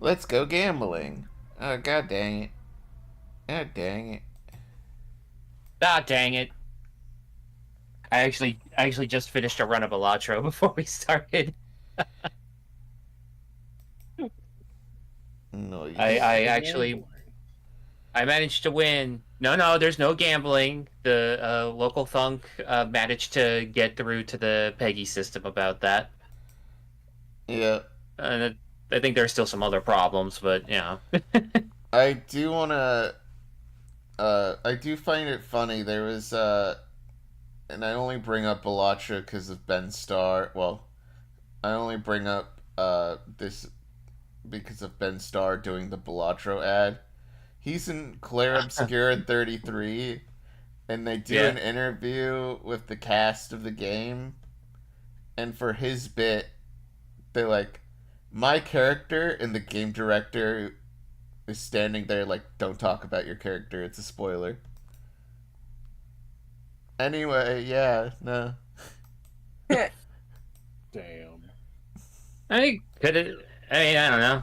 Let's go gambling. Oh, god dang it. God dang it. Ah, dang it. I actually just finished a run of Elatro before we started. I, Nice. I The actually gambling. I managed to win. No, there's no gambling. The local thunk managed to get through to the Peggy system about that. Yeah. And I think there's still some other problems, but I do wanna I do find it funny. There was and I only bring up Balatra because of Ben Starr. Well, I only bring up this because of Ben Starr doing the Balatro ad. He's in Claire Obscura 33, and they do yeah. an interview with the cast of the game, and for his bit, they're like, my character and the game director is standing there like, don't talk about your character, it's a spoiler. Anyway, yeah, no. Damn. I could. I mean, I don't know.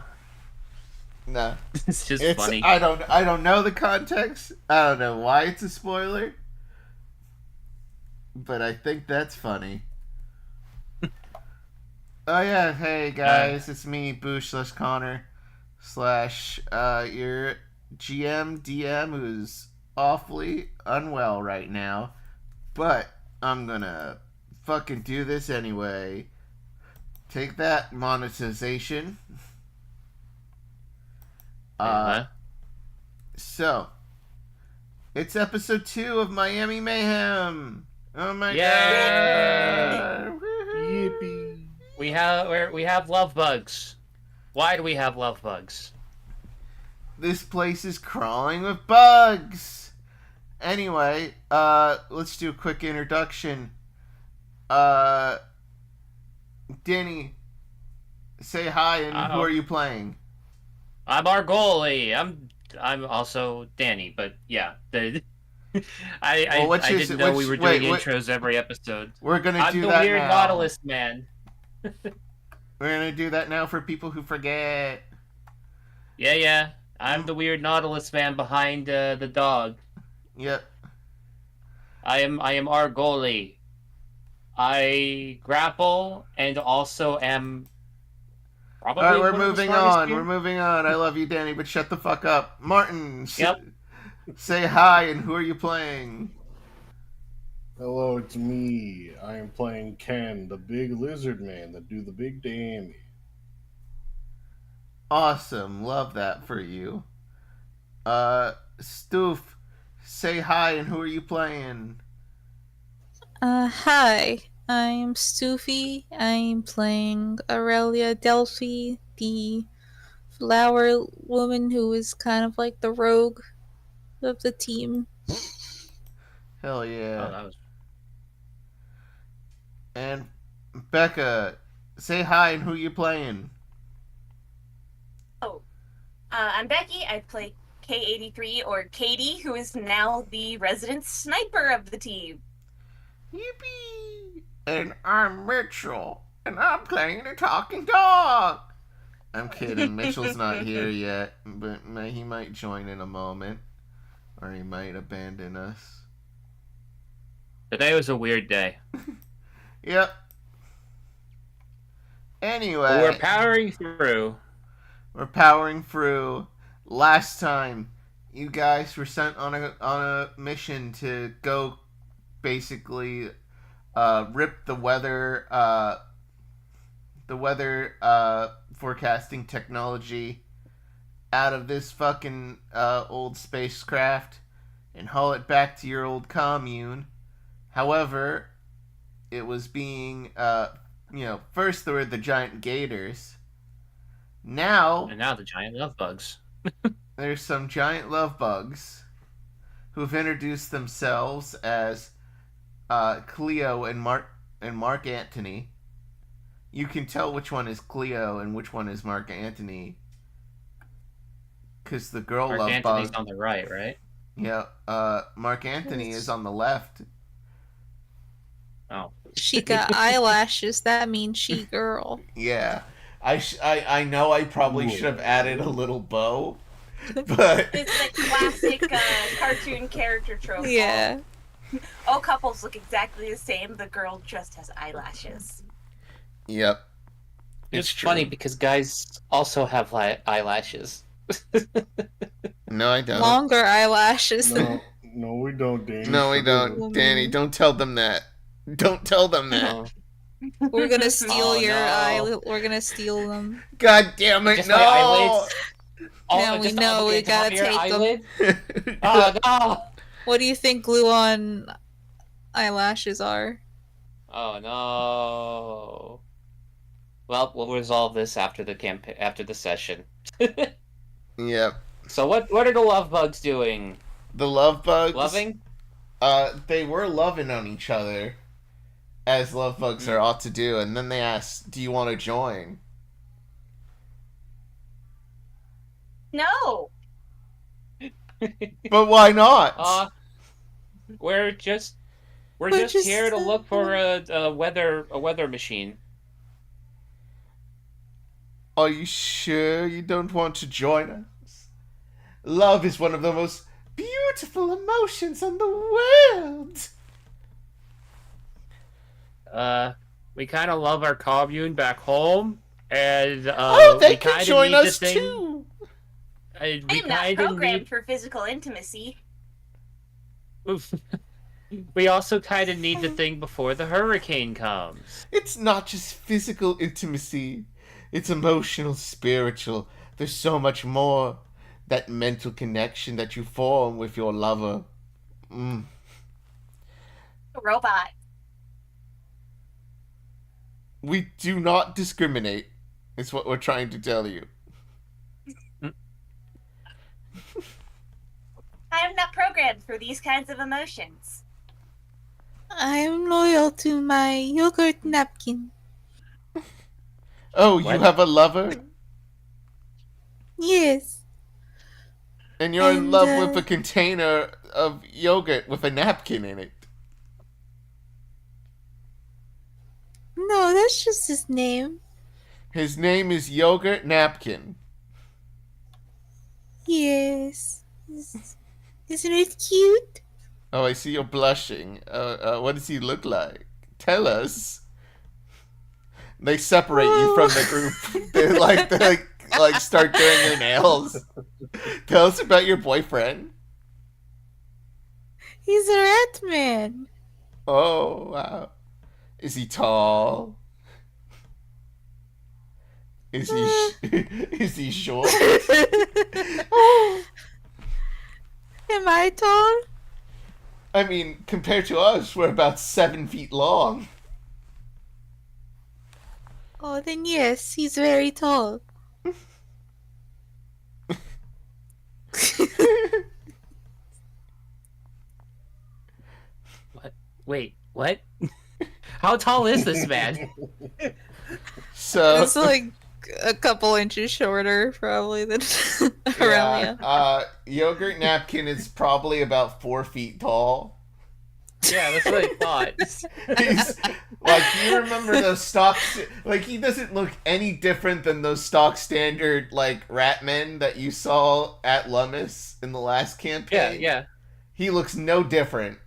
No. It's just It's funny. I don't know the context. I don't know why it's a spoiler. But I think that's funny. Oh yeah, hey guys, it's me, Boosh / Connar / your GM DM who's awfully unwell right now. But I'm gonna fucking do this anyway. Take that, monetization. Uh, So it's episode 2 of Miami Mayhem. Oh my Yay! god! Yippee. we have love bugs. Why do we have love bugs? This place is crawling with bugs. Anyway, let's do a quick introduction. Uh, Danny, say hi and who are you playing? I'm ARGOLI. I'm also Danny, but yeah, I didn't know we were doing intros every episode. We're gonna I'm do the that weird now. Nautilus man. We're gonna do that now for people who forget. Yeah. I'm the weird Nautilus man behind the dog. Yep. I am ARGOLI. I grapple and also am probably. All right, we're one of the moving strongest on. here. We're moving on. I love you, Danny, but shut the fuck up, Martin. Yep. Say hi and who are you playing? Hello, it's me. I am playing Ken, the big lizard man that do the big damage. Awesome. Love that for you. Stoof, say hi and who are you playing? Hi, I'm Stoophie. I'm playing Aurelia Delphi, the flower woman who is kind of like the rogue of the team. Hell Oh, yeah. that was. And Becca, say hi and who you playing? Oh, I'm Becky. I play K-83 or Katie, who is now the resident sniper of the team. Yippee! And I'm Mitchell, and I'm playing the talking dog. I'm kidding. Mitchell's not here yet, but he might join in a moment, or he might abandon us. Today was a weird day. Yep. Anyway, But we're powering through. We're powering through. Last time, you guys were sent on a mission to go, basically, rip the weather forecasting technology out of this fucking old spacecraft and haul it back to your old commune. However, it was being first there were the giant gators. Now And now the giant love bugs. there's some giant love bugs who've introduced themselves as Cleo and Mark Antony. You can tell which one is Cleo and which one is Mark Antony because the girl Mark love Antony's bug. on the right, right? Yeah, Mark Antony is on the left. Oh. She got eyelashes, that means she girl. Yeah, I know I probably should have added a little bow, but It's the classic cartoon character trope. Yeah. All couples look exactly the same. The girl just has eyelashes. yep, It's true. funny because guys also have eyelashes. No, I don't. Longer eyelashes. No, we don't, Danny. No, we don't. Woman. Danny, don't tell them that. Don't tell them that. Oh. We're gonna steal Oh, your no. eye. We're gonna steal them. God damn it! Just No. my eyelids? Now we just know all we the top gotta of your take them. eyelid? Oh no! What do you think glue-on eyelashes are? Oh no! Well, we'll resolve this after the campaign, after the session. Yep. So what are the love bugs doing? The love bugs. Loving? They were loving on each other, as love bugs are ought to do, and then they asked, "Do you want to join?" No. But why not? We're just We're just here to look for a weather machine. Are you sure you don't want to join us? Love is one of the most beautiful emotions in the world. We kind of love our commune back home, and Oh, they we can kind of join need us the thing. too. We I am not kind of programmed need. for physical intimacy. We also kind of need the thing before the hurricane comes. It's not just physical intimacy. It's emotional, spiritual. There's so much more. That mental connection that you form with your lover. Robot. We do not discriminate, is what we're trying to tell you. I am not programmed for these kinds of emotions. I am loyal to my yogurt napkin. Oh, What? you have a lover? Yes. And you're in And, love with a container of yogurt with a napkin in it. No, that's just his name. His name is Yogurt Napkin. Yes. Isn't it cute? Oh, I see you're blushing. What does he look like? Tell us. They separate you from the group. They like start doing your nails. Tell us about your boyfriend. He's a rat man. Oh, wow. Is he tall? Is he is he short? Oh. Am I tall? I mean, compared to us, we're about 7 feet long. Oh, then yes, he's very tall. What? Wait, what? How tall is this man? So It's like a couple inches shorter, probably, than Aurelia. Yogurt Napkin is probably about 4 feet tall. Yeah, that's what I thought. He's like, you remember those stocks? Like, he doesn't look any different than those stock standard like rat men that you saw at Lummis in the last Yeah, campaign. yeah. He looks no different.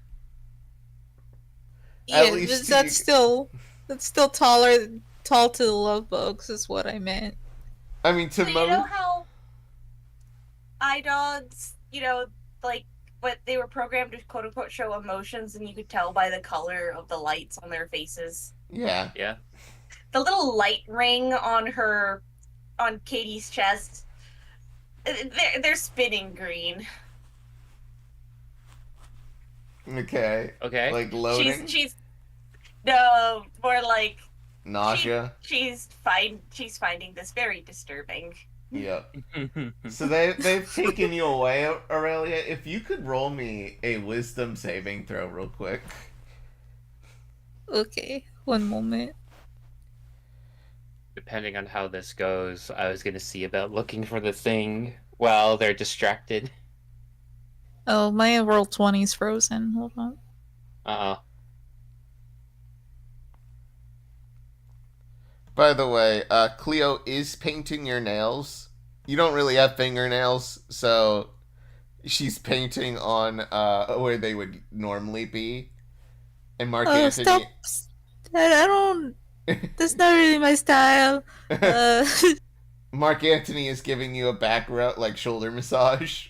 Yeah, At least but that's still tall to the love bugs is what I meant. I mean, to So you know how eye dogs, like what they were programmed to quote unquote show emotions, and you could tell by the color of the lights on their faces. yeah. Yeah. The little light ring on Katie's chest, they're spinning green. Okay. Okay. Like loading. She's no more like Nausea. She's finding this very disturbing. Yep. So they've taken you away, Aurelia. If you could roll me a wisdom saving throw real quick. Okay, one moment. Depending on how this goes, I was gonna see about looking for the thing while they're distracted. Oh, my roll 20's frozen. Hold on. By the way, Cleo is painting your nails. You don't really have fingernails, so she's painting on where they would normally be. And Mark Oh, Anthony. stop! I don't. That's not really my style. Mark Anthony is giving you a back rub, like shoulder massage,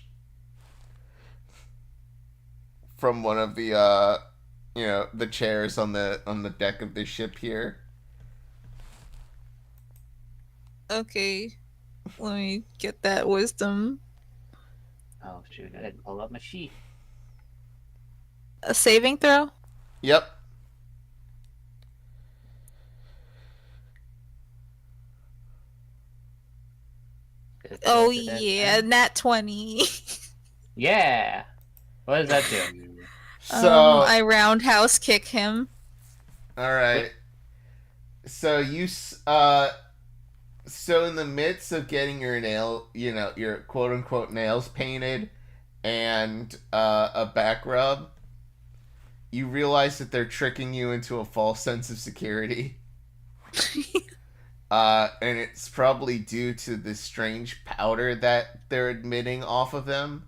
from one of the the chairs on the deck of the ship here. Okay, let me get that wisdom. Oh shoot! I didn't pull up my sheet. A saving throw? Yep. Oh yeah, nat 20. Yeah. What does that do? So I roundhouse kick him. all right. So so in the midst of getting your your quote unquote nails painted and a back rub, you realize that they're tricking you into a false sense of security. And it's probably due to this strange powder that they're emitting off of them.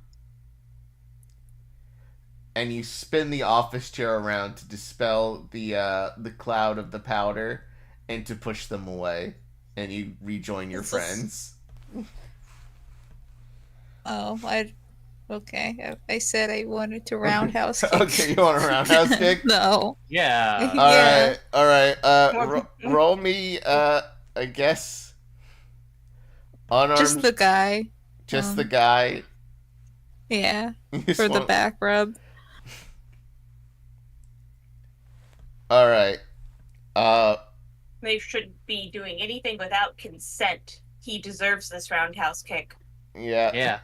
And you spin the office chair around to dispel the cloud of the powder and to push them away. And you rejoin your friends. Oh, okay. I said I wanted to roundhouse kick. Okay, you want a roundhouse kick? No. Yeah. Yeah. All right. Roll me, I guess, unarmed. Just the guy. Just the guy. Yeah. For the back rub. All right. They should be doing anything without consent. He deserves this roundhouse kick. Yeah. Yeah.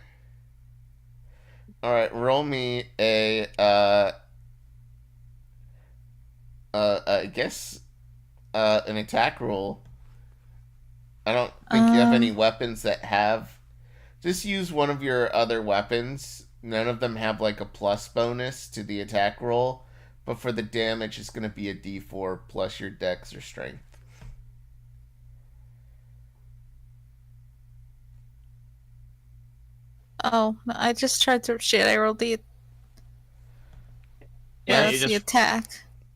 All right. Roll me a I guess an attack roll. I don't think you have any weapons that have. Just use one of your other weapons. None of them have like a plus bonus to the attack roll, but for the damage, it's going to be a D4 plus your dex or strength. Oh, I just tried to I rolled the Yeah. that's the attack.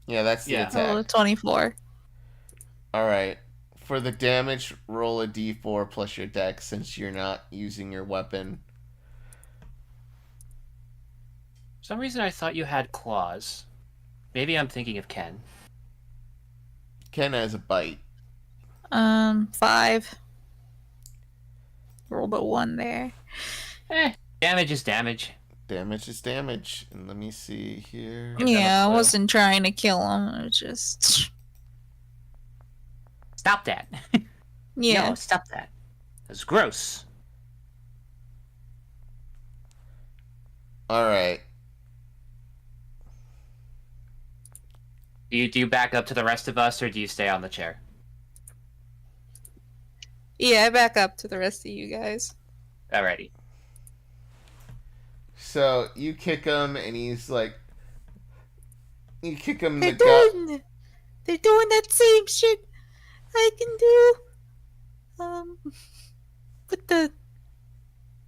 Yeah, that's the Yeah. attack. Oh, 24. All right. For the damage, roll a D4 plus your dex since you're not using your weapon. For some reason I thought you had claws. Maybe I'm thinking of Ken. Ken has a bite. 5. Rolled a 1 there. Damage is damage. Damage is damage. And let me see here. Yeah, I wasn't trying to kill him. I was just. Stop that. Yeah. No, stop that. That's gross. All right. Do you back up to the rest of us, or do you stay on the chair? Yeah, I back up to the rest of you guys. Alrighty. So you kick him, and he's like, you kick him in They're the gut. they're doing that same shit I can do. With the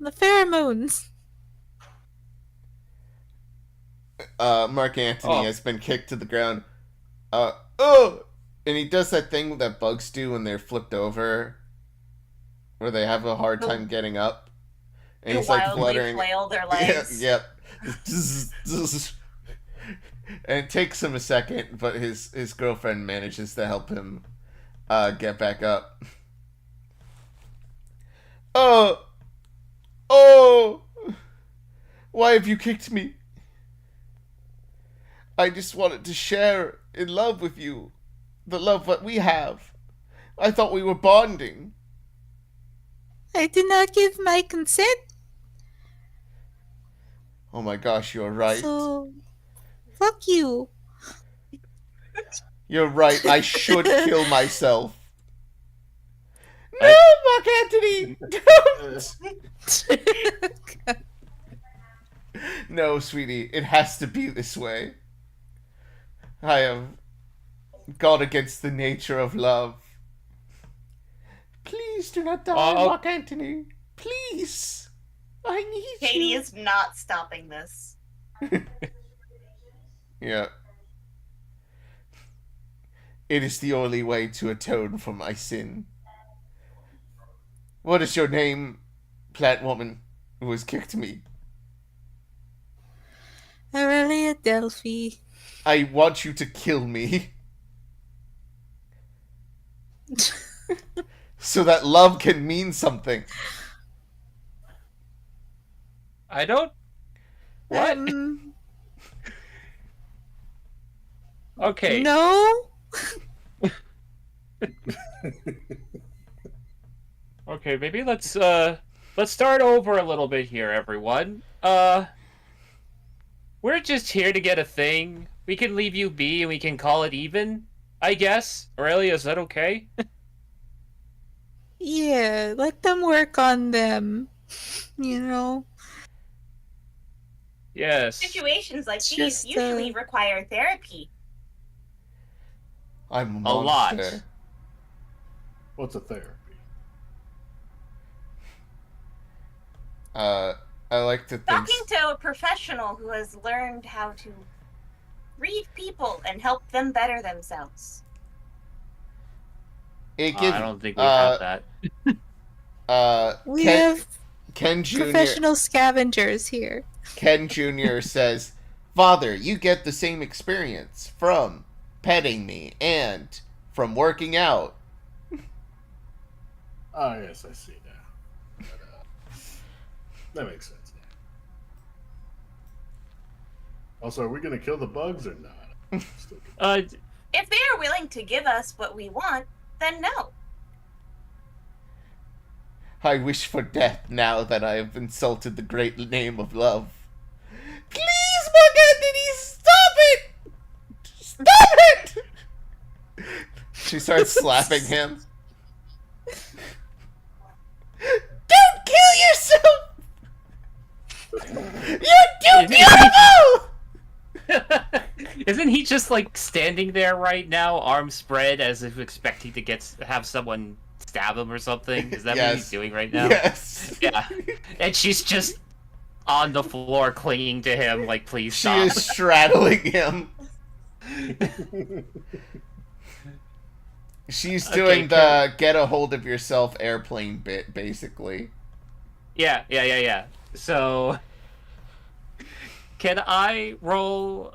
pheromones. Mark Antony has been kicked to the ground. And he does that thing that bugs do when they're flipped over, where they have a hard time getting up. And he's like fluttering. Flail their legs. Yep. And it takes him a second, but his girlfriend manages to help him get back up. Oh! Why have you kicked me? I just wanted to share in love with you. The love that we have. I thought we were bonding. I did not give my consent. Oh my gosh, you're right. So, fuck you. You're right, I should kill myself. No, Mark Antony! Don't! No, sweetie, it has to be this way. I have gone against the nature of love. Please do not die, Oh. Mark Antony. Please. I need Katie you. is not stopping this. Yeah. It is the only way to atone for my sin. What is your name, plant woman who has kicked me? Aurelia Delphi. I want you to kill me. So that love can mean something. I don't. What? Okay. No? Okay, maybe let's start over a little bit here, everyone. We're just here to get a thing. We can leave you be and we can call it even, I guess. Aurelia, is that okay? Yeah, let them work on them. You know? Yes. Situations like It's these just, usually require therapy. I'm A lot. monster. What's a therapy? I like to think. Talking to a professional who has learned how to read people and help them better themselves. It gives. I don't think we have that. We Ken, have Ken Jr. professional scavengers here. Ken Jr. says, "Father, you get the same experience from petting me and from working out." Ah, yes, I see now. But, that makes sense. Yeah. Also, are we gonna kill the bugs or not? Still good. If they are willing to give us what we want, then no. I wish for death now that I have insulted the great name of love. Please, Mark Anthony, stop it! Stop it! She starts slapping him. Don't kill yourself! You're too beautiful! Isn't he just like standing there right now, arms spread, as if expecting to have someone stab him or something? Is that what he's doing right now? Yes. Yeah. And she's just on the floor clinging to him, like, please She stop. is straddling him. She's doing the get a hold of yourself airplane bit, basically. Yeah. So, can I roll,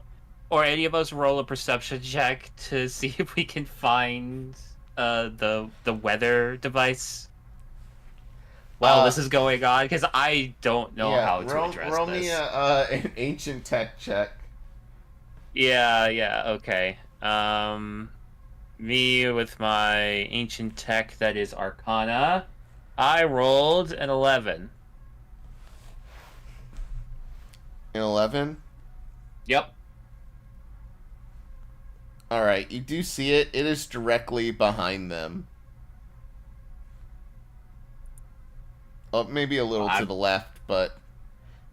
or any of us roll a perception check to see if we can find the weather device while this is going on? Because I don't know how to address roll this. me an ancient tech check. Yeah, okay. Me with my ancient tech, that is Arcana, I rolled an 11. An 11? Yep. Alright, you do see it. It is directly behind them. Oh, maybe a little to the left, but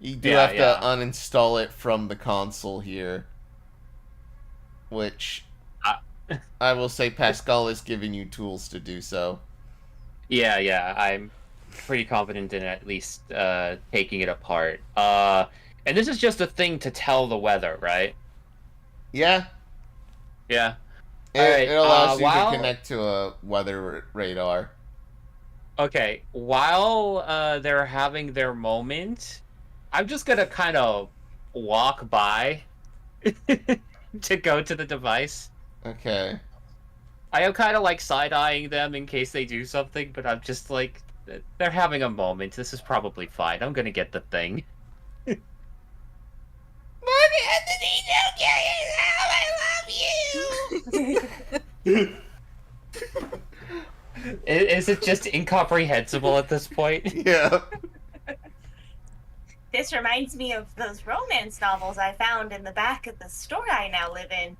you do have to uninstall it from the console here. Which, I will say Pascal is giving you tools to do so. Yeah, I'm pretty confident in at least taking it apart. And this is just a thing to tell the weather, right? Yeah. Yeah. It allows you while... to connect to a weather radar. Okay, while they're having their moment, I'm just gonna kind of walk by to go to the device. Okay. I am kind of like side-eyeing them in case they do something, but I'm just like, they're having a moment. This is probably fine. I'm gonna get the thing. Mark Anthony, don't kill yourself! I love you! Is it just incomprehensible at this point? Yeah. This reminds me of those romance novels I found in the back of the store I now live in.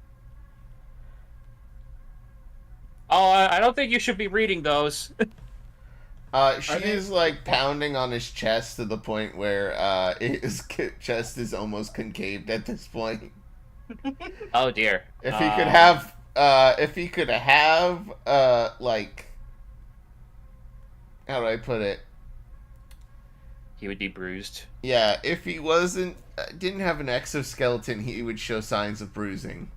Oh, I don't think you should be reading those. She is like pounding on his chest to the point where his chest is almost concaved at this point. Oh dear. If he could have, like, how do I put it? He would be bruised. Yeah, if he wasn't didn't have an exoskeleton, he would show signs of bruising.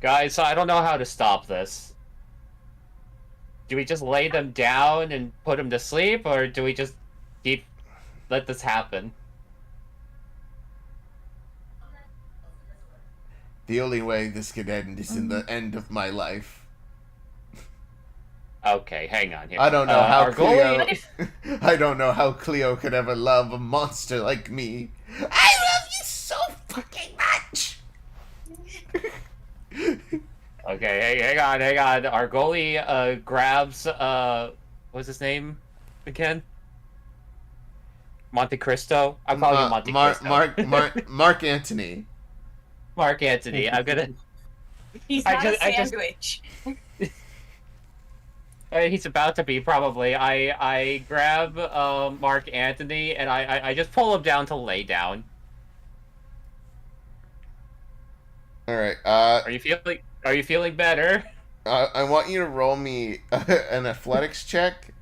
Guys, so I don't know how to stop this. Do we just lay them down and put them to sleep, or do we just let this happen? The only way this could end is in the end of my life. Okay, hang on here. I don't know how ARGOLI... Cleo. I don't know how Cleo could ever love a monster like me. I love you so fucking much. Okay, hang on. ARGOLI grabs what's his name again? Monte Cristo. I'm calling him Monte Cristo. Mark Antony. Mark Antony. I'm gonna. He's not a sandwich. He's about to be, probably. I grab Mark Antony and I just pull him down to lay down. All right. Are you feeling better? I want you to roll me an athletics check,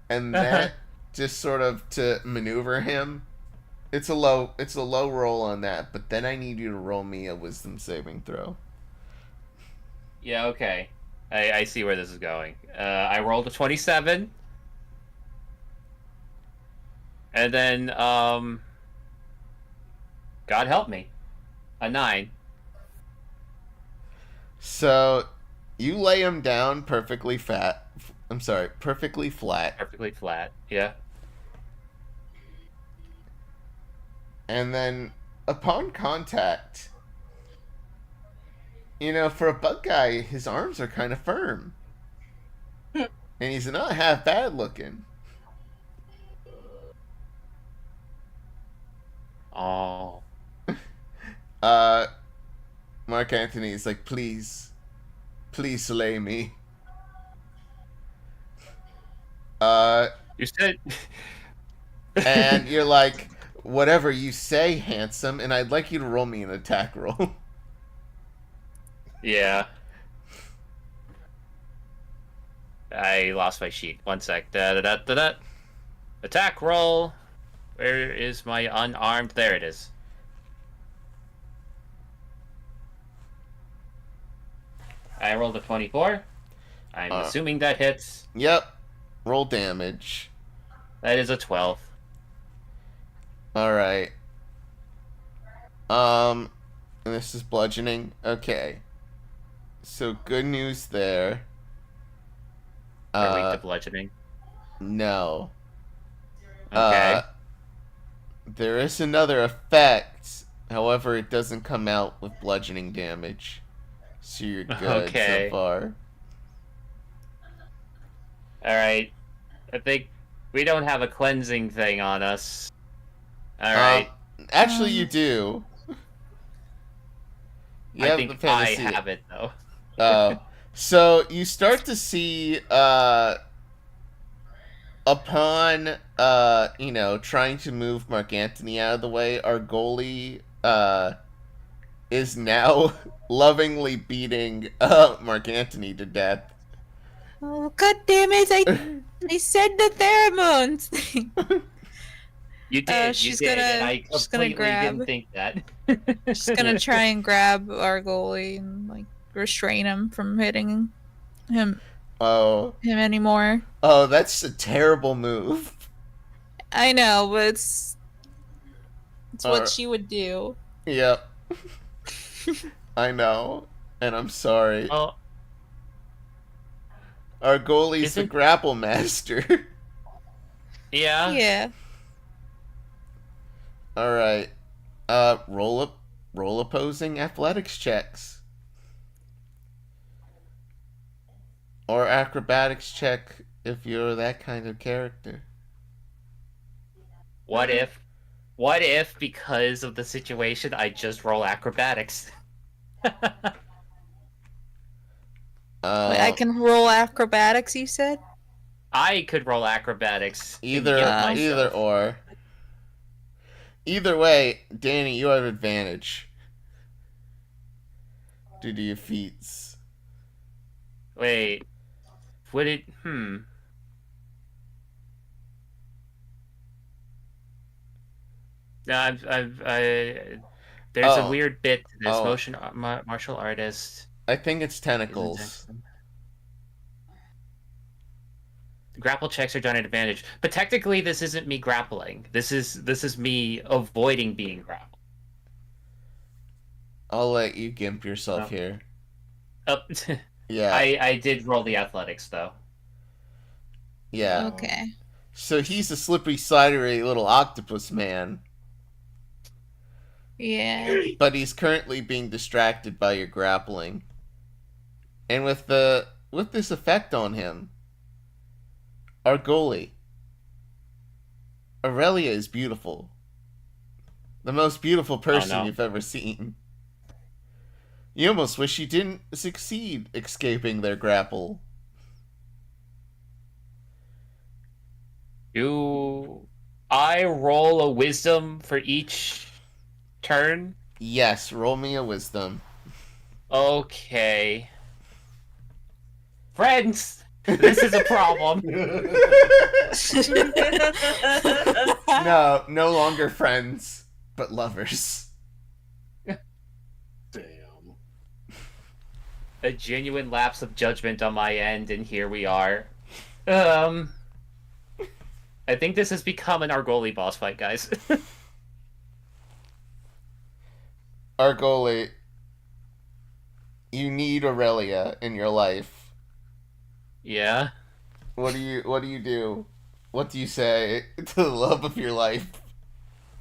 and that just sort of to maneuver him. It's a low roll on that, but then I need you to roll me a wisdom saving throw. Yeah. Okay. I see where this is going. I rolled a 27. And then, God help me, a 9. So, you lay him down perfectly flat. Perfectly flat, yeah. And then, upon contact, you know, for a bug guy, his arms are kind of firm. And he's not half bad looking. Oh. Mark Antony's like, please slay me. You said... And you're like, whatever you say, handsome, and I'd like you to roll me an attack roll. Yeah. I lost my sheet. One sec. Da-da-da-da-da. Attack roll. Where is my unarmed? There it is. I rolled a 24. I'm assuming that hits. Yep. Roll damage. That is a 12. Alright. And this is bludgeoning. Okay. So, good news there. Are we to bludgeoning? No. Okay. There is another effect. However, it doesn't come out with bludgeoning damage. So you're good so far. Alright. I think we don't have a cleansing thing on us. Alright. Actually, you do. I think I have it, though. So you start to see, upon, you know, trying to move Mark Antony out of the way, ARGOLI, is now lovingly beating, Mark Antony to death. Oh, god damn it! I said the pheromones. You did. She's you did. gonna- And I she's gonna completely didn't grab- think that. She's gonna try and grab ARGOLI and like restrain him from hitting him anymore. Oh, that's a terrible move. I know, but it's what she would do. Yep. I know, and I'm sorry. Oh, ARGOLI's the Isn't- grapple master. yeah. Yeah. All right. Roll opposing athletics checks. Or acrobatics check if you're that kind of character. What if, because of the situation, I just roll acrobatics? Wait, I can roll acrobatics, you said? I could roll acrobatics. and Either get myself. or. Either way, Danny, you have advantage. due to your feats. Wait, would it? No, there's a Oh. weird bit to this Oh. motion martial artist. I think it's tentacles. Grapple checks are done at advantage, but technically this isn't me grappling. This is me avoiding being grappled. I'll let you gimp yourself Oh. here. Oh, Yeah. I did roll the athletics though. Yeah. Okay. So he's a slippery, slidery little octopus man, Yeah. but he's currently being distracted by your grappling. And with this effect on him, ARGOLI, Aurelia is beautiful. The most beautiful person you've ever seen. You almost wish you didn't succeed escaping their grapple. Do I roll a wisdom for each turn? Yes, roll me a wisdom. Okay. Friends, this is a problem. No, no longer friends, but lovers. Damn. A genuine lapse of judgment on my end, and here we are. I think this has become an ARGOLI boss fight, guys. ARGOLI, you need Aurelia in your life. Yeah. What do you do? What do you say to the love of your life?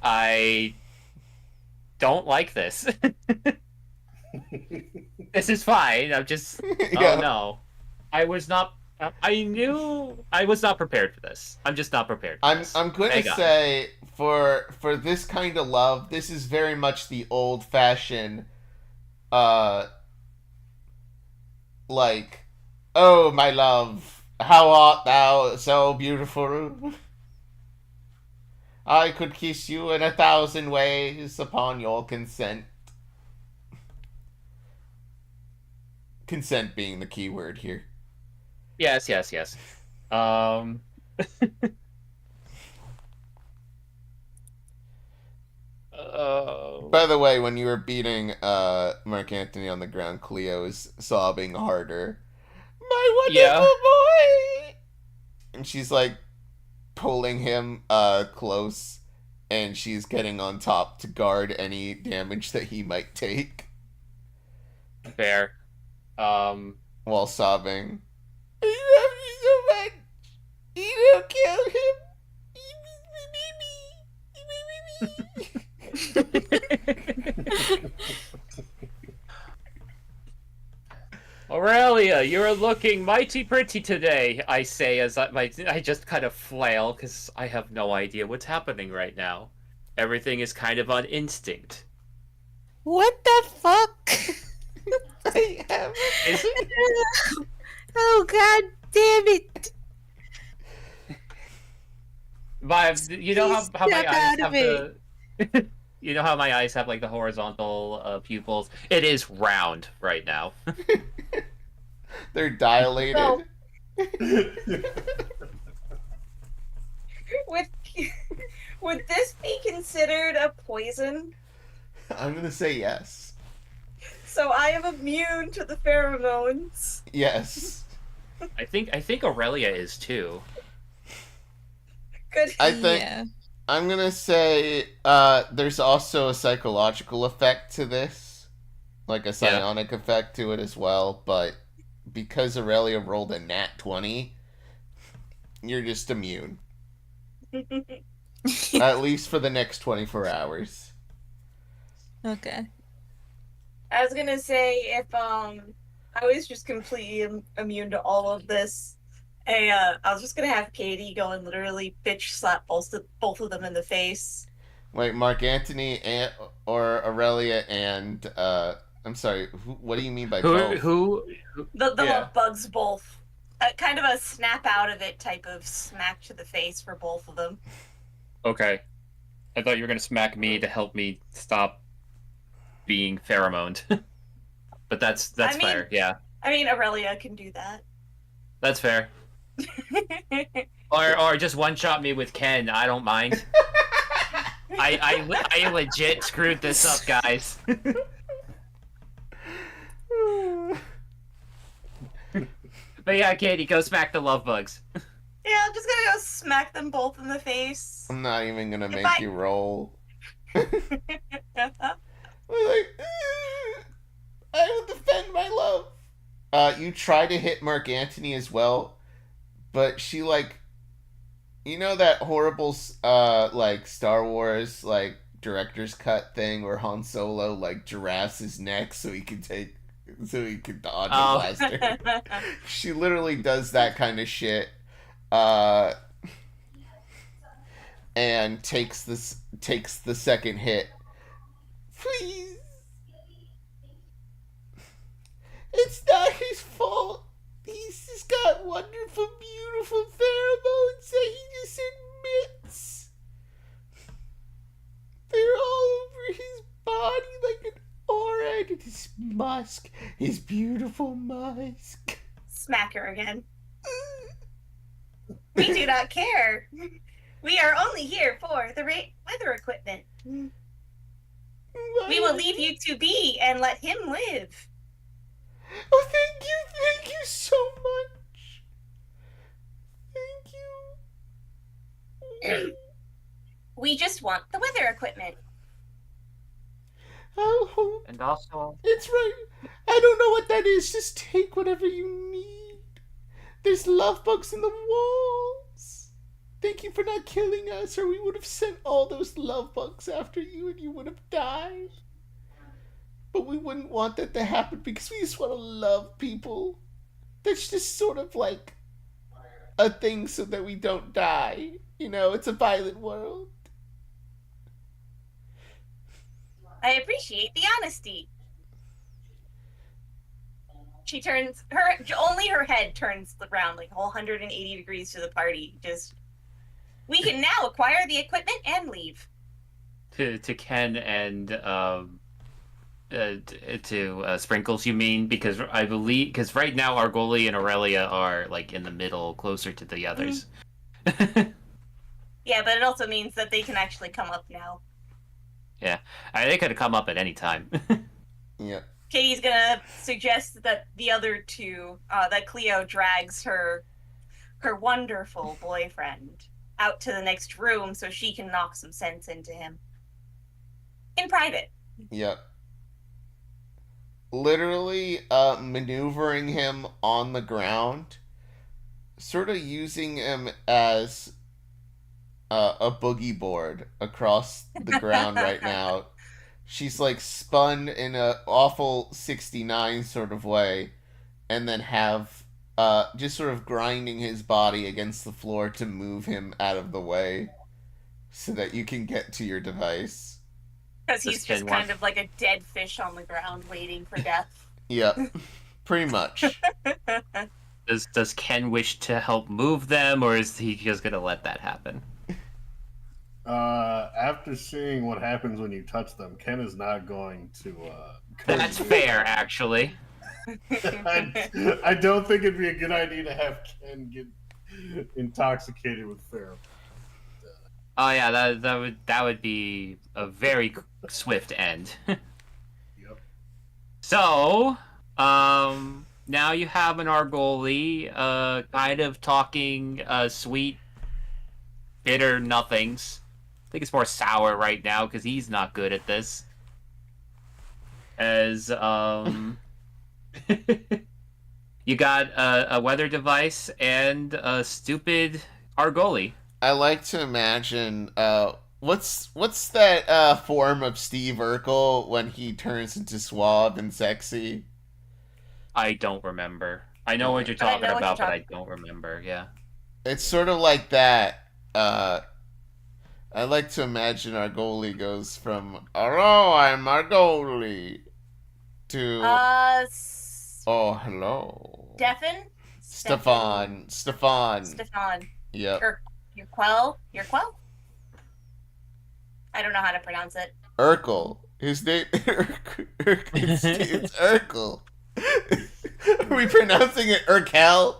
I don't like this. This is fine. I'm just... Yeah. Oh, no. I was not... I knew I was not prepared for this. I'm just not prepared for this. I'm going to say, for this kind of love, this is very much the old-fashioned, like, oh, my love, how art thou so beautiful? I could kiss you in 1,000 ways upon your consent. Consent being the key word here. Yes. By the way, when you were beating Mark Anthony on the ground, Cleo is sobbing harder. My wonderful boy! And she's like pulling him close, and she's getting on top to guard any damage that he might take. Fair. While sobbing. I love you so much. You don't kill him. Aurelia, you're looking mighty pretty today, I say as I just kind of flail, because I have no idea what's happening right now. Everything is kind of on instinct. What the fuck? I have Oh, god damn it. You know how my Snap eyes out of have the... You know how my eyes have, like, the horizontal pupils? It is round right now. They're dilated. So- Would this be considered a poison? I'm gonna say yes. So I am immune to the pheromones. Yes. I think Aurelia is too. Good. I think Yeah. I'm gonna say there's also a psychological effect to this. Like a psionic effect to it as well, but because Aurelia rolled a nat 20, you're just immune. At least for the next 24 hours. Okay. I was gonna say if I was just completely immune to all of this, I was just gonna have Katie go and literally bitch slap both of them in the face. Wait, Mark Anthony or Aurelia and I'm sorry. What do you mean by both? Who? The Yeah. love bugs both. Kind of a snap out of it type of smack to the face for both of them. Okay. I thought you were gonna smack me to help me stop being pheromoned. But that's I mean- fair. Yeah, I mean, Aurelia can do that. that's fair. Or just one shot me with Ken. I don't mind. I legit screwed this up, guys. But yeah, Katie, go smack the love bugs. Yeah, I'm just gonna go smack them both in the face. I'm not even gonna make I- you roll. Like, I will defend my love. You try to hit Mark Antony as well, but she you know that horrible like Star Wars like director's cut thing where Han Solo like giraffes his neck so he can dodge a blaster. She literally does that kind of shit. And takes the second hit. Please. It's not his fault. He's just got wonderful, beautiful pheromones that he just admits. They're all over his body like an aura, and his musk, his beautiful musk. Smack her again. We do not care. We are only here for the weather equipment. We will leave you to be and let him live. Oh, thank you so much. Thank you. We just want the weather equipment. Oh, And also, it's right. I don't know what that is. Just take whatever you need. There's love bugs in the walls. Thank you for not killing us, or we would have sent all those love bugs after you and you would have died. But we wouldn't want that to happen because we just want to love people. That's just sort of like a thing so that we don't die. You know, it's a violent world. I appreciate the honesty. She turns only her head turns around like 180 degrees to the party. Just, we can now acquire the equipment and leave. to Ken and to Sprinkles, you mean? Because I believe right now Argoli and Aurelia are like in the middle, closer to the others. Yeah, but it also means that they can actually come up now. They could have come up at any time. Yeah. Katie's gonna suggest that the other two, that Cleo drags her wonderful boyfriend out to the next room so she can knock some sense into him. In private. Yep. Literally maneuvering him on the ground, sort of using him as a boogie board across the ground right now. She's like spun in a awful 69 sort of way, and then have just sort of grinding his body against the floor to move him out of the way so that you can get to your device. Because he's just kind of like a dead fish on the ground waiting for death. Yep, pretty much. Does Ken wish to help move them, or is he just gonna let that happen? After seeing what happens when you touch them, Ken is not going to. That's fair, actually. I don't think it'd be a good idea to have Ken get intoxicated with pheromone. Oh yeah, that would be a very swift end. Yep. So, now you have an Argoli, kind of talking sweet, bitter nothings. I think it's more sour right now because he's not good at this. As you got a weather device and a stupid Argoli. I like to imagine what's that form of Steve Urkel when he turns into suave and sexy? I don't remember. I know what you're talking about, but I don't remember. Yeah. It's sort of like that. I like to imagine Argoli goes from "Hello, I'm Argoli" to "Oh, hello, Stefan. Stefan." Yep. Your quell? I don't know how to pronounce it. Urkel. His name it's Urkel. Are we pronouncing it Urkel?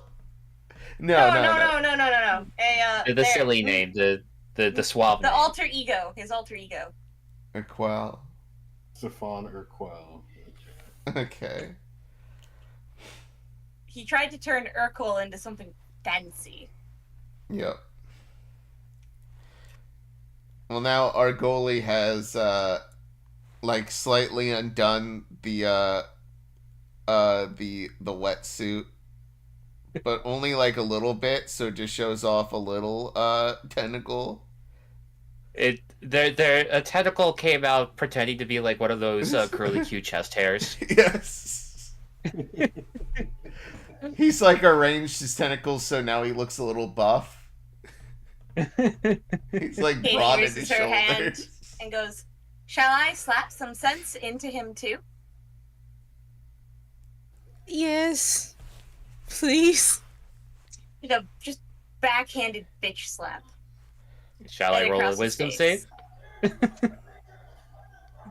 No. No. The There. silly name, the suave The name. alter ego. His alter ego. Urquell. Stefan Urquell. Okay. He tried to turn Urkel into something fancy. Yep. Well, now ARGOLI has like slightly undone the wetsuit, but only like a little bit, so it just shows off a little tentacle. A tentacle came out pretending to be like one of those curly Q chest hairs. Yes. He's like arranged his tentacles so now he looks a little buff. He's like Katie broad in raises his her hand shoulders. and goes, "Shall I slap some sense into him too?" Yes. Please. You know, just backhanded bitch slap. Shall Right I roll a across his wisdom face. save?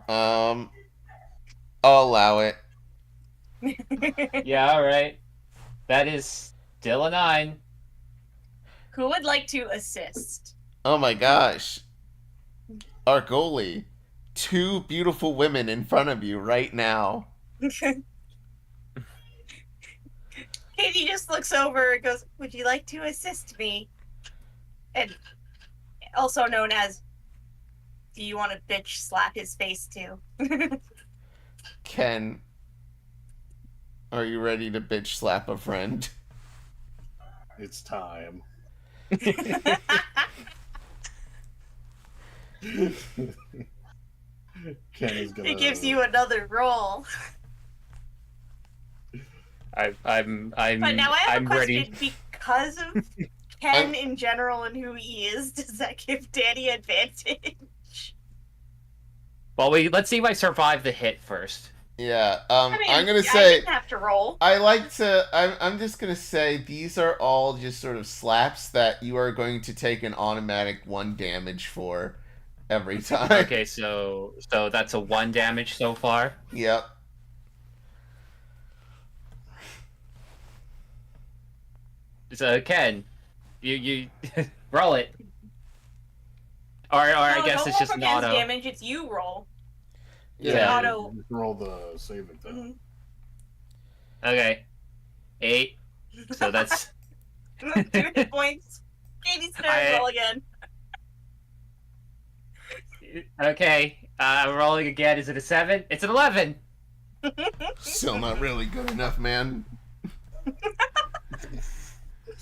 I'll allow it. Yeah, all right. That is still a 9. Who would like to assist? Oh my gosh. ARGOLI. 2 beautiful women in front of you right now. Katie just looks over and goes, "Would you like to assist me?" And also known as, "Do you want to bitch slap his face too?" Ken, are you ready to bitch slap a friend? It's time. Ken is gonna. It gives you another roll. I'm But now I have I'm a question. ready. Because of Ken in general and who he is, does that give Danny advantage? Well, let's see if I survive the hit first. Yeah, I mean, I'm gonna I say didn't have to roll. I'm just gonna say these are all just sort of slaps that you are going to take an automatic 1 damage for every time. Okay, so that's a 1 damage so far. Yep. So Ken, you roll it. Or I guess don't it's roll just for an Ken's auto. damage. It's you roll. Yeah. Auto. Just roll the saving throw. Mhm. Okay. 8. So that's 2 hit points. Katie's turn. I- Roll again. okay. I'm rolling again. Is it a 7? It's an 11. Still not really good enough, man.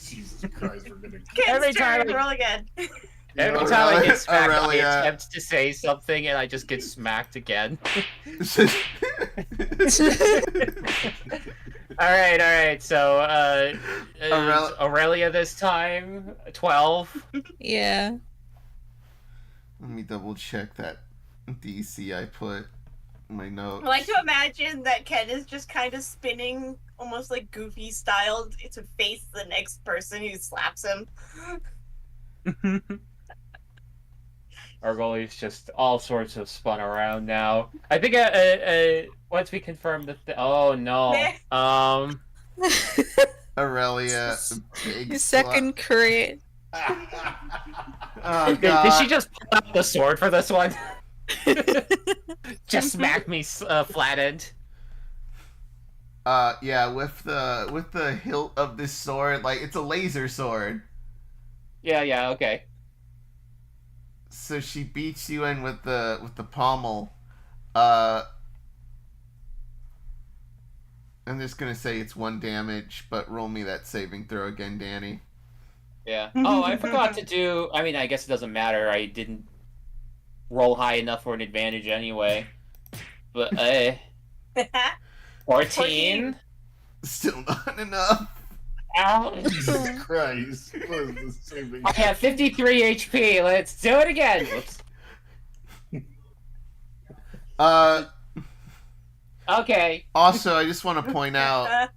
Jesus Christ, we're gonna. Ken's Every turn. time I- Roll again. Every time I get smacked, I Aurelia. attempt to say something and I just get smacked again. All right. So Aurelia this time 12. Yeah. Let me double check that DC I put in my notes. I like to imagine that Ken is just kind of spinning, almost like Goofy style, to face the next person who slaps him. ARGOLI's just all sorts of spun around now. I think once we confirm that oh no. Aurelia, big Your second crit. Oh Did god. she just pull out the sword for this one? Just smack me flattened. Yeah, with the hilt of this sword, like it's a laser sword. Yeah, okay. So she beats you in with the pommel. I'm just gonna say it's 1 damage, but roll me that saving throw again, Danny. Yeah. Oh, I forgot to do. I mean, I guess it doesn't matter. I didn't roll high enough for an advantage anyway. But 14. Still not enough. Ow. Jesus Christ. What is this saving? I have 53 HP. Let's do it again. Whoops. Uh, Okay. also, I just want to point out,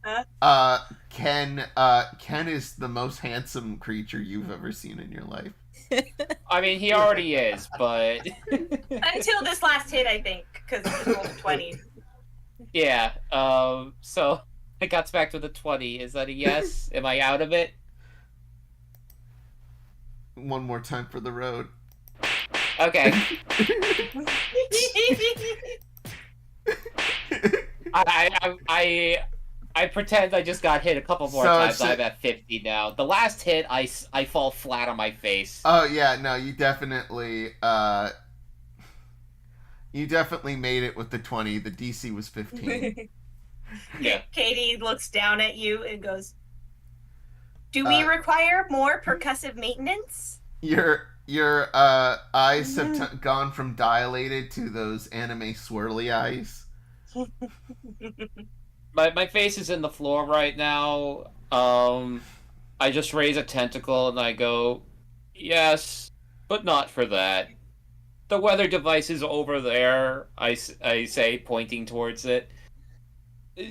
Ken is the most handsome creature you've ever seen in your life. I mean, he already is, but Until this last hit, I think, because it just rolled a 20. yeah. So it got back to the 20. Is that a yes? Am I out of it? One more time for the road. Okay. I pretend I just got hit a couple more times. I'm at 50 now. The last hit, I fall flat on my face. Oh yeah, no, you definitely made it with the 20. The DC was 15. Yeah. Katie looks down at you and goes, "Do we require more percussive maintenance?" Your eyes have gone from dilated to those anime swirly eyes. My face is in the floor right now. I just raise a tentacle and I go, yes, but not for that. The weather device is over there, I say, pointing towards it.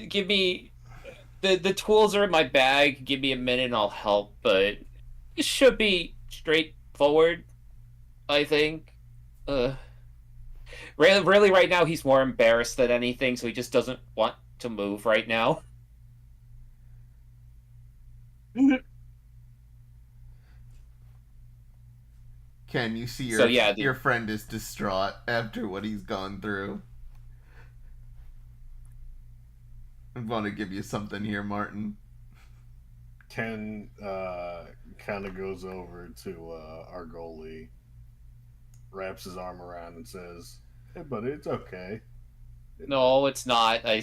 Give me... The tools are in my bag. Give me a minute and I'll help, but it should be straightforward, I think. Really, right now, he's more embarrassed than anything, so he just doesn't want to move right now. Ken, you see your friend is distraught after what he's gone through. I want to give you something here, Martin. Ken kind of goes over to ARGOLI, wraps his arm around and says, "Hey, buddy, it's okay." No, it's not. I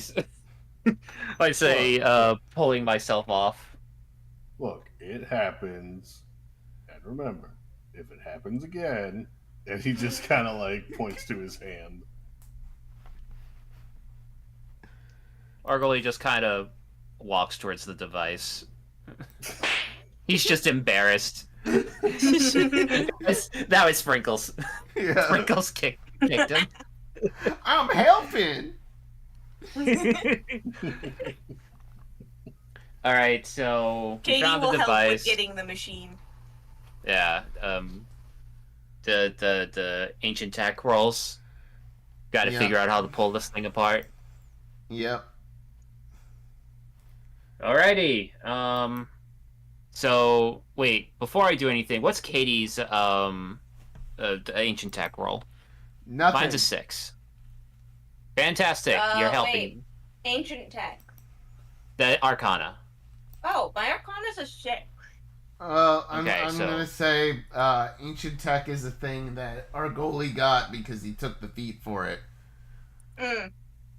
say, pulling myself off. Look, it happens. And remember, if it happens again, and he just kind of like points to his hand. Argoli just kind of walks towards the device. He's just embarrassed. That was Sprinkles. Yeah. Sprinkles kicked him. I'm helping. All right, so Katie found will the help device. with getting the machine. Yeah. The ancient tech rolls. Got to figure out how to pull this thing apart. Yep. Alrighty. So wait, before I do anything, what's Katie's ancient tech roll? Nothing. Mine's a 6. Fantastic. You're helping. Wait. Ancient tech. The Arcana. Oh, my Arcana's a 6. I'm gonna say ancient tech is a thing that Argoli got because he took the feat for it.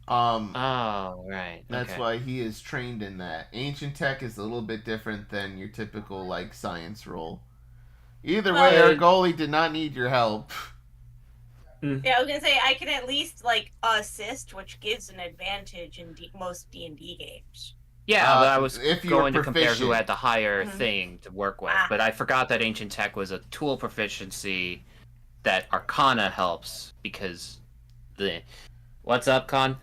Oh, right. That's okay. why he is trained in that. Ancient tech is a little bit different than your typical like science role. Either way, Argoli did not need your help. Yeah, I was gonna say I can at least like assist, which gives an advantage in most D&D games. Yeah, but I was if going to proficient. compare who had the higher thing to work with, but I forgot that ancient tech was a tool proficiency that Arcana helps because the. What's up, Con?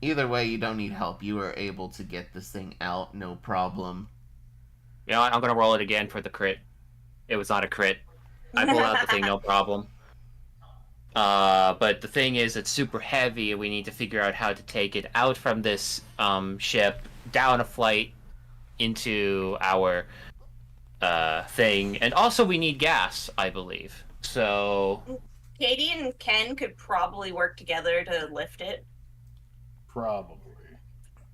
Either way, you don't need help. You are able to get this thing out, no problem. You know what? I'm gonna roll it again for the crit. It was not a crit. I pulled out the thing, no problem. But the thing is, it's super heavy, and we need to figure out how to take it out from this ship, down a flight, into our thing. And also, we need gas, I believe. So... Katie and Ken could probably work together to lift it. Probably.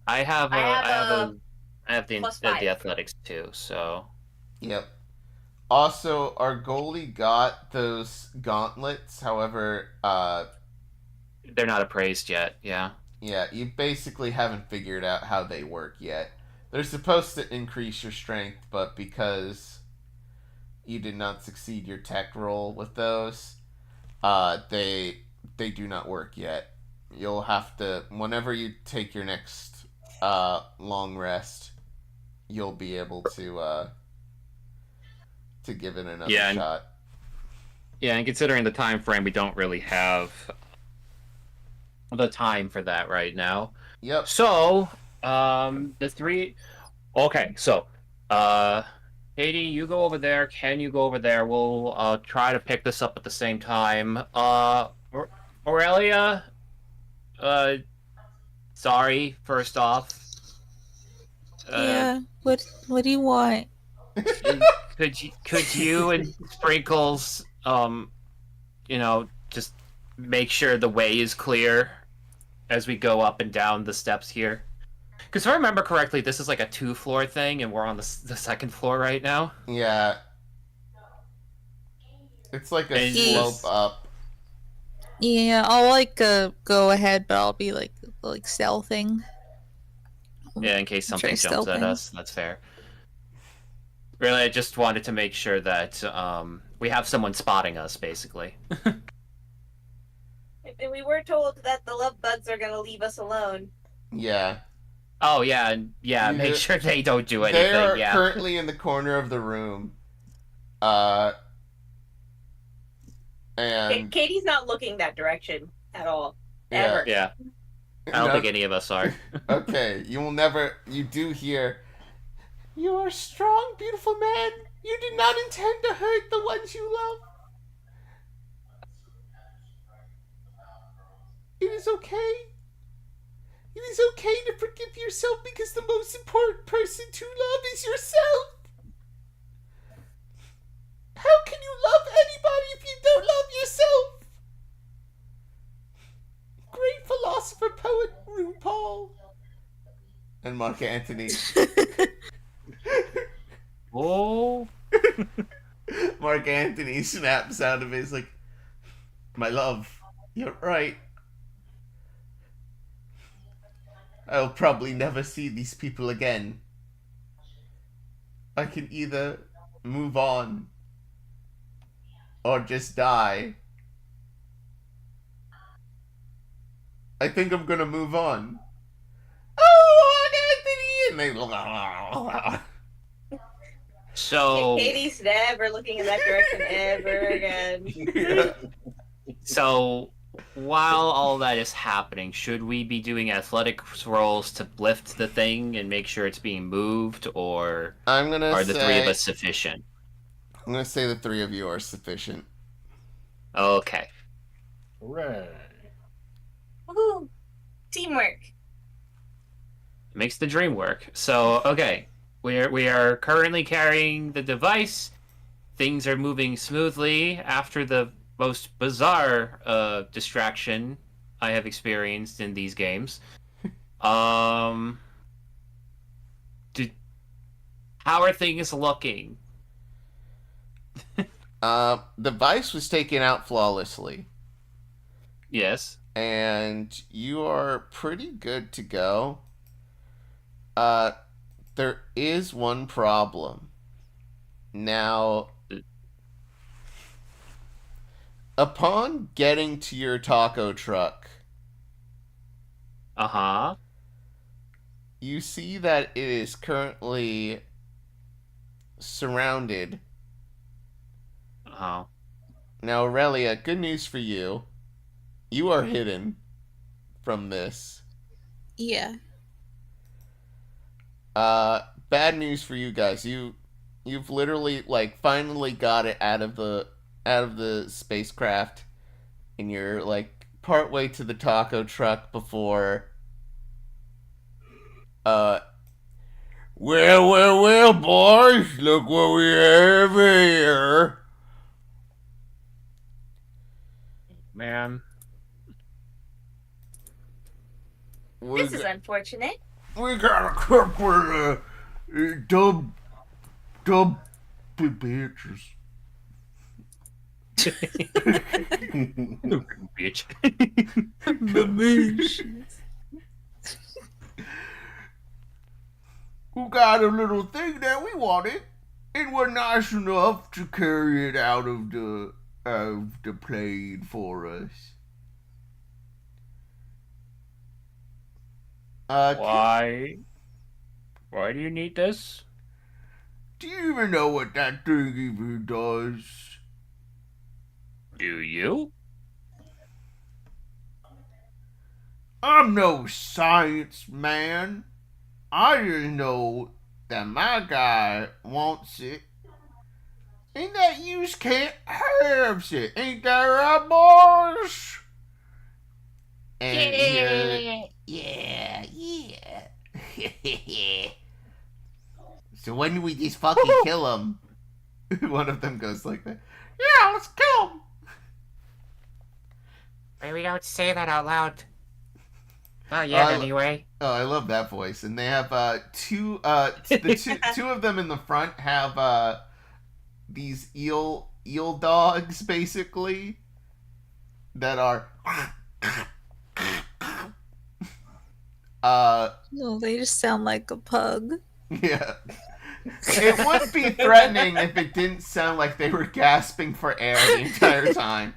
I have the athletics too, so... Yep. Also, Argoli got those gauntlets, however, they're not appraised yet, yeah. Yeah, you basically haven't figured out how they work yet. They're supposed to increase your strength, but because you did not succeed your tech roll with those, they do not work yet. You'll have to, whenever you take your next long rest, you'll be able to give it another shot. Yeah, and considering the time frame, we don't really have the time for that right now. Yep. So, the three... Okay, so, Katie, you go over there. Ken, you go over there. We'll try to pick this up at the same time. Aurelia, uh, sorry. First off, uh, Yeah. What do you want? could you and Sprinkles, just make sure the way is clear as we go up and down the steps here? Because if I remember correctly, this is like a 2-floor thing, and we're on the second floor right now. Yeah. It's like a And slope up. Yeah, I'll go ahead, but I'll be like stealthing. Yeah, in case something Try jumps at stealthing. us, that's fair. Really, I just wanted to make sure that we have someone spotting us, basically. And we were told that the love bugs are gonna leave us alone. Yeah. Oh yeah, yeah. Make sure they don't do anything. They are Yeah. currently in the corner of the room. And Katie's not looking that direction at all. Yeah. Ever. Yeah. I don't think any of us are. Okay, you do hear, "You are strong, beautiful man. You did not intend to hurt the ones you love. It is okay. It is okay to forgive yourself because the most important person to love is yourself. How can you love anybody if you don't love yourself?" Great philosopher poet RuPaul. And Mark Antony. Oh. Mark Antony snaps out of it. He's like, "My love, you're right. I'll probably never see these people again. I can either move on or just die. I think I'm gonna move on." Oh, Mark Antony! And they... So. Katie's never looking in that direction ever again. Yeah. So, while all that is happening, should we be doing athletics rolls to lift the thing and make sure it's being moved, or I'm gonna are say... the three of us sufficient? I'm gonna say the three of you are sufficient. Okay. Hooray. Woohoo! Teamwork. Makes the dream work. So, okay. We are currently carrying the device. Things are moving smoothly after the most bizarre distraction I have experienced in these games. How are things looking? The device was taken out flawlessly. Yes. And you are pretty good to go. There is one problem. Now, upon getting to your taco truck, you see that it is currently surrounded. Now, Aurelia, good news for you. You are hidden from this. Yeah. Bad news for you guys. You've literally finally got it out of the spacecraft, and you're partway to the taco truck before well, boys, look what we have here. Man. This is unfortunate. We got a cook with dumb bitches. Bitch. Who got a little thing that we wanted, and were nice enough to carry it out of the plane for us. Why do you need this? Do you even know what that thing even does? Do you? I'm no science man. I just know that my guy wants it, and that you can't have it. Ain't that right, boys? And yeah. So when do we just fucking kill him? One of them goes like that. Yeah, let's kill him. Maybe don't say that out loud. Not yet, anyway. Oh, I love that voice. And they have two of them in the front have these eel dogs basically that are No, they just sound like a pug. yeah. It would be threatening if it didn't sound like they were gasping for air the entire time.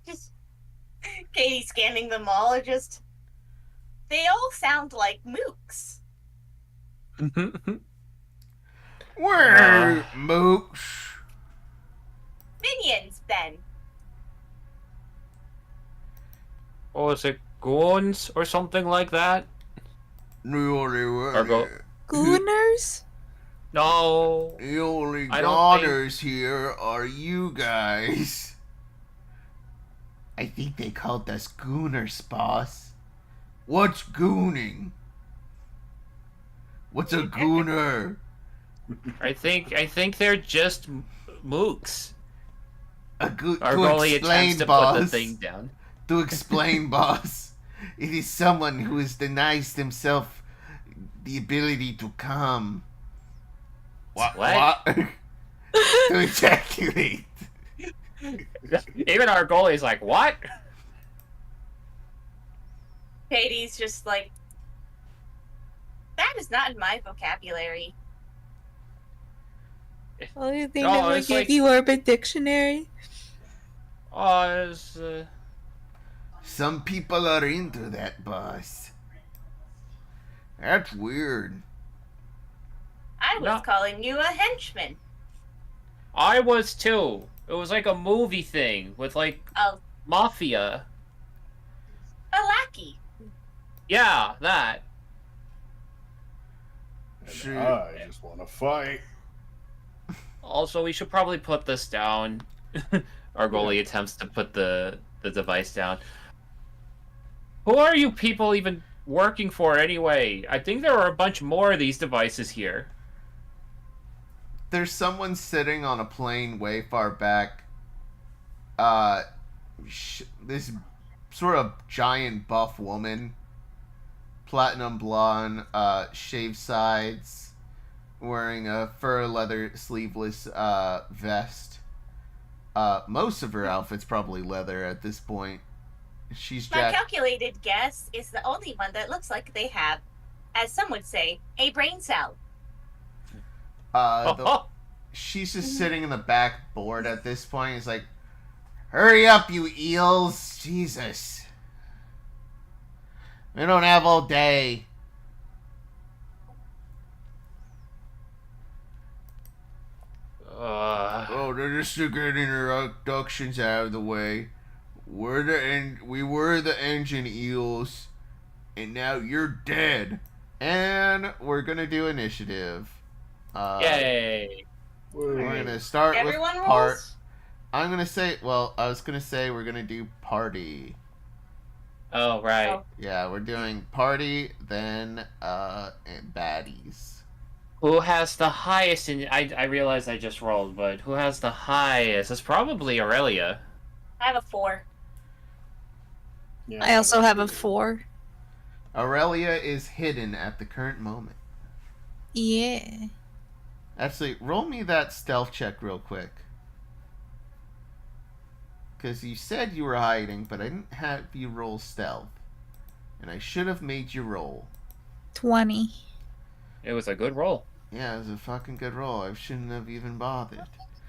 Just Katie scanning them all, and just they all sound like mooks. We're mooks. Minions, then. Or was it goons or something like that? Gooners? No. The only I don't think- goners here are you guys. I think they called us gooners, boss. What's gooning? What's a gooner? I think they're just mooks. A to ARGOLI explain, attempts to boss. put the thing down. To explain, boss. It is someone who has denied himself the ability to come. What? To ejaculate. Even ARGOLI's like, what? Katie's just like, that is not in my vocabulary. Oh, you think No, they would it's give like- you Urban Dictionary? Oh, it's, Some people are into that, boss. That's weird. I was No. calling you a henchman. I was too. It was like a movie thing with like A, mafia. a lackey. Yeah, that. And Shoot. I just want to fight. Also, we should probably put this down. ARGOLI attempts to put the device down. Who are you people even working for anyway? I think there are a bunch more of these devices here. There's someone sitting on a plane way far back. This sort of giant buff woman, platinum blonde, shaved sides, wearing a fur leather sleeveless Mm. vest. Most of her outfit's probably leather at this point. She's My jacked. calculated guess is the only one that looks like they have, as some would say, a brain cell. She's just sitting in the back bored at this point. It's like, hurry up, you eels! Jesus. We don't have all day. Oh, they're just getting introductions out of the way. We were the engine eels, and now you're dead. And we're gonna do initiative. Yay! We're gonna start Everyone with part. rolls? I'm gonna say. Well, I was gonna say we're gonna do party. Oh, right. Oh. Yeah, we're doing party, then and baddies. Who has the highest? I realized I just rolled, but who has the highest? It's probably Aurelia. I have a 4. Yeah, I also have a 4. Aurelia is hidden at the current moment. Yeah. Actually, roll me that stealth check real quick. Because you said you were hiding, but I didn't have you roll stealth. And I should have made you roll. 20. It was a good roll. Yeah, it was a fucking good roll. I shouldn't have even bothered.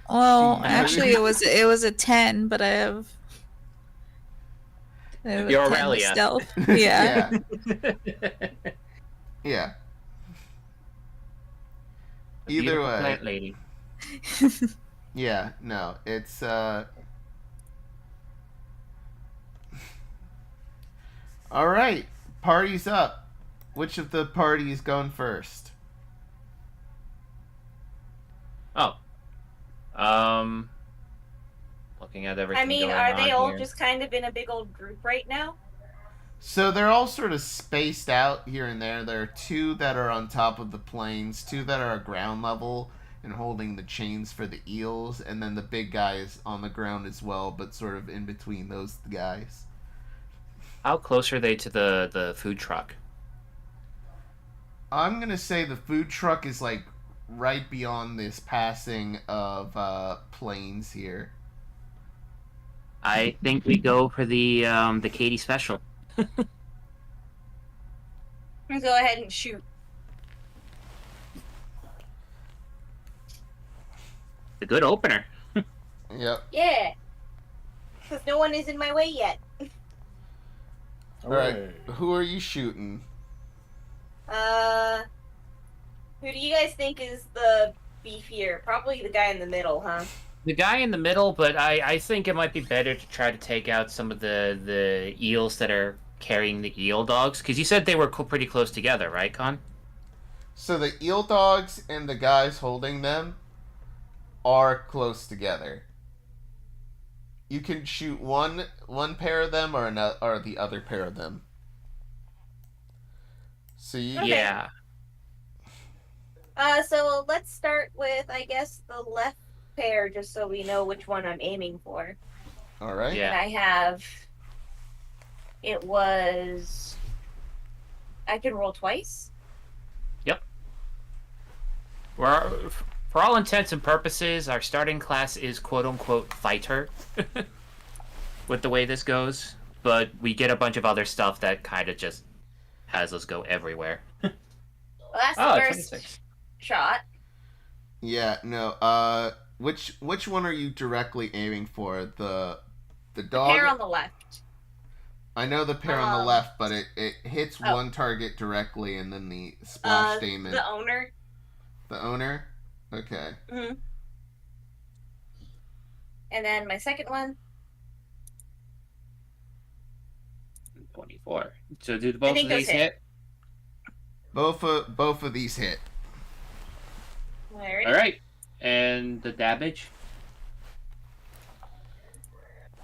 Well, Jeez. actually, it was a 10, but I have a You're 10 with Aurelia. stealth. Yeah. Yeah. Either Beautiful way. plant lady. Yeah, no, it's Alright, party's up. which of the party is going first? Oh. Looking at everything I mean, going are on they all here. just kind of in a big old group right now? So they're all sort of spaced out here and there. There are 2 that are on top of the planes, 2 that are at ground level and holding the chains for the eels, and then the big guy is on the ground as well, but sort of in between those guys. How close are they to the food truck? I'm gonna say the food truck is like right beyond this passing of planes here. I think we go for the Katie special. I'm gonna go ahead and shoot. A good opener. Yep. Yeah. Because no one is in my way yet. Alright. Who are you shooting? Who do you guys think is the beefier? Probably the guy in the middle, huh? The guy in the middle, but I think it might be better to try to take out some of the eels that are carrying the eel dogs, because you said they were pretty close together, right, Con? So the eel dogs and the guys holding them are close together. You can shoot one pair of them or another, or the other pair of them. So you Okay. Yeah. So let's start with, I guess, the left pair, just so we know which one I'm aiming for. all right? Yeah. And I have. It was. I can roll twice. For all intents and purposes, our starting class is quote-unquote fighter, with the way this goes. But we get a bunch of other stuff that kind of just has us go everywhere. Well, that's Oh, the first 26. shot. Yeah, no. Which one are you directly aiming for? The dog? Pair on the left. I know the pair on the left, but it hits Oh. one target directly and then the splash statement. The owner. The owner? Okay. Mm-hmm. And then my second one. 24. So do both think of those these hit. hit? Both of these hit. Alrighty. All right. And the damage?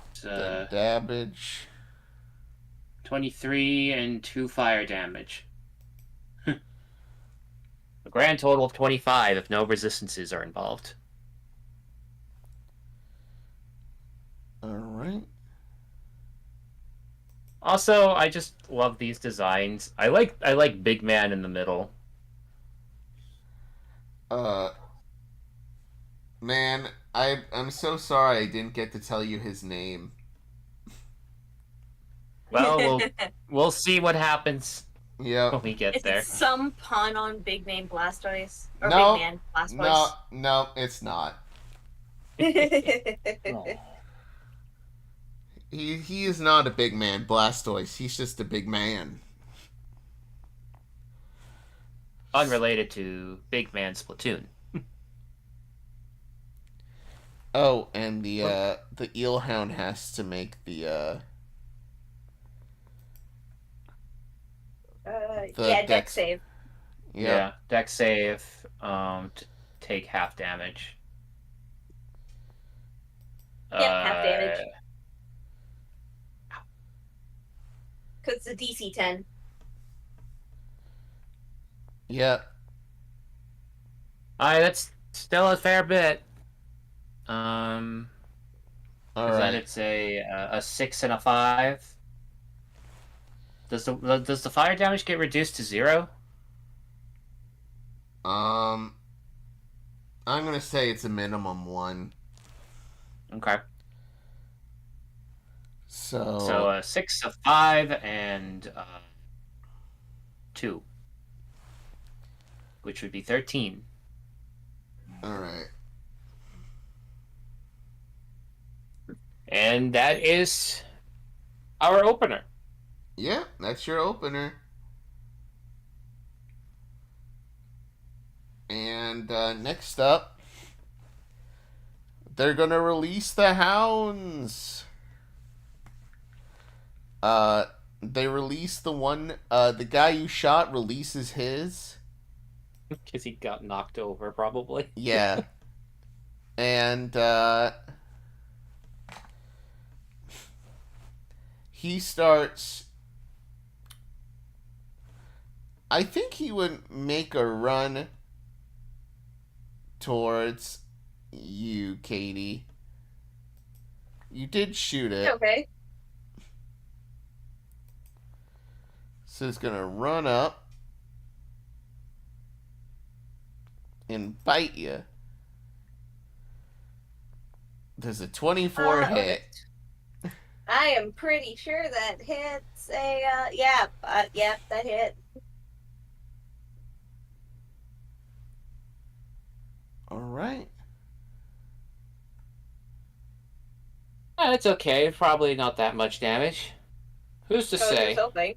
It's, The damage. 23 and 2 fire damage. A grand total of 25 if no resistances are involved. All right. Also, I just love these designs. I like big man in the middle. Man, I'm so sorry I didn't get to tell you his name. Well, we'll see what happens Yep. when we get Is there. it some pun on Big Name Blastoise? Or No. Big Man Blastoise? No, it's not. Oh. He is not a big man, Blastoise. He's just a big man. Unrelated to Big Man Splatoon. Oh, and the eelhound has to make the yeah, deck dex- save. Yeah, deck save to take half damage. Yep, half damage. Because it's a DC 10. Yeah. Alright, that's still a fair bit. All Then right. it's a 6 and a 5. Does the fire damage get reduced to 0? I'm gonna say it's a minimum 1. Okay. So a 6, a 5, and 2, which would be 13. all right. And that is our opener. Yeah, that's your opener. And next up, they're gonna release the hounds. they release the one. The guy you shot releases his. Because he got knocked over, probably. Yeah. And he starts. I think he would make a run towards you, Katie. You did shoot it. Okay. So it's gonna run up and bite you. There's a 24 hit. I am pretty sure that hits a, yeah, that hit. Alright. It's okay. Probably not that much damage. Who's to say? Something.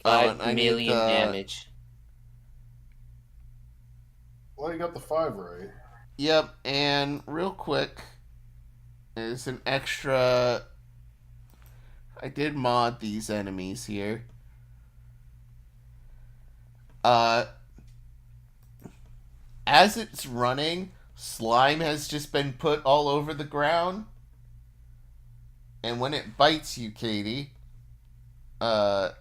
5 million damage. Well, you got the 5 right. Yep, and real quick, there's an extra. I did mod these enemies here. As it's running, slime has just been put all over the ground. And when it bites you, Katie, there's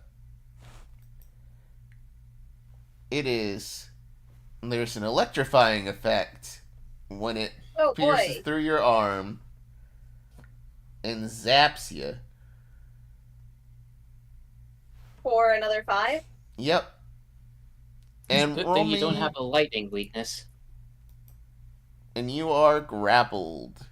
an electrifying effect when it pierces through your arm and zaps you. For another 5? Yep. And Good thing you don't have a lightning weakness. And you are grappled.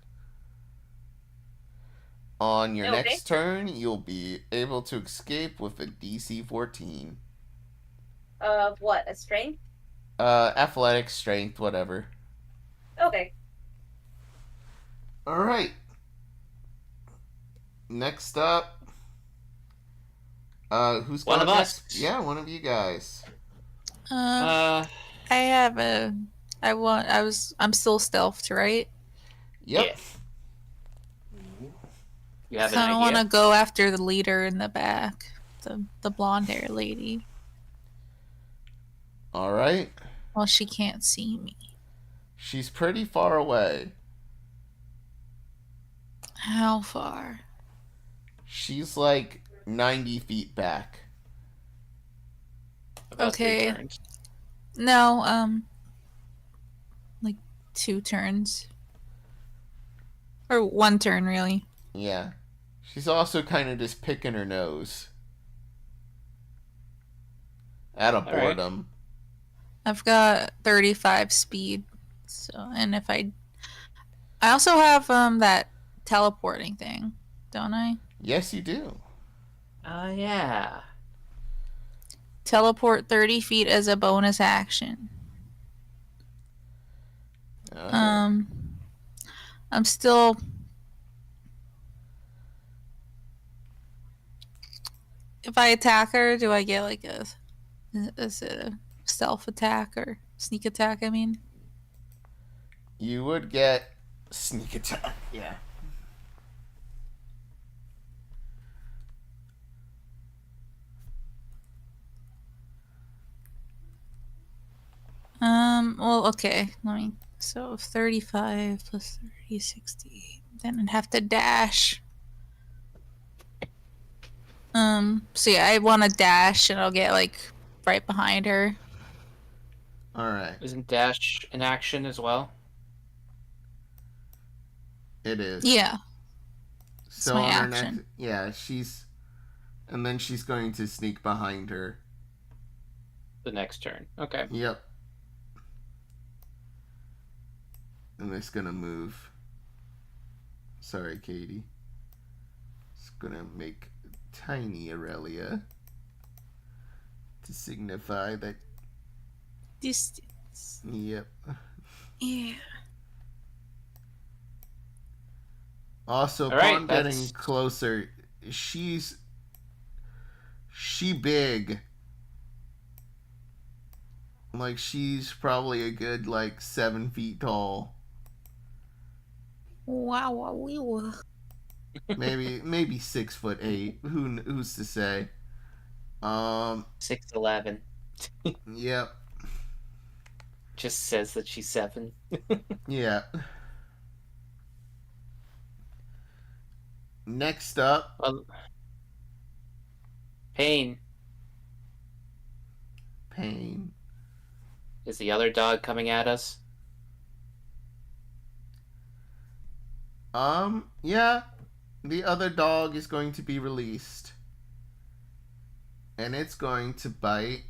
On your next turn, you'll be able to escape with a DC 14. What? A strength? Athletics, strength, whatever. Okay. Alright. Next up. Who's One going of next? us. Yeah, one of you guys. I have a. I'm still stealthed, right? Yep. Yeah. You have So I an don't want idea? to go after the leader in the back, the blonde hair lady. Alright. Well, she can't see me. She's pretty far away. How far? She's like 90 feet back. About 3 Okay. turns. No, like 2 turns. Or 1 turn, really. Yeah. She's also kind of just picking her nose. Out of All right. boredom. I've got 35 speed. So, and if I also have that teleporting thing, don't I? Yes, you do. Yeah. Teleport 30 feet as a bonus action. I'm still. If I attack her, do I get like is it a stealth attack or sneak attack? I mean, You would get sneak attack. Yeah. well, okay. So 35 plus 30, 68. Then I'd have to dash. So yeah, I want to dash and I'll get like right behind her. Alright. Isn't dash an action as well? It is. Yeah. So my on her action. next. Yeah, she's. And then she's going to sneak behind her. The next turn. Okay. Yep. And it's gonna move. Sorry, Katie. It's gonna make tiny Aurelia to signify that. Distance. Yep. Yeah. Also, All right, upon getting that's- closer, she big. Like, she's probably a good, 7 feet tall. Wow. maybe 6'8". Who's to say? 6'11". Yep, Just says that she's 7. yeah. Next up, Well, Pain. Pain. Is the other dog coming at us? Yeah. The other dog is going to be released. And it's going to bite.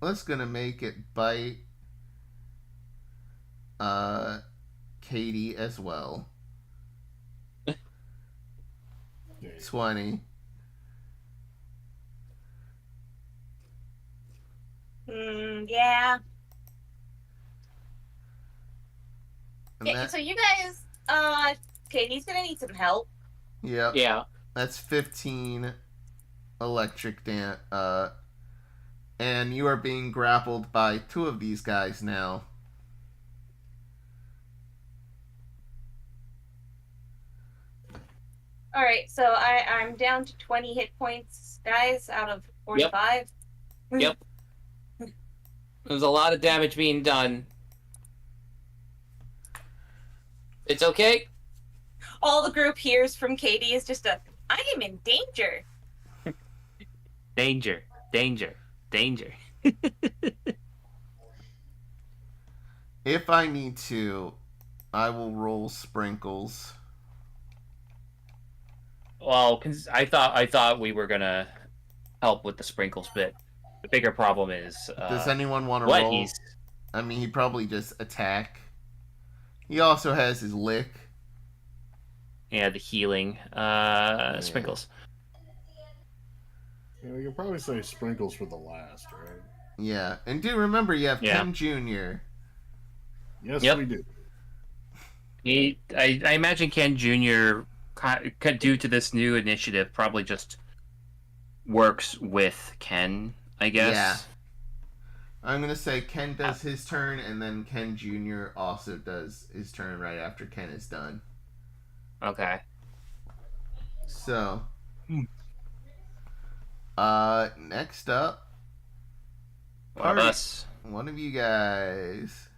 Let's gonna make it bite Katie as well. 20. Yeah. And Yeah, that, so you guys, Katie's gonna need some help. yep. Yeah. That's 15 electric and you are being grappled by 2 of these guys now. Alright, so I'm down to 20 hit points, guys, out of 45. Yep. There's a lot of damage being done. It's okay. All the group hears from Katie is just I am in danger. Danger. Danger. Danger. If I need to, I will roll sprinkles. Well, I thought we were gonna help with the sprinkles bit. The bigger problem is Does anyone want to what roll? he's. I mean, he'd probably just attack. He also has his lick. Yeah, the healing sprinkles. Yeah, we can probably say sprinkles for the last, right? Yeah, and do remember you have Ken Jr. Yes, Yep. we do. I imagine Ken Jr. due to this new initiative probably just works with Ken, I guess. Yeah. I'm going to say Ken does his turn, and then Ken Jr. also does his turn right after Ken is done. Okay. So, next up, One of us. one of you guys.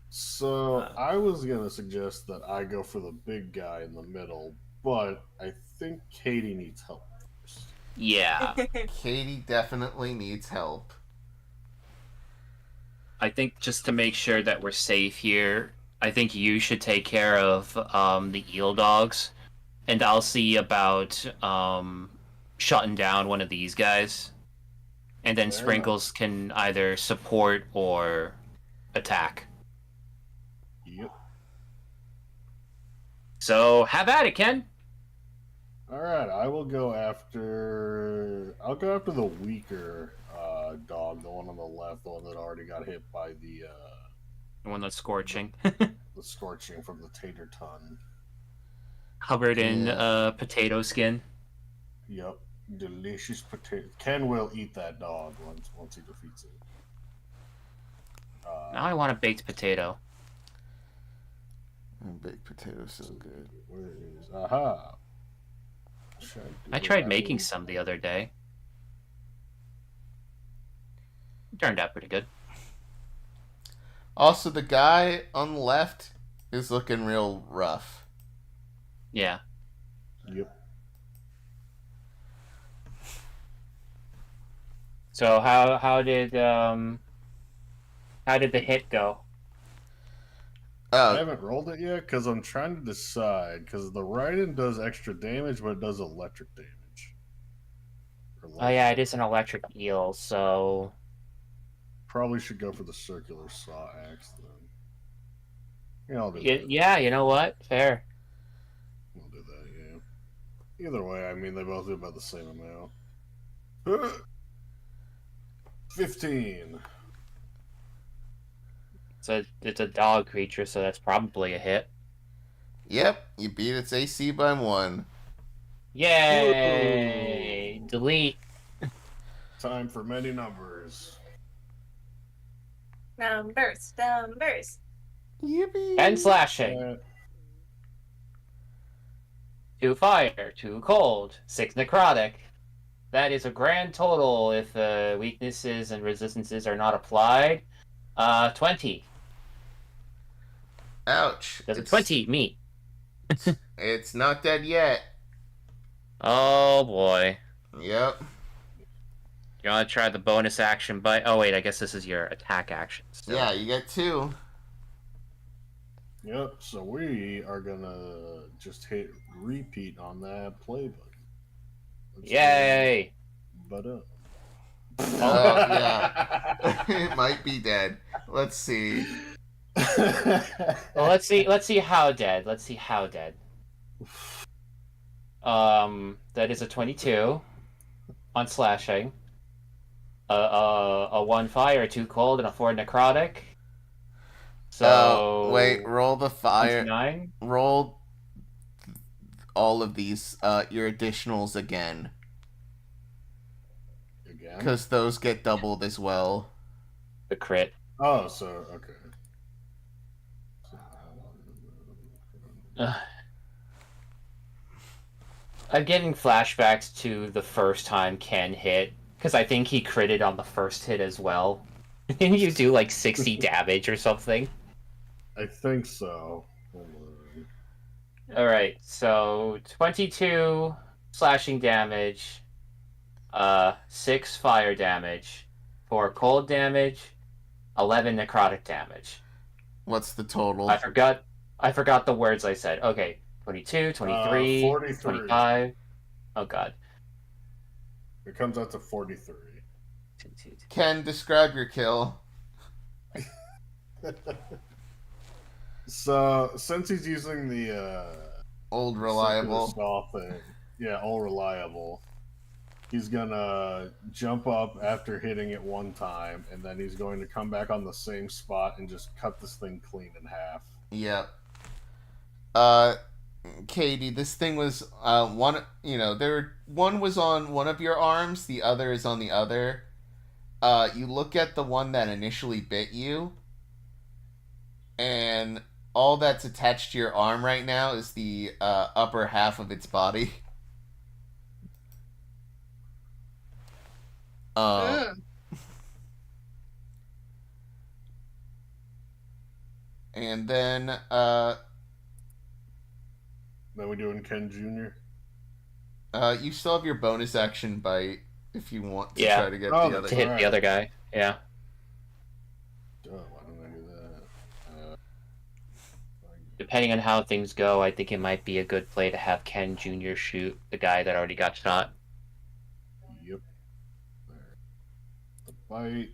So I was gonna suggest that I go for the big guy in the middle, but I think Katie needs help first. Yeah. Katie definitely needs help. I think just to make sure that we're safe here, I think you should take care of the eel dogs, and I'll see about shutting down one of these guys, and then Fair Sprinkles can either support or attack. Yep. So have at it, Ken. All right, I'll go after the weaker dog, the one on the left, the one that already got hit by the one that's scorching, the scorching from the tater ton. covered in potato skin. Yep, delicious potato. Ken will eat that dog once he defeats it. Now I want a baked potato. Baked potatoes so good. Where is aha? I tried making some the other day. It turned out pretty good. Also, the guy on the left is looking real rough. Yeah. Yep. So how did the hit go? I haven't rolled it yet because I'm trying to decide, because the Raiden does extra damage, but it does electric damage. Oh yeah, it is an electric eel, so Probably should go for the circular saw axe then. Yeah, I'll do that. yeah, you know what? Fair. We'll do that, yeah. Either way, I mean, they both do about the same amount. 15. So it's a dog creature, so that's probably a hit. Yep, you beat its AC by 1. Yay! Whoa. Delete. Time for many numbers. Numbers. Numbers. Yippee! 10 slashing. Uh, 2 fire, 2 cold, 6 necrotic. That is a grand total if weaknesses and resistances are not applied. 20. Ouch. Does a 20 meet? It's not dead yet. Oh boy. Yep. You want to try the bonus action bite? Oh wait, I guess this is your attack action. So. Yeah, you get 2. yep. So we are gonna just hit repeat on that play button. Let's Yay! But Oh, yeah. It might be dead. Let's see. Well, let's see how dead. Let's see how dead. That is a 22 on slashing. A 1 fire, 2 cold, and a 4 necrotic. So wait, roll the fire. 29. Roll all of these, your additionals again. Again? Because those get doubled as well. The crit. Oh, so okay. I'm getting flashbacks to the first time Ken hit, because I think he critted on the first hit as well. Didn't you do like 60 damage or something? I think so. Alright, so 22 slashing damage, 6 fire damage, 4 cold damage, 11 necrotic damage. What's the total? I forgot the words I said. Okay, 22, 23, 43. 25. Oh god. It comes out to 43. Ken, describe your kill. So, since he's using the Old reliable. circular saw thing, yeah, all reliable, he's gonna jump up after hitting it one time, and then he's going to come back on the same spot and just cut this thing clean in half. Yep. Katie, this thing was one. One was on one of your arms, the other is on the other. You look at the one that initially bit you, and all that's attached to your arm right now is the upper half of its body. And then Then we doing Ken Jr. You still have your bonus action bite if you want to Yeah. try to get Oh, the To other. hit Alright. the other guy. Yeah. Oh, why didn't I do that? Depending on how things go, I think it might be a good play to have Ken Jr. shoot the guy that already got shot. Yep. There. The bite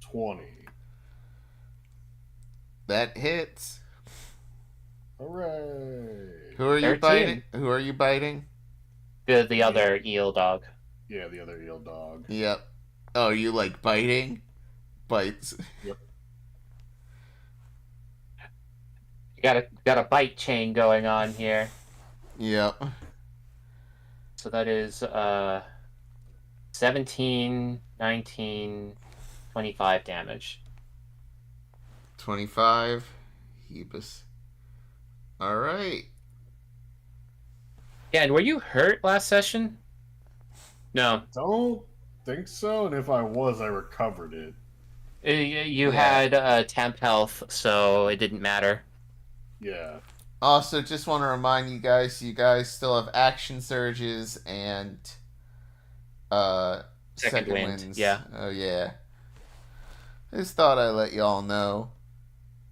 20. That hits. Hooray! Who are you 13. biting? Who are you biting? The other eel dog. Yeah, the other eel dog. Yep. Oh, you like biting? Bites. You got a bite chain going on here. Yep. So that is 17, 19, 25 damage. 25. Hebus. Alright. Yeah, and were you hurt last session? No. Don't think so, and if I was, I recovered it. You Yeah. had temp health, so it didn't matter. Yeah. Also, just want to remind you guys still have action surges and second wind, winds. yeah. Oh yeah. Just thought I'd let y'all know.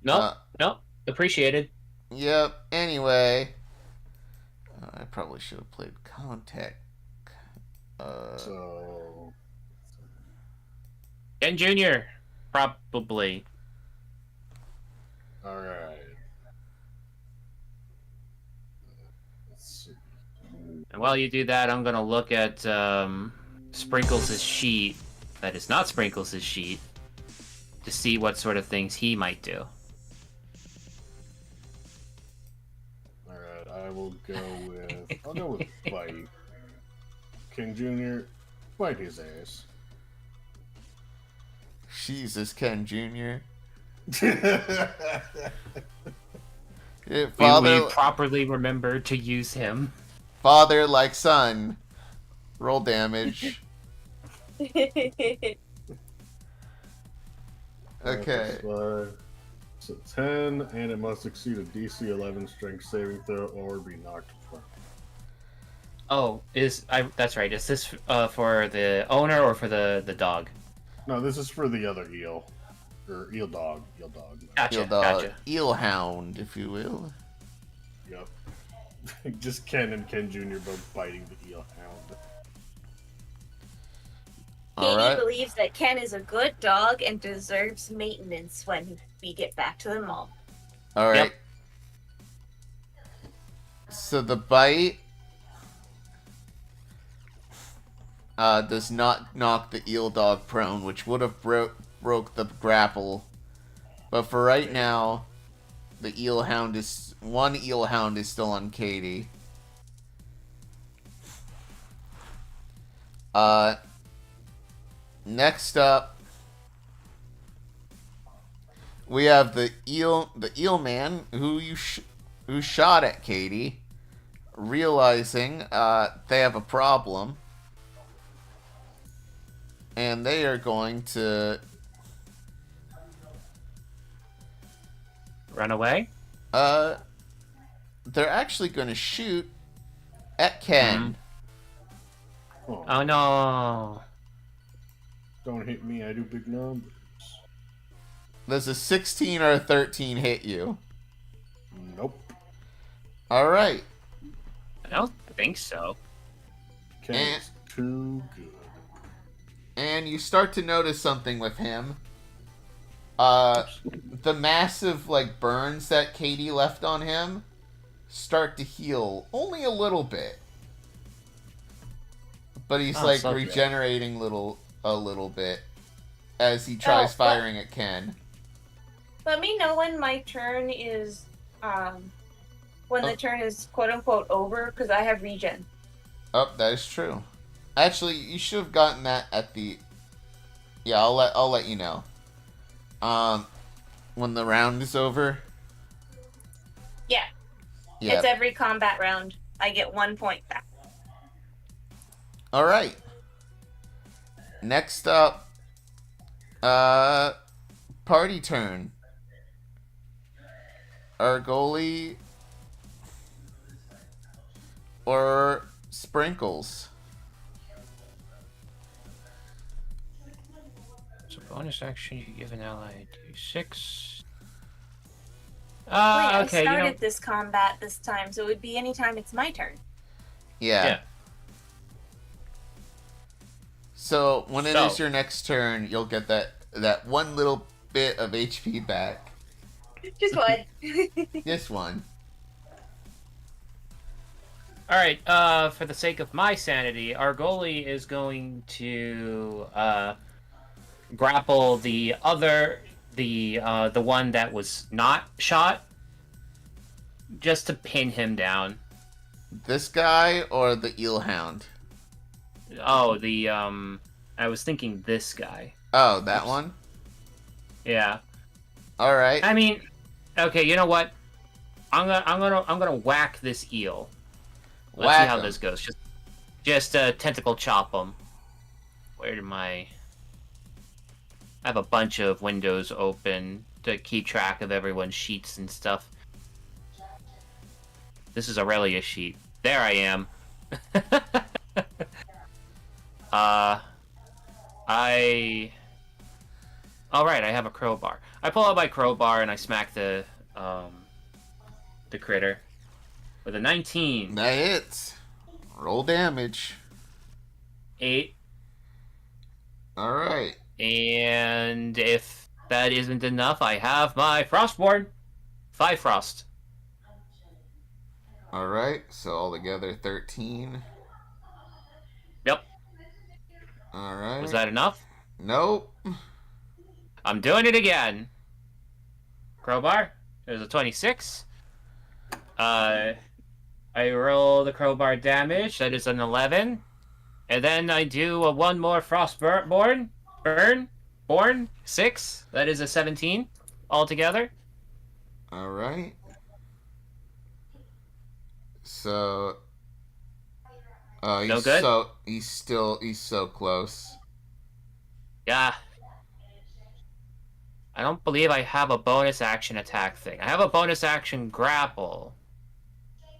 Nope, nope. Appreciated. Yep. Anyway, I probably should have played Contact. So. Ken Jr. Probably. Alright. Let's see. And while you do that, I'm gonna look at Sprinkles' sheet. That is not Sprinkles' sheet. To see what sort of things he might do. Alright, I will go with. I'll go with Bite. King Jr., bite his ass. Jesus, Ken Jr. Father, We properly remember to use him. father like son. Roll damage. Okay. It's a 10, and it must exceed a DC 11 strength saving throw or be knocked prone. Oh, that's right. Is this for the owner or for the dog? No, this is for the other eel. Or eel dog. Eel dog. Gotcha, Eel dog. gotcha. Eel hound, if you will. Yep. Just Ken and Ken Jr. both biting the eel hound. All Katie right. believes that Ken is a good dog and deserves maintenance when we get back to the mall. All right. Yep. So the bite does not knock the eel dog prone, which would have broke the grapple. But for right now, the one eel hound is still on Katie. Next up, we have the eel man who shot at Katie, realizing they have a problem, and they are going to Run away? they're actually going to shoot at Ken. Oh no. Don't hit me, I do big numbers. Does a 16 or a 13 hit you? Nope. All right. I don't think so. Ken is too good. And you start to notice something with him. The massive burns that Katie left on him start to heal only a little bit. But he's so good. regenerating a little bit as he tries firing at Ken. Let me know when my turn is, when the turn is quote unquote over, because I have regen. Oh, that is true. Actually, you should have gotten that at the. Yeah, I'll let you know. When the round is over. Yeah. Yeah. It's every combat round. I get 1 point back. All right. Next up, party turn. ARGOLI or Sprinkles. So bonus action, you give an ally d6. Wait, I Okay, started this combat this time, so it would be anytime it's my turn. Yeah. So when it is your next turn, you'll get that one little bit of HP back. Just one. This one. All right. For the sake of my sanity, ARGOLI is going to grapple the one that was not shot, just to pin him down. This guy or the eel hound? Oh, I was thinking this guy. Oh, that one? Yeah. All right. I mean, okay. You know what? I'm gonna whack this eel. Let's see how this goes. Just tentacle chop him. Where did I have a bunch of windows open to keep track of everyone's sheets and stuff. This is AURELIA's sheet. There I am. Alright, I have a crowbar. I pull out my crowbar and I smack the critter with a 19. That hits. Roll damage. 8. Alright. And if that isn't enough, I have my Frostborn. 5 frost. Alright, so altogether 13. Yep. Alright. Was that enough? Nope. I'm doing it again. Crowbar. There's a 26. I roll the crowbar damage. That is an 11. And then I do one more Frostborn. Born. 6. That is a 17. altogether. All right. So, No good? he's so close. Yeah. I don't believe I have a bonus action attack thing. I have a bonus action grapple,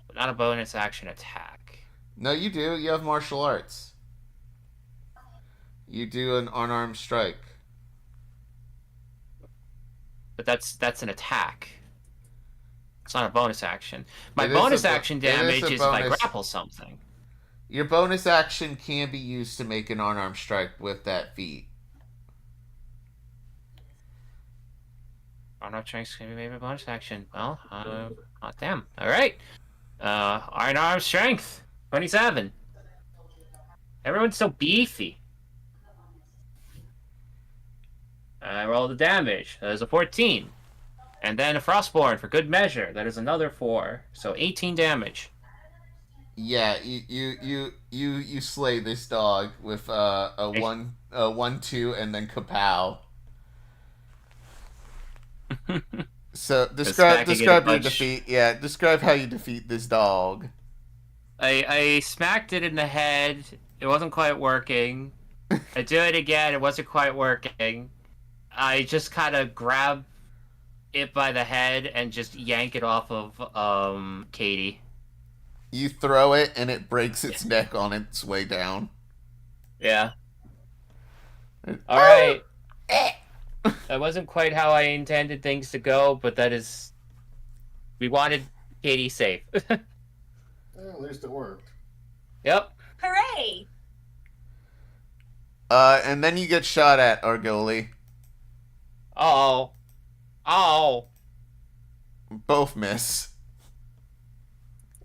but not a bonus action attack. No, you do. You have martial arts. You do an unarmed strike. But that's an attack. It's not a bonus action. My It is bonus a bo- action it is damage a is if I bonus. grapple something. Your bonus action can be used to make an unarmed strike with that feat. Unarmed strikes can be made a bonus action. Well, damn. All right. Unarmed strength 27. Everyone's so beefy. I roll the damage. That is a 14. And then a Frostborn for good measure. That is another 4. So 18 damage. Yeah, you slay this dog with a 1-2 and then kapow. So describe your defeat. Yeah, describe how you defeat this dog. I smacked it in the head. It wasn't quite working. I do it again. It wasn't quite working. I just kind of grab it by the head and just yank it off of Katie. You throw it and it breaks its neck on its way down. Yeah. All right. That wasn't quite how I intended things to go, but that is... We wanted Katie safe. At least it worked. Yep. Hooray! And then you get shot at, Argoli. Oh. Both miss.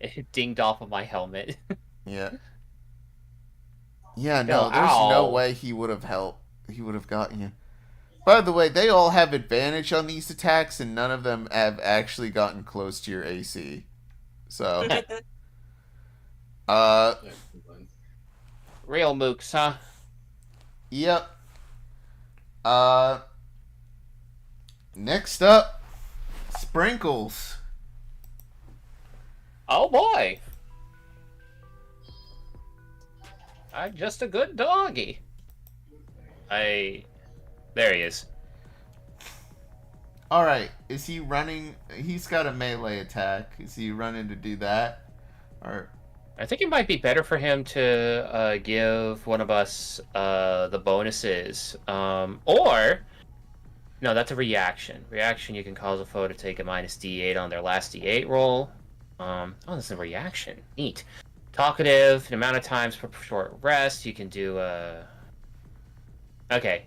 It dinged off of my helmet. Yeah. Yeah, no, there's no way he would have helped. He would have gotten you. By the way, they all have advantage on these attacks, and none of them have actually gotten close to your AC. So, Real mooks, huh? Yep. Next up, Sprinkles. Oh boy. I'm just a good doggy. There he is. Alright, is he running? He's got a melee attack. Is he running to do that? Or I think it might be better for him to give one of us the bonuses. Or... No, that's a reaction. Reaction, you can cause a foe to take a minus D8 on their last D8 roll. Oh, that's a reaction. Neat. Talkative, an amount of times per short rest. You can do Okay.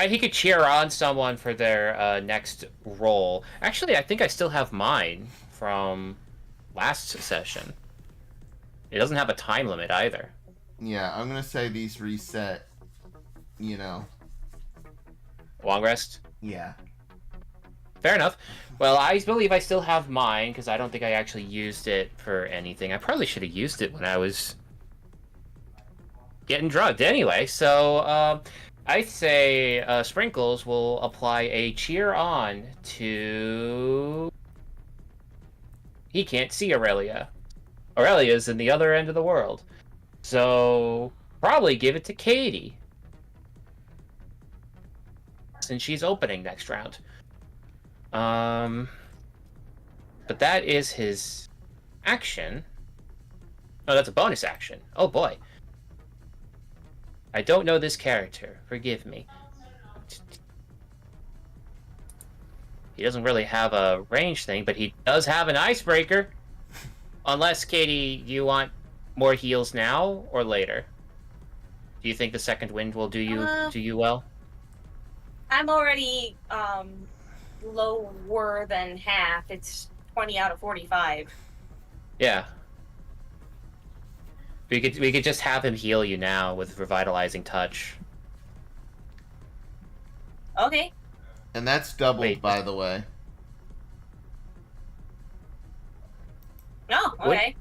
He could cheer on someone for their next roll. Actually, I think I still have mine from last session. It doesn't have a time limit either. yeah, I'm gonna say these reset. You know. Long rest? Yeah. Fair enough. Well, I believe I still have mine, because I don't think I actually used it for anything. I probably should have used it when I was getting drugged anyway. So, I say Sprinkles will apply a cheer on to... He can't see Aurelia. Aurelia's in the other end of the world. So, probably give it to Katie. Since she's opening next round. But that is his action. Oh, that's a bonus action. Oh boy. I don't know this character. Forgive me. He doesn't really have a range thing, but he does have an icebreaker. Unless, Katie, you want more heals now or later? Do you think the second wind will do you well? I'm already lower than half. It's 20 out of 45. Yeah. We could just have him heal you now with revitalizing touch. Okay. And that's doubled, Wait. by the way. No, okay.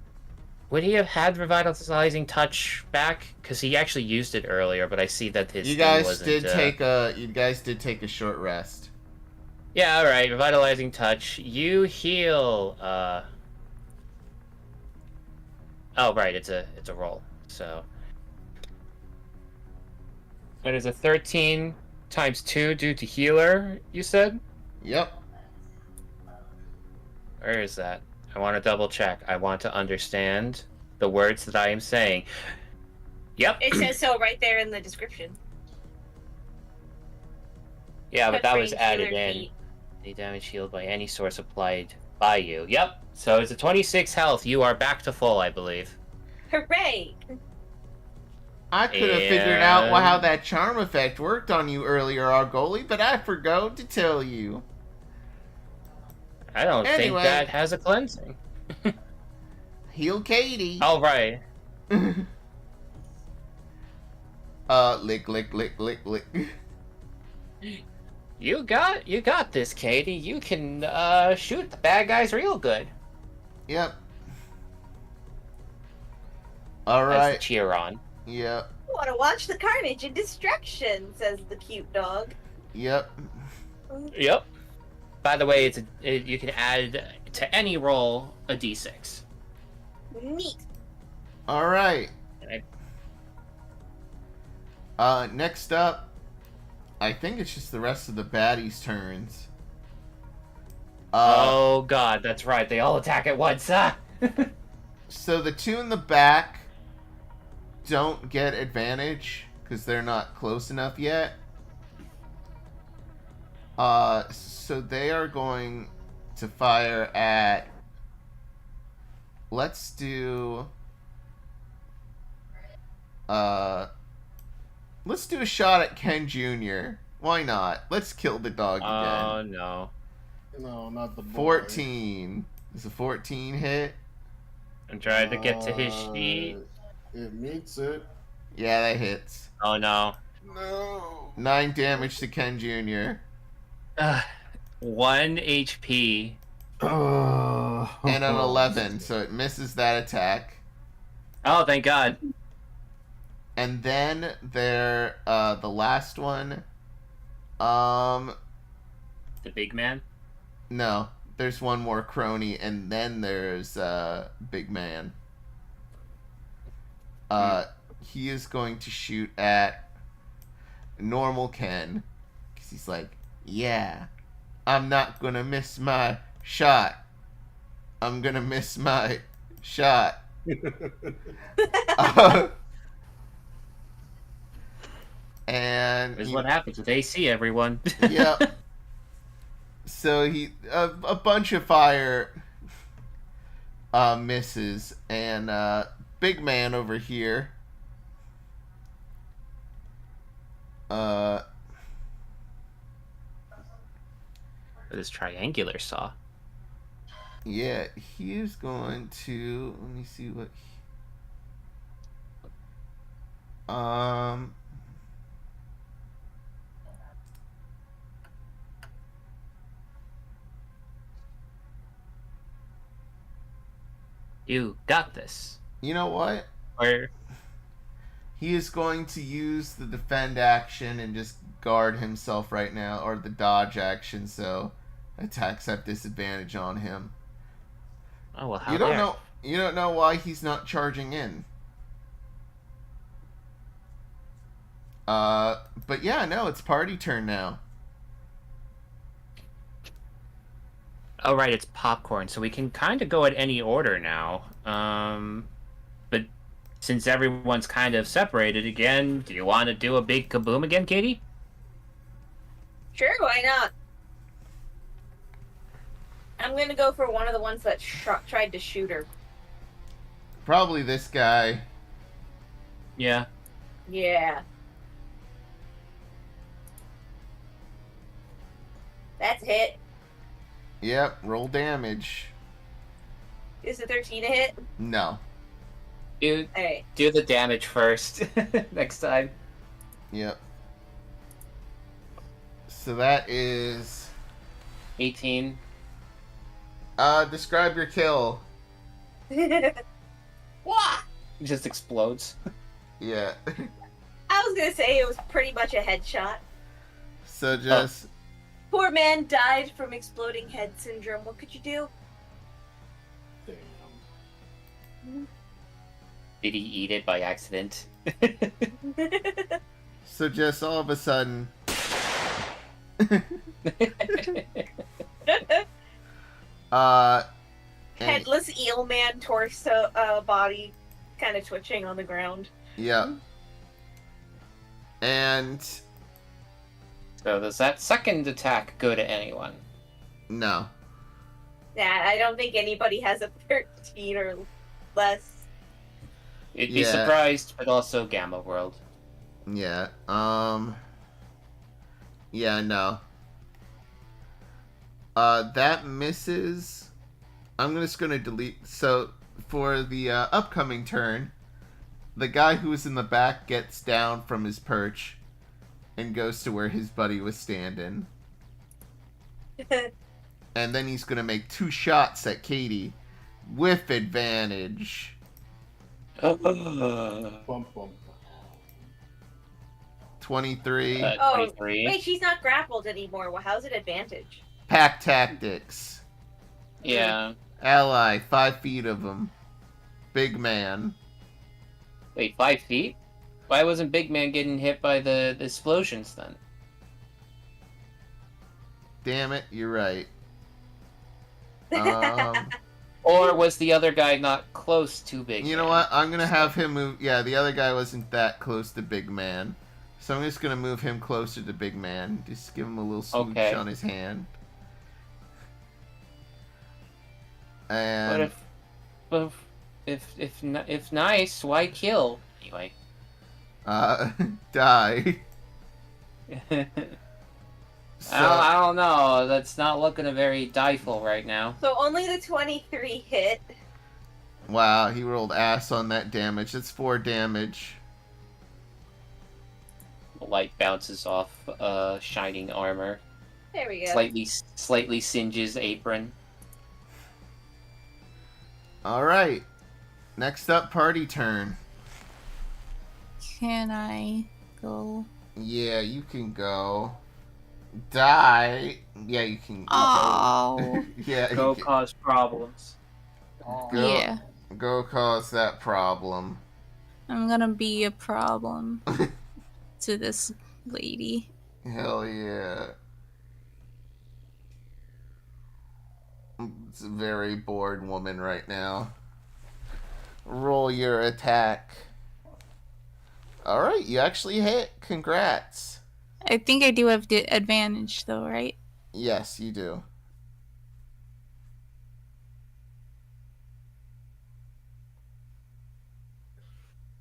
Would he have had revitalizing touch back? Because he actually used it earlier, but I see that his You thing guys wasn't, did take a short rest. Yeah, alright, revitalizing touch. You heal, oh, right, it's a roll, so... That is a 13 times 2 due to healer, you said? Yep. Where is that? I want to double check. I want to understand the words that I am saying. Yep. It says so right there in the description. Yeah, but that was Touch added range, healer in. feat. The damage healed by any source applied by you. Yep. So it's a 26 health. You are back to full, I believe. Hooray! I could have figured out And- how that charm effect worked on you earlier, Argoli, but I forgot to tell you. I don't think Anyway. that has a cleansing. Heal Katie. Oh, right. Lick, lick, lick, lick, lick. You got this, Katie. You can shoot the bad guys real good. Yep. As the Alright. cheer on. Yep. Want to watch the carnage and destruction, says the cute dog. Yep. Yep. By the way, you can add to any roll a d6. Neat. Alright. Okay. Next up, I think it's just the rest of the baddies' turns. Oh god, that's right. They all attack at once. Ah! So the two in the back don't get advantage because they're not close enough yet. So they are going to fire at. Let's do. Let's do a shot at Ken Jr. Why not? Let's kill the dog again. Oh no. No, not the boy. 14. Is a 14 hit? I'm trying to get to his sheet. It meets it. Yeah, that hits. Oh no. No. 9 damage to Ken Jr. 1 HP. Oh. And an 11, so it misses that attack. Oh, thank God. And then there, the last one. No, The big man. there's one more crony, and then there's Big Man. He is going to shoot at normal Ken, because he's like, yeah, I'm not gonna miss my shot. I'm gonna miss my shot. And This is what happens with AC, everyone. yep. So he a bunch of fire misses, and Big Man over here This triangular saw. yeah, he is going to, let me see what You got this. you know what? Or He is going to use the defend action and just guard himself right now, or the dodge action, so attacks have disadvantage on him. oh well, how You don't dare. know. You don't know why he's not charging in. But yeah, no, it's party turn now. Oh right, it's popcorn, so we can kind of go at any order now. But since everyone's kind of separated again, do you want to do a big kaboom again, Katie? Sure, why not? I'm gonna go for one of the ones that tried to shoot her. Probably this guy. Yeah. Yeah. That's a hit. Yep, roll damage. Is it 13 a hit? No. Do Alright. do the damage first next time. Yep. So that is 18. describe your kill. Wah! It just explodes. Yeah. I was gonna say it was pretty much a headshot. So just Poor man died from exploding head syndrome. What could you do? Damn. Did he eat it by accident? So just all of a sudden, and- Headless eel man torso body kind of twitching on the ground. yeah, and So does that second attack go to anyone? no, Yeah, I don't think anybody has a 13 or less. You'd be Yeah. surprised, but also Gamma World. yeah, yeah, no. That misses. I'm just gonna delete. So for the upcoming turn, the guy who's in the back gets down from his perch and goes to where his buddy was standing. And then he's gonna make 2 shots at Katie with advantage. Bump, bump. 23. 23. Wait, she's not grappled anymore. Well, how's it advantage? Pack tactics. Yeah. Ally, 5 feet of him. Big man. Wait, 5 feet? Why wasn't Big Man getting hit by the explosions then? Damn it, you're right. Or was the other guy not close to Big Man? You know what? I'm gonna have him move. Yeah, the other guy wasn't that close to Big Man, so I'm just gonna move him closer to Big Man. Just give him a little smooch Okay. on his hand. And But if nice, why kill? Anyway. die. So, I don't know. That's not looking very dieful right now. So only the 23 hit. wow, he rolled ass on that damage. That's 4 damage. The light bounces off shining armor. There we go. Slightly singes apron. All right. Next up, party turn. Can I go? Yeah, you can go. Die. Yeah, you can. Oh. Yeah. Go you can, cause problems. go, Yeah, Go cause that problem. I'm gonna be a problem to this lady. Hell yeah. It's a very bored woman right now. Roll your attack. Alright, you actually hit. Congrats. I think I do have the advantage though, right? Yes, you do.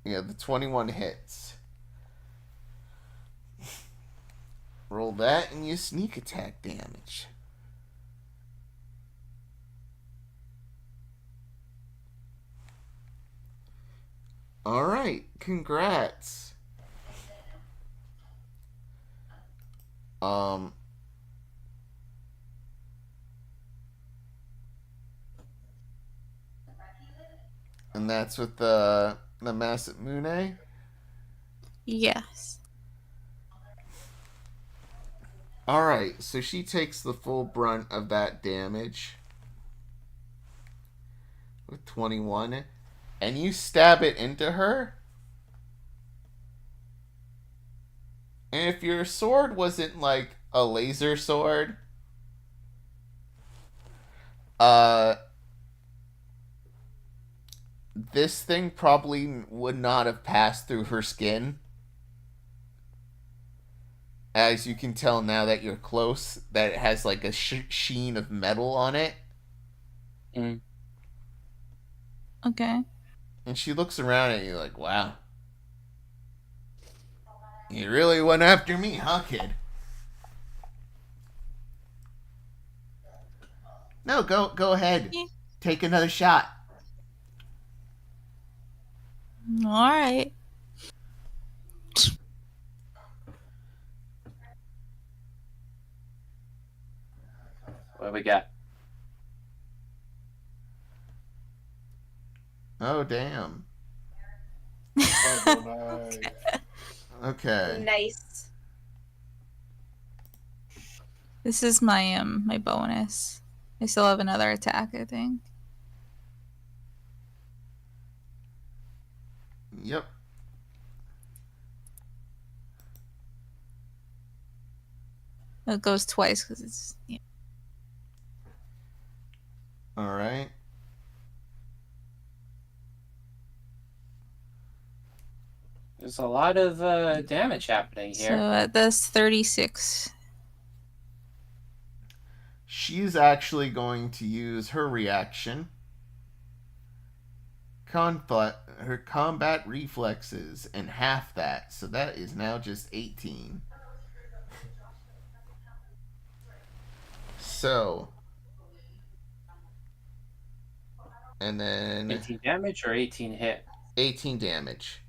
Yeah, the 21 hits. Roll that and you sneak attack damage. Alright, congrats. And that's with the Masamune. Yes. Alright, so she takes the full brunt of that damage. With 21. And you stab it into her. And if your sword wasn't like a laser sword, this thing probably would not have passed through her skin. As you can tell now that you're close, that it has like a sheen of metal on it. Mm. Okay. And she looks around at you like, wow. You really went after me, huh, kid? No, go ahead. Yeah. Take another shot. All right. What do we got? Oh, damn. Oh, nice. Okay. Nice. This is my bonus. I still have another attack, I think. Yep. It goes twice because it's. Yeah. All right. There's a lot of damage happening So here. that's 36. She's actually going to use her reaction. Her combat reflexes and half that, so that is now just 18. So, and then 18 damage or 18 hit? 18 damage.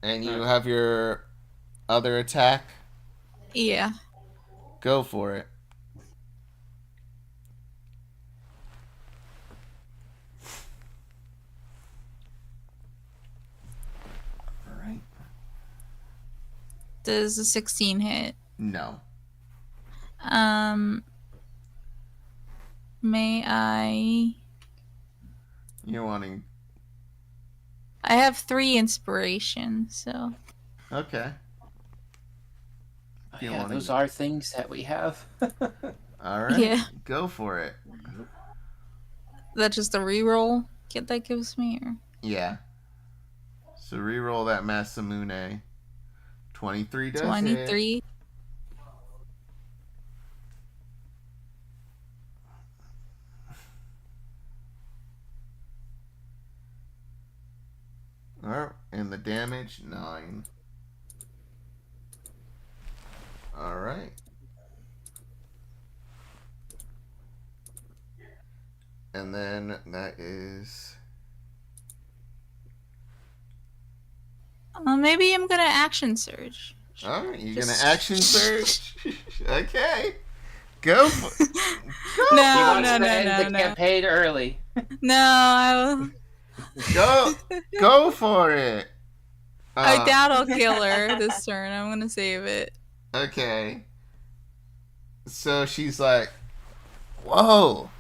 And you have your other attack? Yeah. Go for it. All right. Does a 16 hit? No. May I? You're wanting. I have 3 inspiration, so. Okay. Oh, You yeah, wanna- those are things that we have. All right. Yeah. Go for it. That's just a reroll that gives me? Or? Yeah. So reroll that Masamune. 23 does 23. hit. Alright, and the damage, 9. Alright. And then that is... Maybe I'm gonna action surge. Alright, you're Just- gonna action surge? Okay. Go for No, He wants no, to no, end no, the no. campaign early. No, I will. Go for it. I doubt I'll kill her this turn. I'm gonna save it. Okay. So she's like, "Whoa,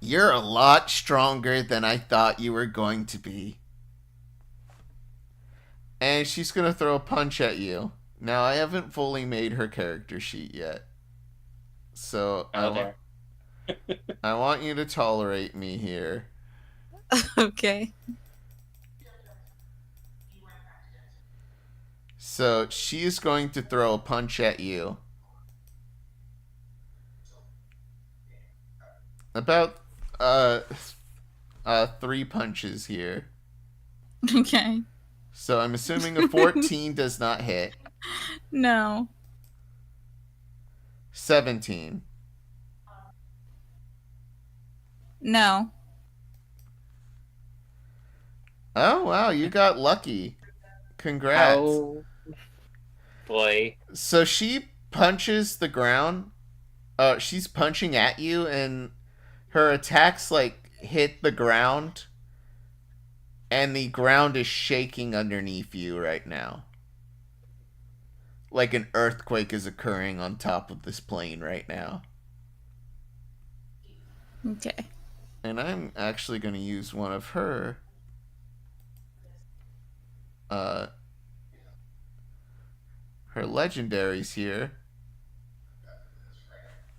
you're a lot stronger than I thought you were going to be." And she's gonna throw a punch at you. Now I haven't fully made her character sheet yet, so Oh, I want you to tolerate me here. Okay. So she's going to throw a punch at you. About 3 punches here. Okay. So I'm assuming a 14 does not hit. No. 17. No. Oh wow, you got lucky. Congrats. Oh, boy. So she punches the ground. She's punching at you, and her attacks like hit the ground, and the ground is shaking underneath you right now. Like an earthquake is occurring on top of this plane right now. Okay. And I'm actually going to use one of her her legendaries here.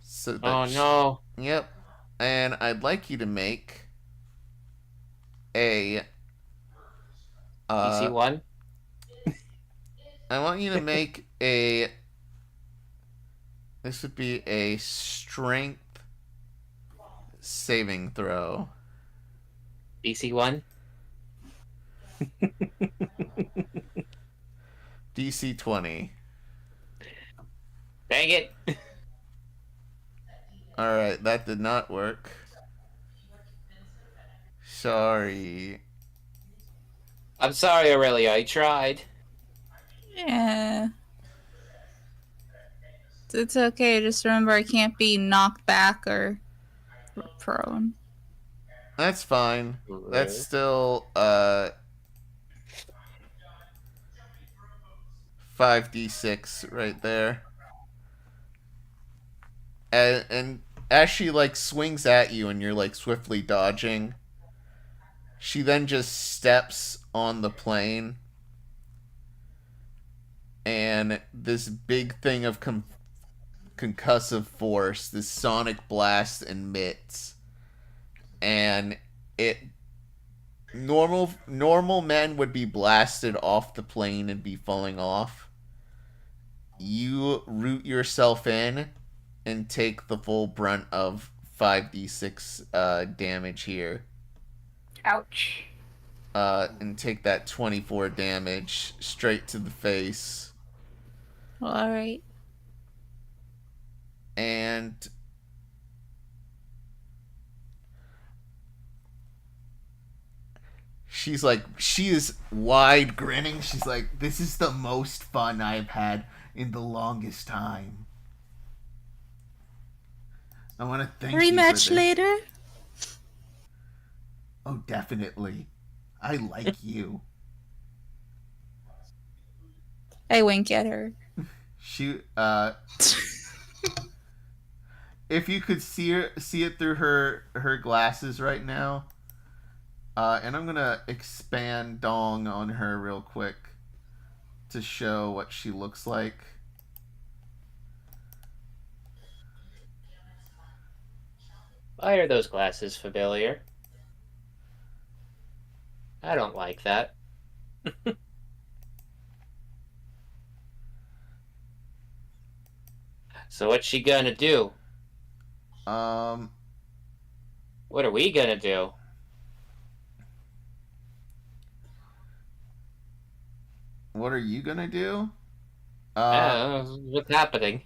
So that Oh, no. Yep. And I'd like you to make a DC 1? I want you to make a this would be a strength saving throw. DC 1? DC 20. Dang it. Alright, that did not work. Sorry. I'm sorry, Aurelia. I tried. Yeah. It's okay. Just remember I can't be knocked back or prone. That's fine. That's still 5d6 right there. and as she like swings at you and you're like swiftly dodging, she then just steps on the plane, and this big thing of concussive force, this sonic blast emits, and it normal men would be blasted off the plane and be falling off. You root yourself in and take the full brunt of 5d6 damage here. Ouch. And take that 24 damage straight to the face. Alright. And she's like, she is wide grinning. She's like, this is the most fun I've had in the longest time. I want to thank you for Rematch this. later? Oh, definitely. I like you. I wink at her. She, if you could see it through her glasses right now, and I'm gonna expand Dong on her real quick to show what she looks like. Why are those glasses familiar? I don't like that. So what's she gonna do? What are we gonna do? What are you gonna do? What's happening?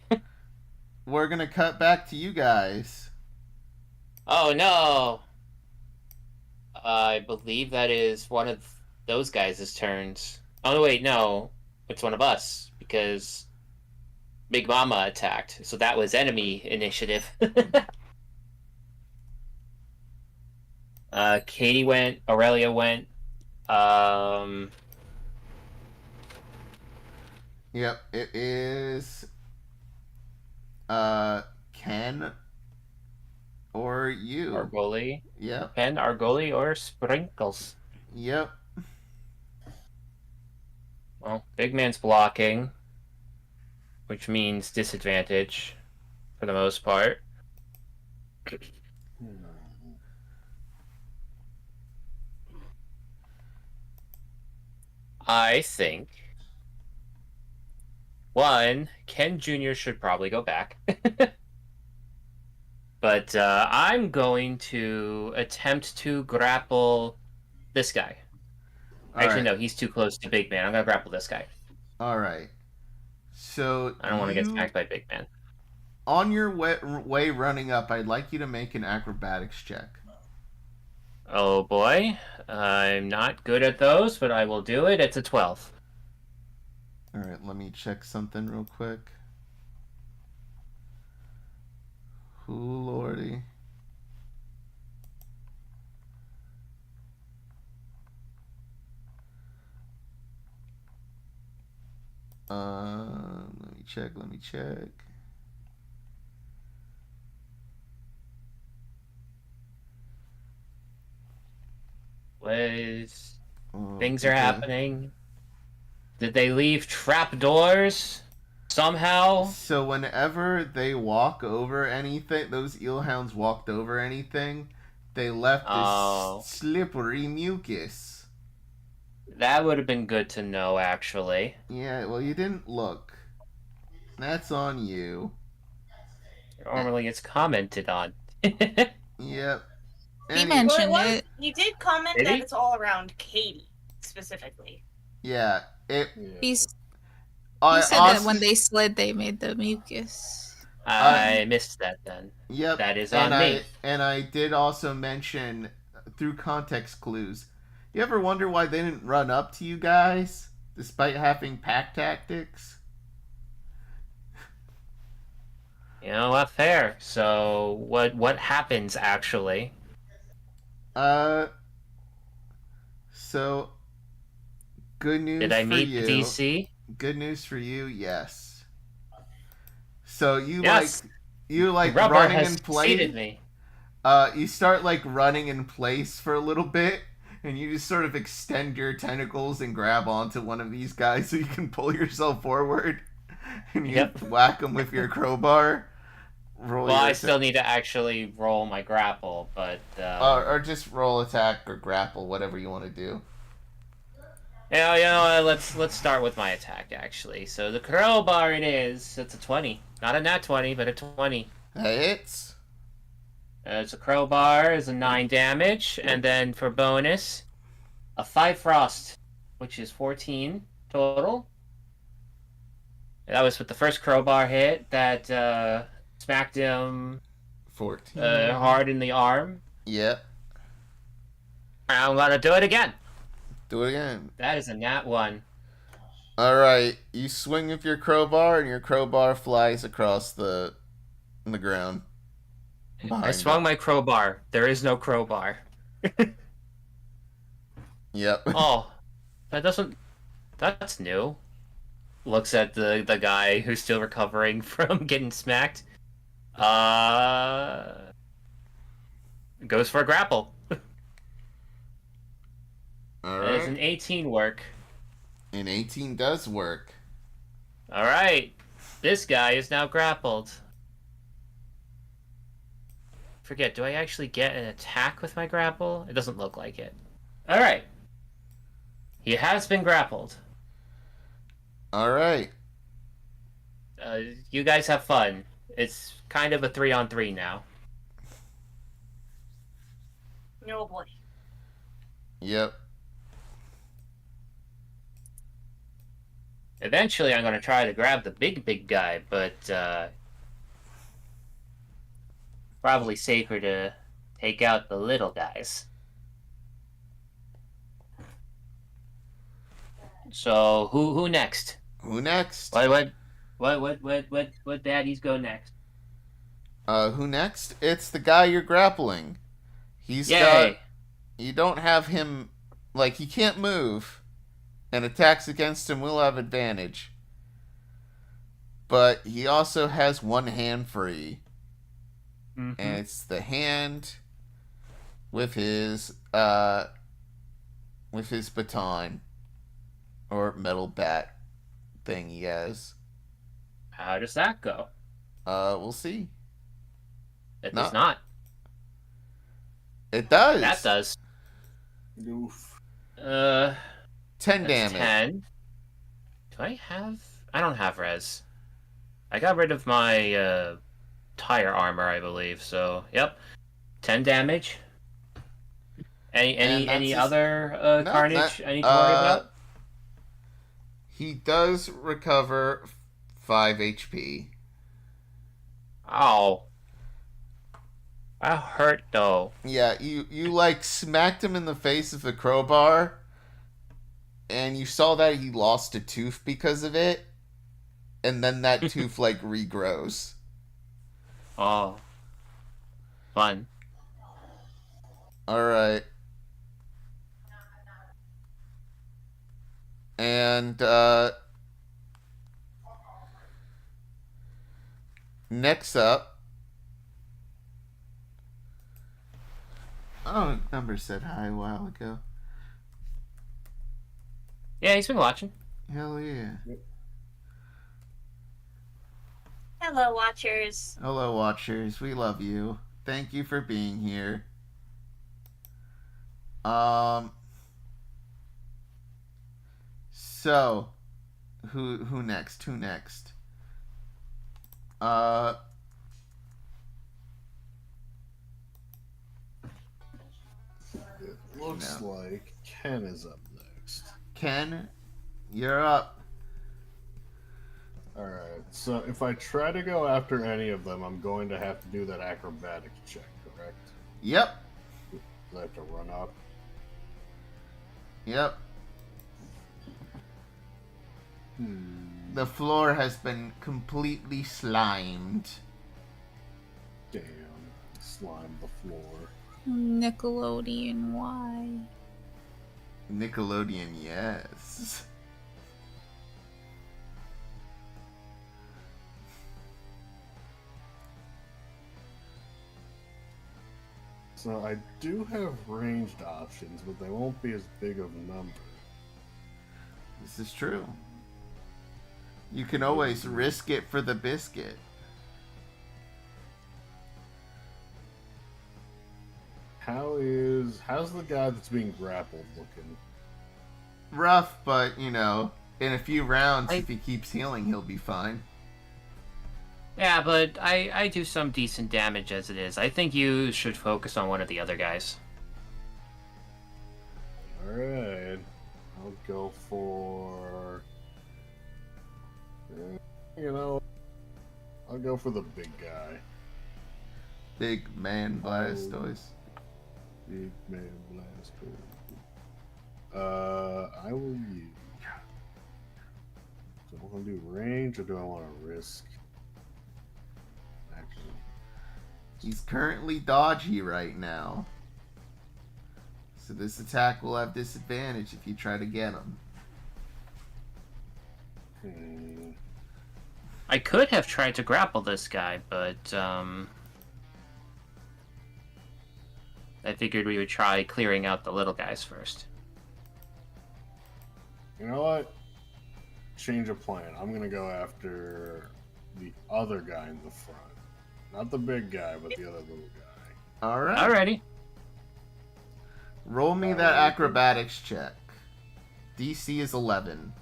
We're gonna cut back to you guys. Oh no! I believe that is one of those guys' turns. Oh wait, no. It's one of us, because Big Mama attacked, so that was enemy initiative. Katie went, Aurelia went, Yep, it is Ken or you. Argoli. Yep. Ken, Argoli, or Sprinkles. Yep. Well, Big Man's blocking, which means disadvantage for the most part. I think one, Ken Jr. should probably go back. But I'm going to attempt to grapple this guy. Actually, no, he's too close to Big Man. I'm going to grapple this guy. Alright. So I don't want to get smacked by Big Man. On your way running up, I'd like you to make an acrobatics check. Oh boy. I'm not good at those, but I will do it. It's a 12. Alright, let me check something real quick. Ooh, lordy. Let me check. Things are happening. Did they leave trapdoors somehow? So whenever they walk over anything, those eelhounds walked over anything, they left this slippery mucus. That would have been good to know, actually. Yeah, well, you didn't look. That's on you. Normally it's commented on. Yep. He mentioned it. You did comment that it's all around Katie, specifically. Yeah. He said that when they slid, they made the mucus. I missed that then. Yep. That is on me. And I did also mention, through context clues, you ever wonder why they didn't run up to you guys, despite having pack tactics? You know what? Fair. So what happens actually? So good news. Did I for meet you. DC? Good news for you, yes. So you yes. You like Rubber running has in place. succeeded me. You start like running in place for a little bit, and you just sort of extend your tentacles and grab onto one of these guys so you can pull yourself forward, and you Yep. whack them with your crowbar. Roll Well, your I still need to actually roll my grapple, but or just roll attack or grapple, whatever you want to do. yeah, let's start with my attack actually. So the crowbar it is. It's a 20, not a nat 20, but a 20. That hits. It's a crowbar is a 9 damage, and then for bonus, a 5 frost, which is 14 total. That was with the first crowbar hit that smacked him 14. hard in the arm. Yep. I'm gonna do it again. Do it again. That is a nat 1. Alright, you swing with your crowbar, and your crowbar flies across the ground. I swung my crowbar. There is no crowbar. Yep. Oh, that's new. Looks at the guy who's still recovering from getting smacked. Goes for a grapple. Alright. Does an 18 work? An 18 does work. Alright. This guy is now grappled. Forget, do I actually get an attack with my grapple? It doesn't look like it. Alright. He has been grappled. Alright. You guys have fun. It's kind of a 3-on-3 now. No boy. Yep. Eventually, I'm going to try to grab the big guy, but probably safer to take out the little guys. So, who next? Who next? What baddies go next? Who next? It's the guy you're grappling. He's Yay! got... You don't have him... Like, he can't move. And attacks against him will have advantage. But he also has one hand free. Mm-hmm. And it's the hand with his baton. Or metal bat thing he has. How does that go? We'll see. It No. does not. It does. That does. Oof. 10 That's damage. 10. Do I have... I don't have res. I got rid of my tire armor, I believe, so... Yep. 10 damage. Any his... other No, carnage that, I need to worry about? He does recover 5 HP. Oh. That hurt, though. Yeah, you like smacked him in the face with the crowbar, and you saw that he lost a tooth because of it, and then that tooth like regrows. Oh. Fun. Alright. And next up, oh, Number said hi a while ago. Yeah, he's been watching. Hell yeah. Hello, watchers. Hello, watchers. We love you. Thank you for being here. So, who next? Who next? It looks like Ken is up next. Ken, you're up. Alright, so if I try to go after any of them, I'm going to have to do that acrobatic check, correct? Yep. I have to run up. Yep. The floor has been completely slimed. Damn. Slime the floor. Nickelodeon, why? Nickelodeon, yes. So I do have ranged options, but they won't be as big of a number. This is true. You can always risk it for the biscuit. How's the guy that's being grappled looking? Rough, but, you know, in a few rounds, if he keeps healing, he'll be fine. Yeah, but I do some decent damage as it is. I think you should focus on one of the other guys. Alright. I'll go for... You know, I'll go for the big guy. Big man Blastoise. Big man Blastoise. I will use... Do I want to do range or do I want to risk? Actually. He's currently dodgy right now. So this attack will have disadvantage if you try to get him. I could have tried to grapple this guy, but I figured we would try clearing out the little guys first. You know what? Change of plan. I'm gonna go after the other guy in the front. Not the big guy, but the other little guy. Alright. Alrighty. Roll me that acrobatics check. DC is 11.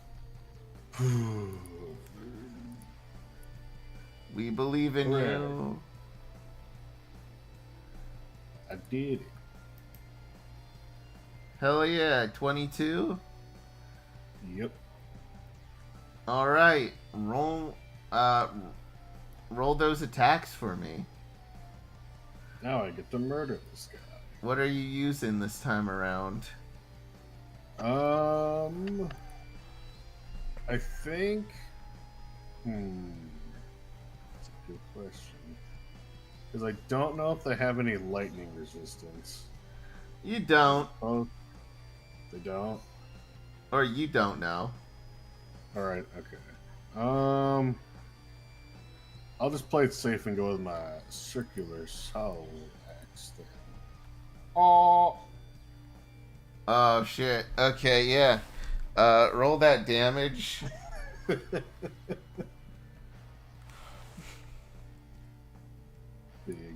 We believe in you. I did it. Hell yeah, 22? Yep. Alright, roll those attacks for me. Now I get to murder this guy. What are you using this time around? I think... That's a good question. Because I don't know if they have any lightning resistance. You don't. Oh, they don't? Or you don't know. Alright, okay. I'll just play it safe and go with my circular soul axe then. Oh! Oh shit. Okay, yeah. Roll that damage. Big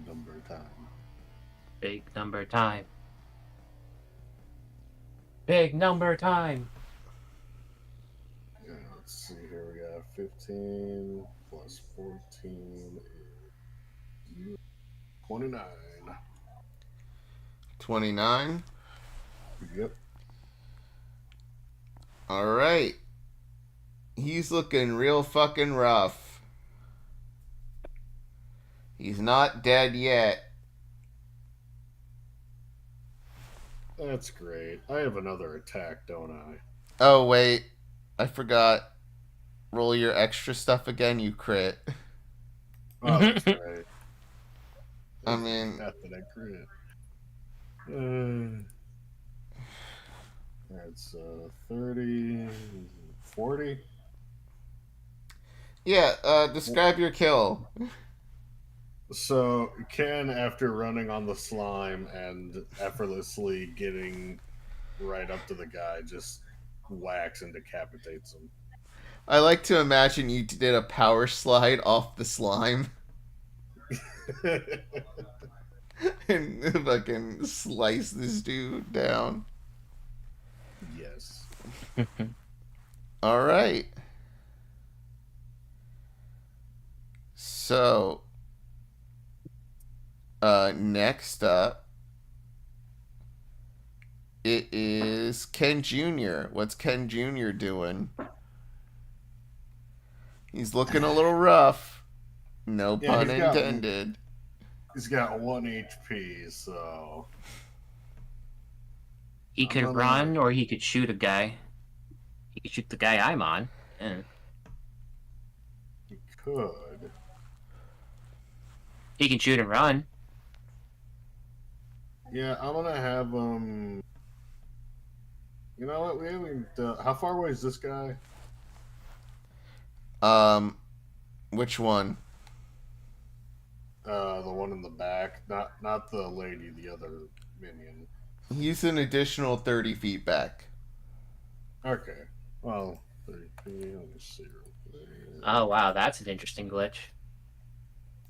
number time. Big number time. Big number time. Yeah, let's see here. We got 15 plus 14 is 29. 29. Yep. Alright. He's looking real fucking rough. He's not dead yet. That's great. I have another attack, don't I? Oh, wait. I forgot. Roll your extra stuff again, you crit. Oh, that's right. I mean... Not that I crit. That's 30... 40? Yeah, describe your kill. So, Ken, after running on the slime and effortlessly getting right up to the guy, just whacks and decapitates him. I like to imagine you did a power slide off the slime and fucking slice this dude down. Yes. Alright. So, next up, it is Ken Jr. What's Ken Jr. doing? He's looking a little rough. No Yeah, pun intended. He's got 1 HP, so... He could run, or he could shoot a guy. He could shoot the guy I'm on. Yeah. He could. He can shoot and run. Yeah, I'm gonna have You know what? We haven't. How far away is this guy? Which one? The one in the back, not the lady, the other minion. He's an additional 30 feet back. Okay. Well, 30 feet. Let me see real quick. Oh wow, that's an interesting glitch.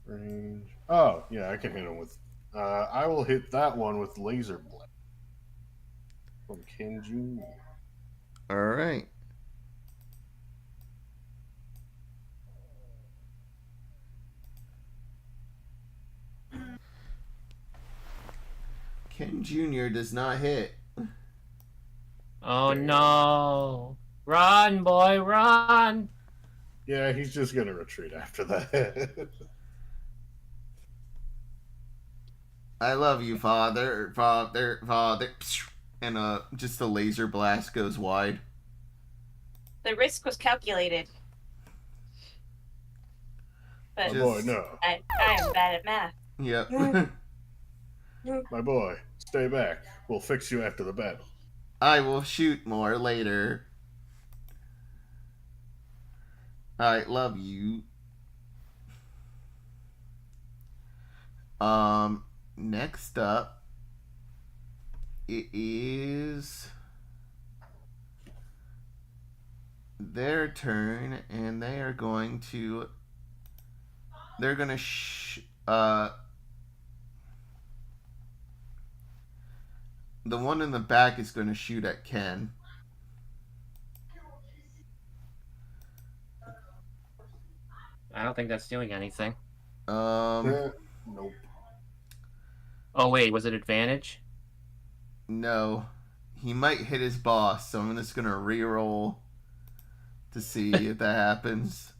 Range. Oh, yeah, I can hit him with. I will hit that one with laser blast from Ken Jr. All right. Ken Jr. does not hit. Oh no! Run, boy, run! Yeah, he's just gonna retreat after that. I love you, father, father, father. And just a laser blast goes wide. The risk was calculated. But My boy, no. I am bad at math. Yep. My boy, stay back. We'll fix you after the battle. I will shoot more later. I love you. Next up, it is their turn, and they are going to. They're gonna the one in the back is going to shoot at Ken. I don't think that's doing anything. Nope. Oh wait, was it advantage? No. He might hit his boss, so I'm just going to reroll to see if that happens.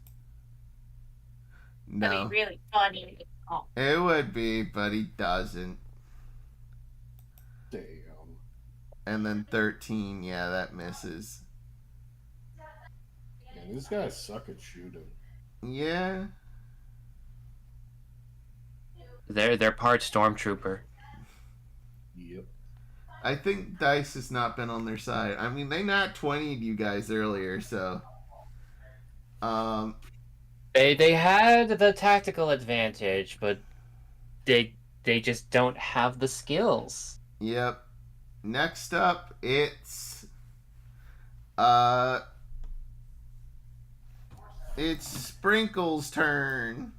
No. That'd be really funny. Oh. It would be, but he doesn't. Damn. And then 13, yeah, that misses. Man, these guys suck at shooting. Yeah. They're part stormtrooper. Yep. I think Dice has not been on their side. I mean, they not 20'd you guys earlier, so. They had the tactical advantage, but they just don't have the skills. Yep. Next up, it's Sprinkle's turn.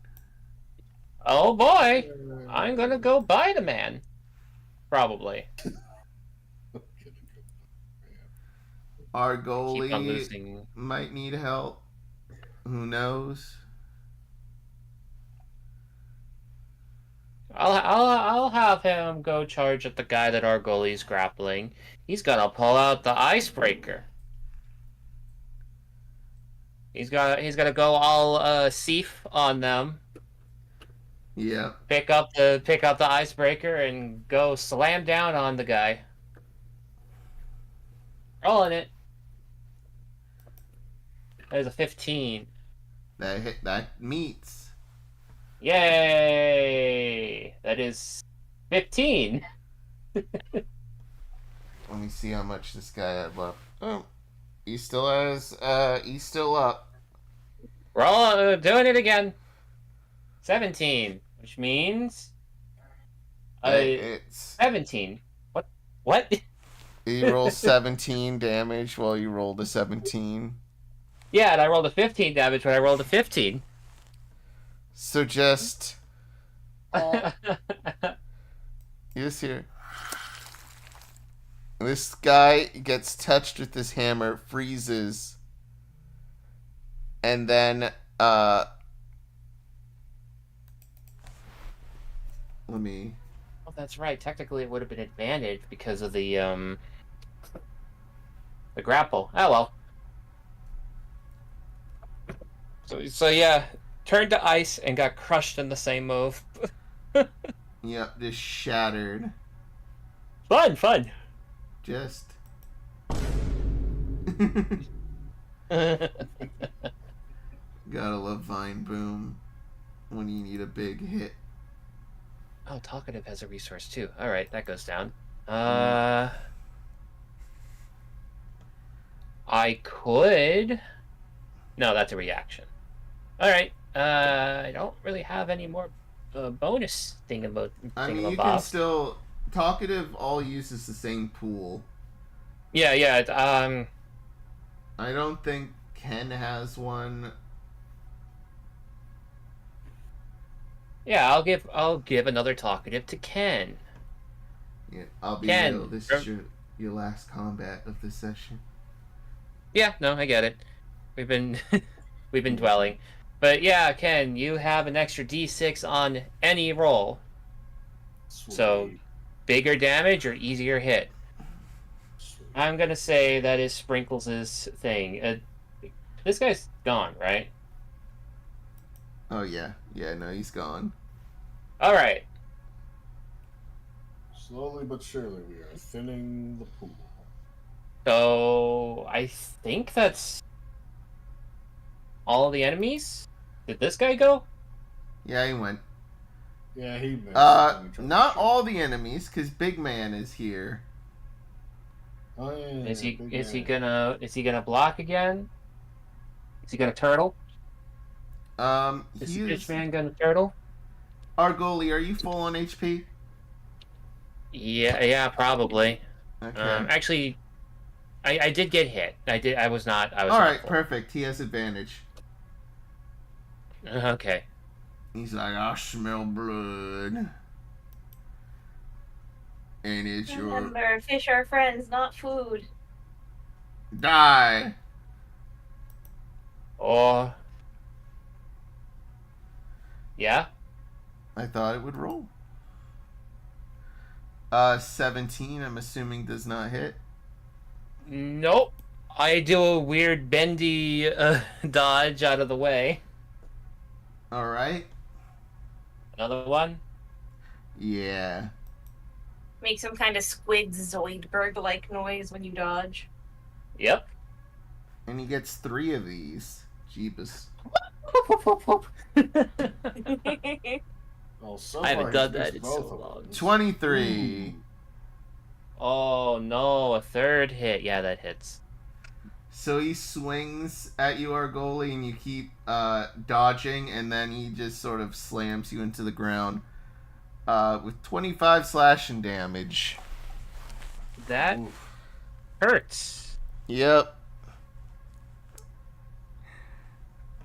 Oh boy, I'm gonna go bite a man. Probably. Keep on ARGOLI losing. might need help. Who knows? I'll have him go charge at the guy that ARGOLI's grappling. He's gonna pull out the icebreaker. He's gonna go all Seif on them. Yeah. Pick up the icebreaker and go slam down on the guy. Rolling it. There's a 15. That meets. Yay! That is 15. Let me see how much this guy had left. Oh, he's still up. Doing it again. 17, which means It's 17. What? he rolls 17 damage while you roll the 17. Yeah, and I rolled a 15 damage when I rolled a 15. So just this here. This guy gets touched with this hammer, freezes, and then let me. Oh, that's right. Technically, it would have been advantage because of the grapple. Oh well. So yeah, turned to ice and got crushed in the same move. Yep, just shattered. Fun. Just. Oh, Gotta love Vine Boom when you need a big hit. Talkative has a resource too. All right, that goes down. I could. No, that's a reaction. All right. I don't really have any more bonus thing about I mean, you can thingamabob. still talkative. All uses the same pool. Yeah, yeah. I don't think Ken has one. Yeah, I'll give another talkative to Ken. Yeah, I'll be Ken, real. This is your last combat of the session. Yeah, no, I get it. We've been we've been dwelling. But yeah, Ken, you have an extra D6 on any roll. Sweet. So bigger damage or easier hit. Sweet. I'm gonna say that is Sprinkles' thing. This guy's gone, right? Oh yeah, no, he's gone. All right. Slowly but surely, we are thinning the pool. So I think that's all the enemies. Did this guy go? Yeah, he went. Yeah, he missed. Not all the enemies, because Big Man is here. Oh yeah. Is he big gonna block again? Is he gonna turtle? Is He's... man gonna turtle? ARGOLI, are you full on HP? Yeah, probably. Okay. Actually, I did get hit. I was not. All right, perfect. He has advantage. Okay. He's like, I smell blood. And it's your... Remember, fish are friends, not food. Die! Oh. Yeah? I thought it would roll. 17, I'm assuming does not hit. Nope. I do a weird bendy dodge out of the way. Alright. Another one? Yeah. Make some kind of squid Zoidberg-like noise when you dodge. Yep. And he gets 3 of these. Jeebus. Oh, so I haven't far done he's that missed in both so of long. them. 23. Oh no, a third hit. Yeah, that hits. So he swings at you, ARGOLI, and you keep dodging, and then he just sort of slams you into the ground with 25 slashing damage. That Oof. hurts. Yep.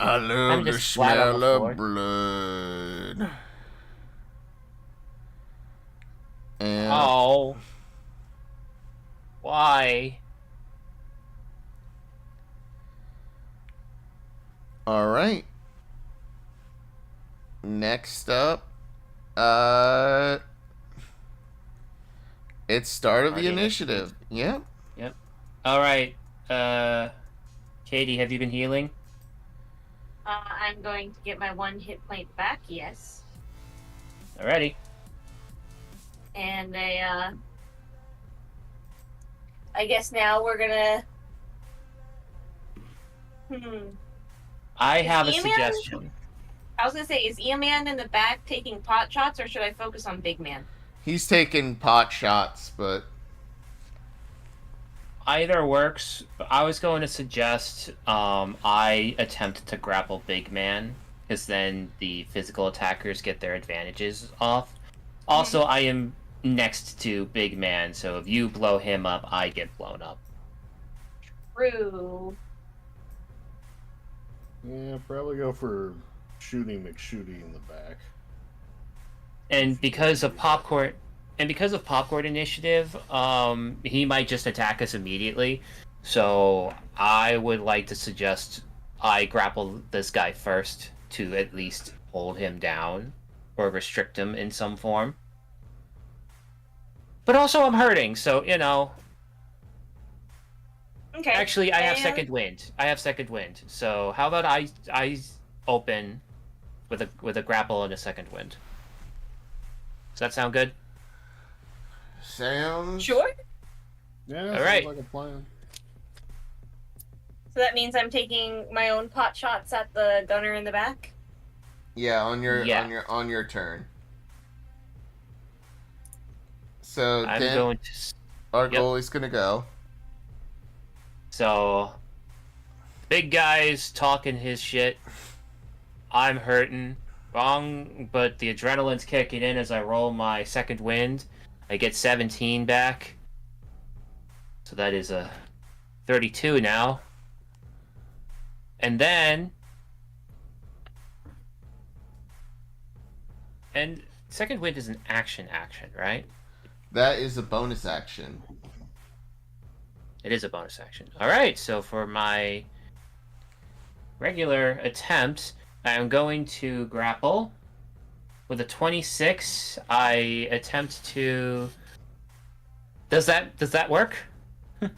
I love I'm the just flat on smell the floor. of blood. And Oh. Why? all right. Next up, it's start of the initiative. Yep. Yep. All right. Katie, have you been healing? I'm going to get my 1 hit point back, yes. Alrighty. And I guess now we're gonna... I have a Is Ian? suggestion. I was gonna say, is E-Man in the back taking pot shots, or should I focus on Big Man? He's taking pot shots, but Either works. I was going to suggest I attempt to grapple Big Man, because then the physical attackers get their advantages off. Also, I am next to Big Man, so if you blow him up, I get blown up. True. Yeah, probably go for shooting McShooty in the back. And because of popcorn initiative, he might just attack us immediately. So I would like to suggest I grapple this guy first to at least hold him down or restrict him in some form. But also I'm hurting, so Okay. Actually, I have second wind. So how about I open with a grapple and a second wind? Does that sound good? sounds Sure. Yeah, All sounds right. like a plan. So that means I'm taking my own pot shots at the gunner in the back? Yeah, on your turn. So I'm then going to... our Yep. goalie's gonna go. So, big guy's talking his shit. I'm hurting. Wrong, but the adrenaline's kicking in as I roll my second wind. I get 17 back. So that is a 32 now. And then... And second wind is an action, right? That is a bonus action. It is a bonus action. Alright, so for my regular attempt, I am going to grapple. With a 26, I attempt to... Does that work? With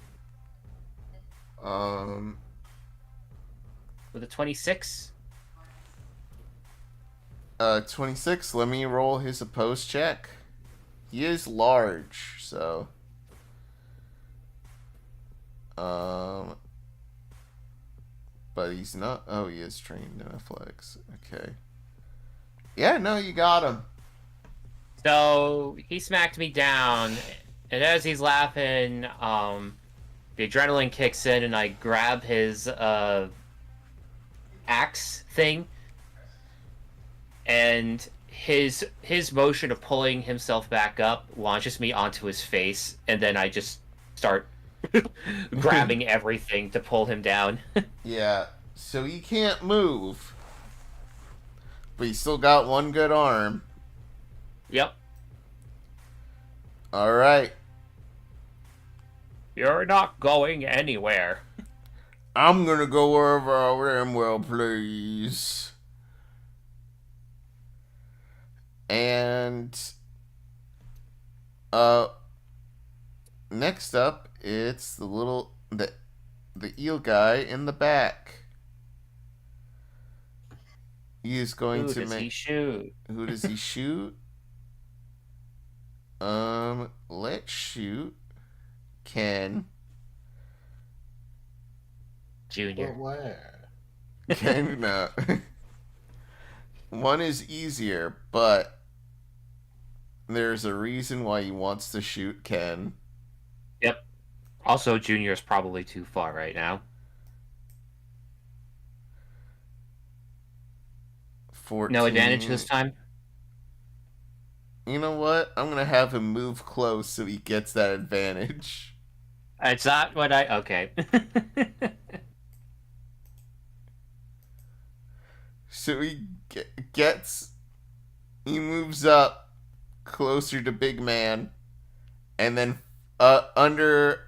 a 26? 26, let me roll his opposed check. He is large, so... But he's not... Oh, he is trained in athletics. Okay. Yeah, no, you got him. So, he smacked me down, and as he's laughing, the adrenaline kicks in, and I grab his, axe thing, and his motion of pulling himself back up launches me onto his face, and then I just start grabbing everything to pull him down. Yeah, so he can't move. But he's still got one good arm. Yep. Alright. You're not going anywhere. I'm gonna go wherever I damn well please. And next up it's the eel guy in the back. He is going Who to does make... he shoot? Who does he shoot? Let's shoot Ken. Junior. But where? Ken, no. One is easier, but there's a reason why he wants to shoot Ken. Yep. Also, Junior's probably too far right now. 14. No advantage this time? You know what? I'm gonna have him move close so he gets that advantage. It's not what I... Okay. So he he moves up closer to Big Man, and then under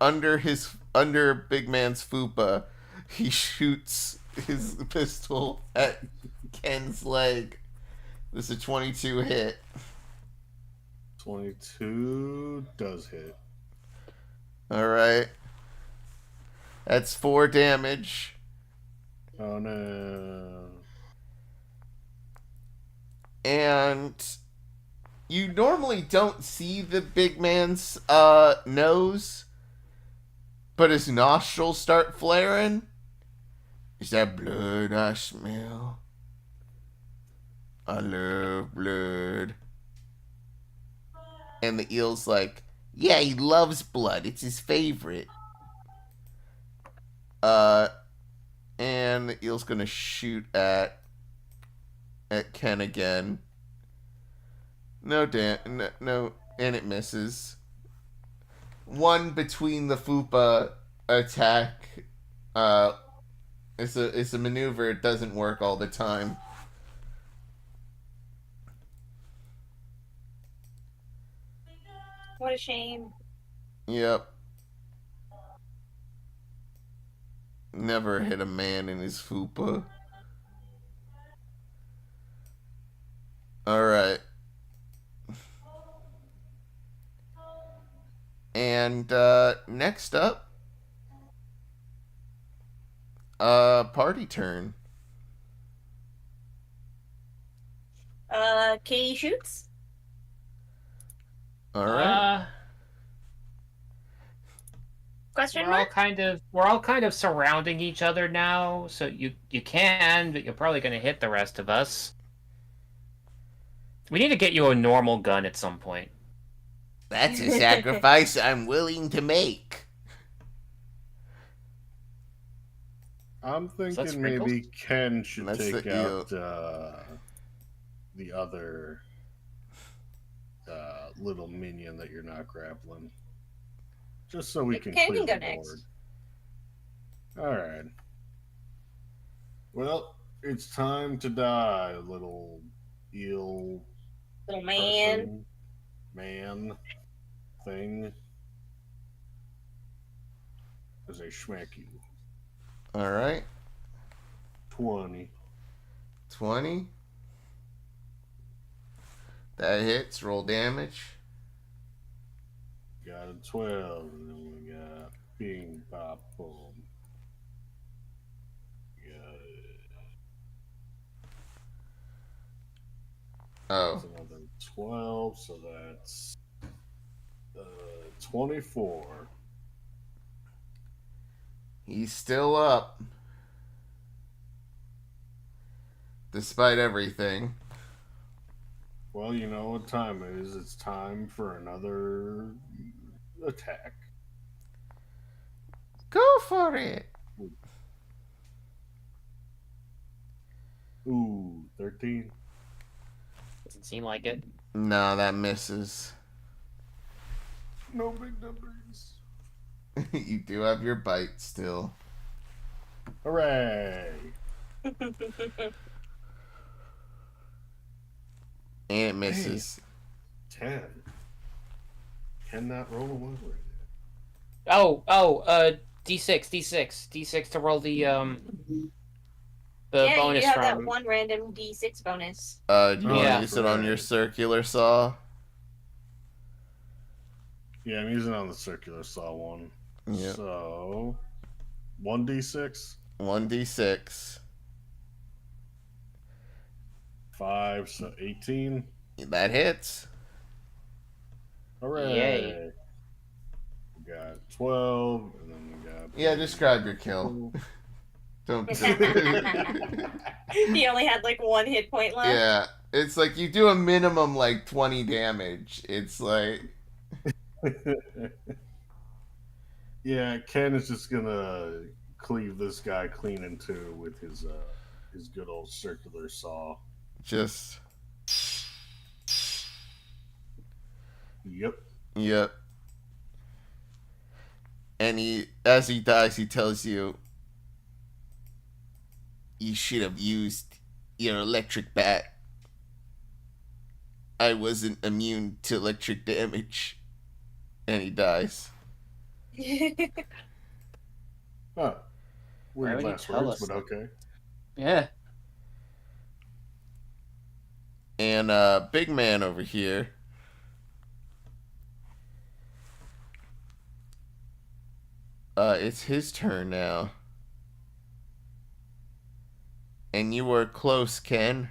Big Man's fupa, he shoots his pistol at Ken's leg. This is a 22 hit. 22 does hit. Alright. That's 4 damage. Oh no. And you normally don't see the big man's nose, but his nostrils start flaring. Is that blood I smell? I love blood. And the eel's like, yeah, he loves blood. It's his favorite. And the eel's gonna shoot at Ken again. No, and it misses. One between the fupa attack. It's a maneuver. It doesn't work all the time. What a shame. Yep. Never hit a man in his fupa. Alright. And next up, party turn. Katie shoots. Alright. Question We're all mark? kind of surrounding each other now, so you can, but you're probably going to hit the rest of us. We need to get you a normal gun at some point. That's a sacrifice I'm willing to make. I'm that thinking maybe Ken should That's take the out the other little minion that you're not grappling. Just so we can Ken clear can the go board. next. Alright. Well, it's time to die, little eel Little man. person, man, thing. As I schmack you. All right. 20. 20. That hits. Roll damage. Got a 12, and then we got bing, bop, boom. Got Oh. That's another 12, so that's 24. He's still up. Despite everything. Well, you know what time it is. It's time for another attack. Go for it. Ooh, 13. Doesn't seem like it. No, that misses. No big numbers. You do have your bite still. Hooray! And it misses. 10. Cannot roll a 1 right D6 to roll the Yeah, bonus you have from. that one random D6 bonus. Do you Oh, want to yeah. use it on your right. circular saw? Yeah, I'm using it on the circular saw one. Yep. So, 1d6, 1d6. 5, so 18. That hits. Hooray! Yay. We got 12, and then we got. Yeah, describe your kill. Don't. He only had like 1 hit point left. Yeah, it's like you do a minimum like 20 damage. It's like. Yeah, Ken is just gonna cleave this guy clean in two with his good old circular saw. Just. Yep. Yep. And as he dies, he tells you, you should have used your electric bat. I wasn't immune to electric damage. And he dies. Huh. Why Weird would you last tell words, us but okay. Yeah. And big man over here. It's his turn now. And you were close, Ken.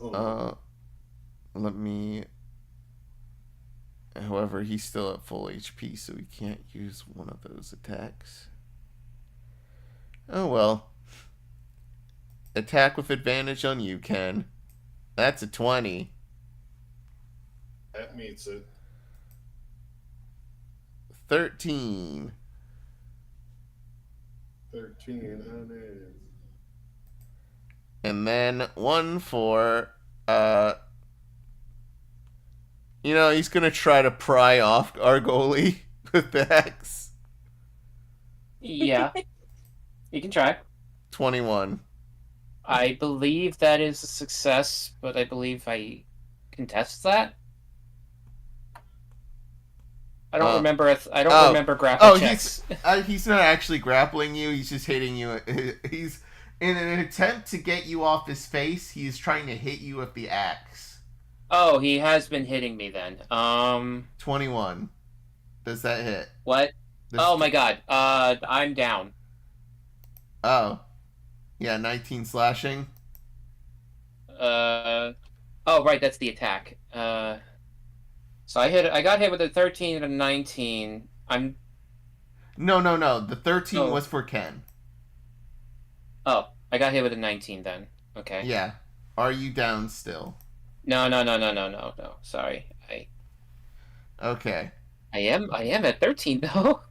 Oh. Let me. However, he's still at full HP, so he can't use one of those attacks. Oh well. Attack with advantage on you, Ken. That's a 20. That meets it. 13. 13, that is. And then one for, he's gonna try to pry off ARGOLI with the axe. Yeah. You can try. 21. I believe that is a success, but I believe I contest that. I don't remember. I don't remember grapple checks. He's not actually grappling you. He's just hitting you. He's in an attempt to get you off his face. He's trying to hit you with the axe. Oh, he has been hitting me then. 21. Does that hit? What? Oh my god. I'm down. Oh. Yeah, 19 slashing. Oh, right, that's the attack. So I got hit with a 13 and a 19. No. The 13 was for Ken. Oh, I got hit with a 19 then. Okay. Yeah. Are you down still? No. Sorry. Okay. I am at 13 though.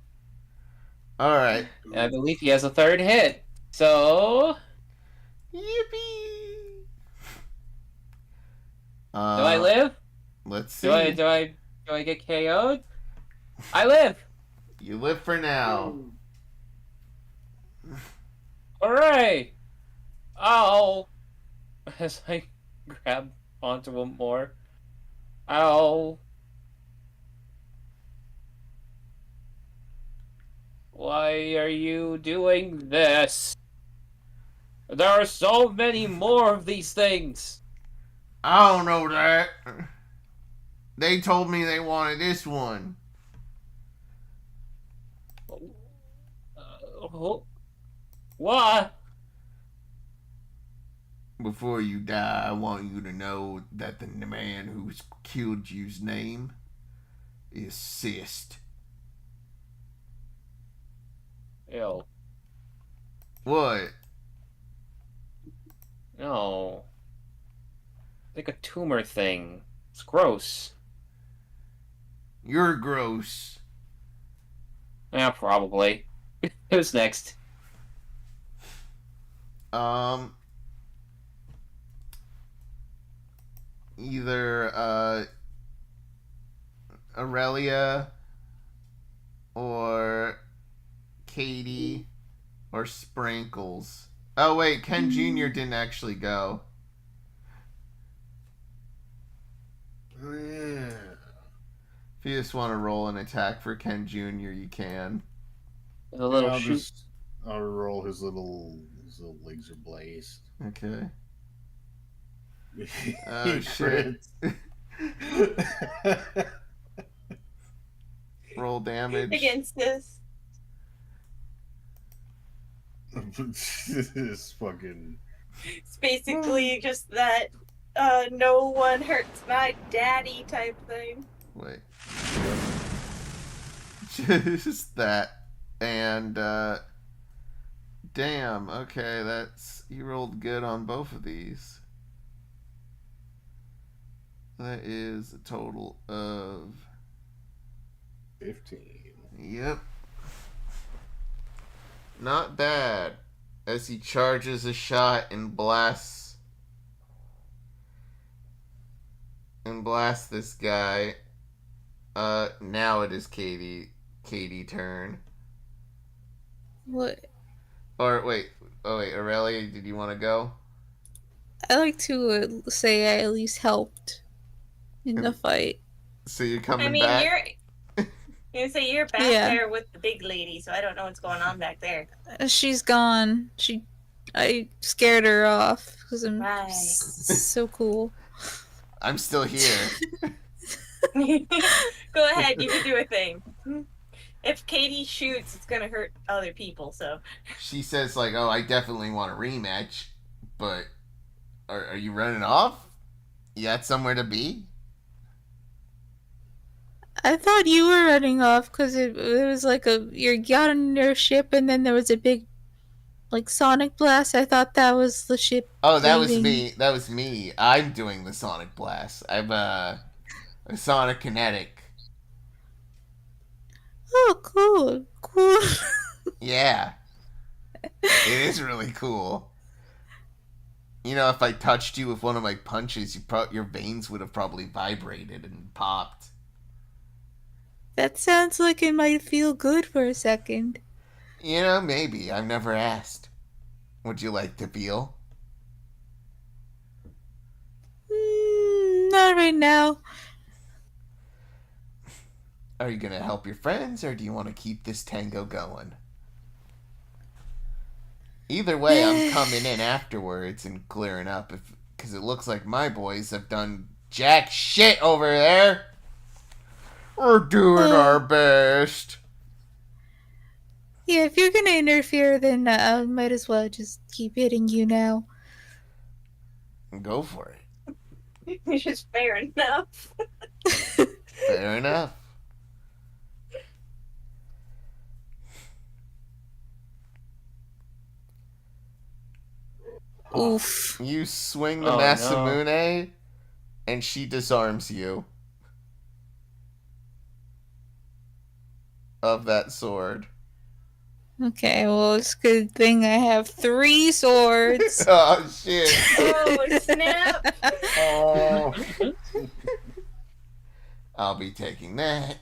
All right. I believe he has a third hit. So Yippee! Do I live? Let's see. Do I get KO'd? I live. You live for now. Hooray! Ow! As I grab onto him more. Ow! Why are you doing this? There are so many more of these things. I don't know that. They told me they wanted this one. What? Before you die, I want you to know that the man who's killed you's name is Cyst. Ew. What? No. It's like a tumor thing. It's gross. You're gross. Yeah, probably. Who's next? Either Aurelia or Katie or Sprankles. Oh wait, Ken Jr. didn't actually go. Yeah. If you just want to roll an attack for Ken Jr., you can. A little I'll shoot. just I'll roll his little laser blaze. Okay. He Oh shit. crits. Roll damage. Against this. This fucking It's basically just that no one hurts my daddy type thing. Wait. Just that. And damn, okay, that's you rolled good on both of these. That is a total of 15. Yep. Not bad. As he charges a shot and blasts this guy. Now it is Katie turn. What? Or wait, Aurelia, did you want to go? I like to say I at least helped in the fight. So you're coming I mean, back? you're back Yeah. there with the big lady, so I don't know what's going on back there. She's gone. I scared her off because I'm Right. so cool. I'm still here. Go ahead, you can do a thing. If Katie shoots, it's gonna hurt other people, so. She says like, "Oh, I definitely want a rematch, but are you running off? You got somewhere to be?" I thought you were running off because it was like you got on your ship and then there was a big like sonic blast. I thought that was the ship. Oh, that was leaving. me. That was me. I'm doing the sonic blast. I'm a sonic kinetic. Oh, cool. Yeah. It is really cool. You know, if I touched you with one of my punches, your veins would have probably vibrated and popped. That sounds like it might feel good for a second. You know, maybe. I've never asked. Would you like to feel? Not right now. Are you going to help your friends, or do you want to keep this tango going? Either way, I'm coming in afterwards and clearing up, because it looks like my boys have done jack shit over there. We're doing our best. Yeah, if you're gonna interfere, then I might as well just keep hitting you now. Go for it. It's just fair enough. Fair enough. Oof. You swing the Oh, no. Masamune, and she disarms you of that sword. Okay, well, it's a good thing I have 3 swords. Oh shit! Oh snap! Oh, I'll be taking that.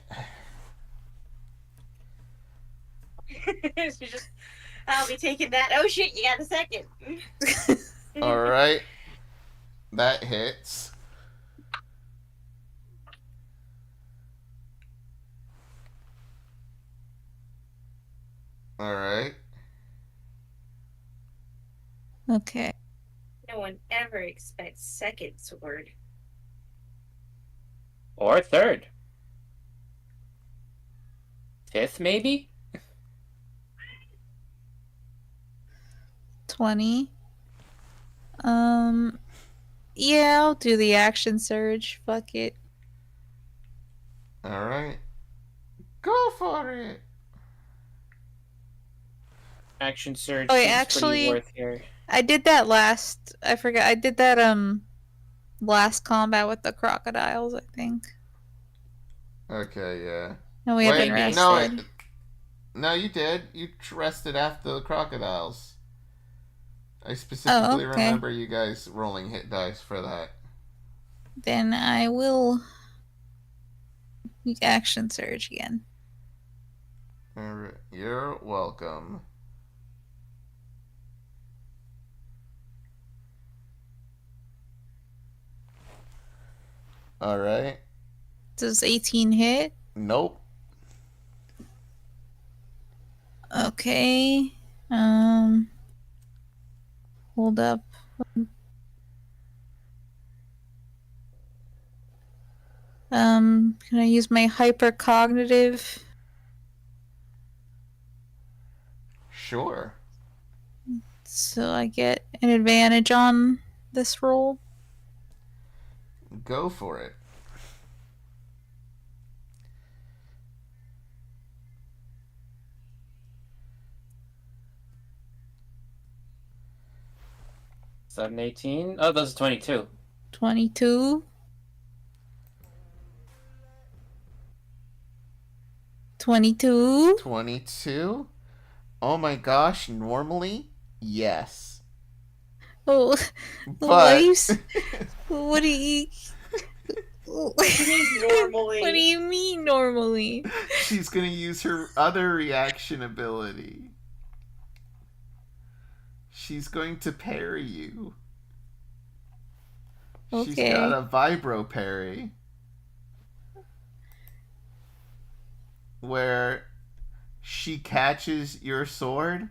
She's just, I'll be taking that. Oh shit! You got a second. All right, that hits. All right. Okay. No one ever expects second sword. Or third. Fifth, maybe? 20. Yeah, I'll do the action surge. Fuck it. All right. Go for it. Action surge Oh, wait, seems actually, pretty worth here. I did that last. I forgot. I did that last combat with the crocodiles, I think. Okay, yeah. And we Wait, haven't no, rested. no, you did. You rested after the crocodiles. I specifically okay. remember you guys rolling hit dice for that. Then I will action surge again. All right. You're welcome. All right. Does 18 hit? Nope. Okay. Hold up. Can I use my hypercognitive? Sure. So I get an advantage on this roll? Go for it. Is that an 18? Oh, those are 22. 22. 22. 22? Oh my gosh, normally? Yes. Oh, But what do you... Normally. What do you mean normally? she's gonna use her other reaction ability. She's going to parry you. She's got Okay. a vibro parry. Where she catches your sword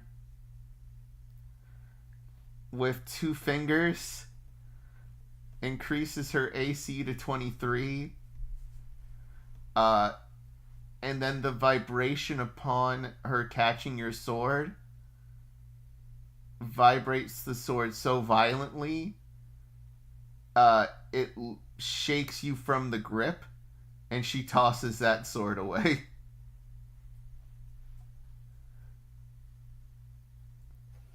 with 2 fingers, increases her AC to 23, and then the vibration upon her catching your sword vibrates the sword so violently, it shakes you from the grip, and she tosses that sword away.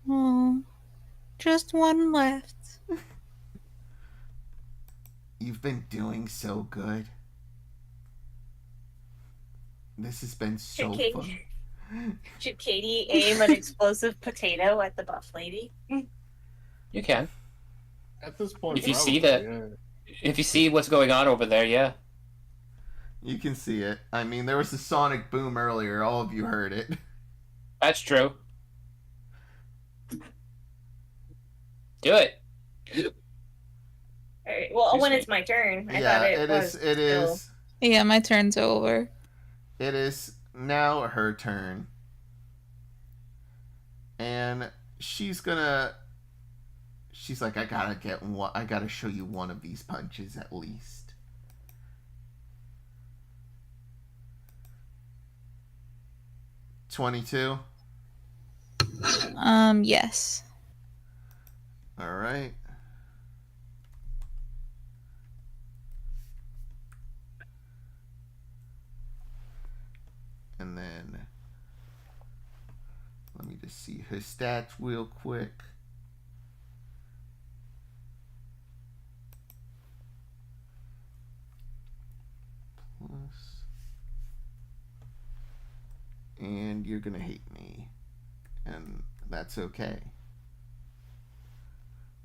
Oh, just one left. You've been doing so good. This has been so fun. Should Katie aim an explosive potato at the buff lady? You can. at this point, If you probably, see that- yeah. If you see what's going on over there, yeah. You can see it. I mean, there was a sonic boom earlier. All of you heard it. That's true. Do it. Alright, well, Excuse when me. it's my turn, I Yeah, thought it is. It still- is. Yeah, my turn's over. It is now her turn, and she's gonna. She's like, I gotta get one. I gotta show you one of these punches at least. $22. Yes. All right. And then let me just see her stats real quick. Plus. And you're gonna hate me. and that's okay.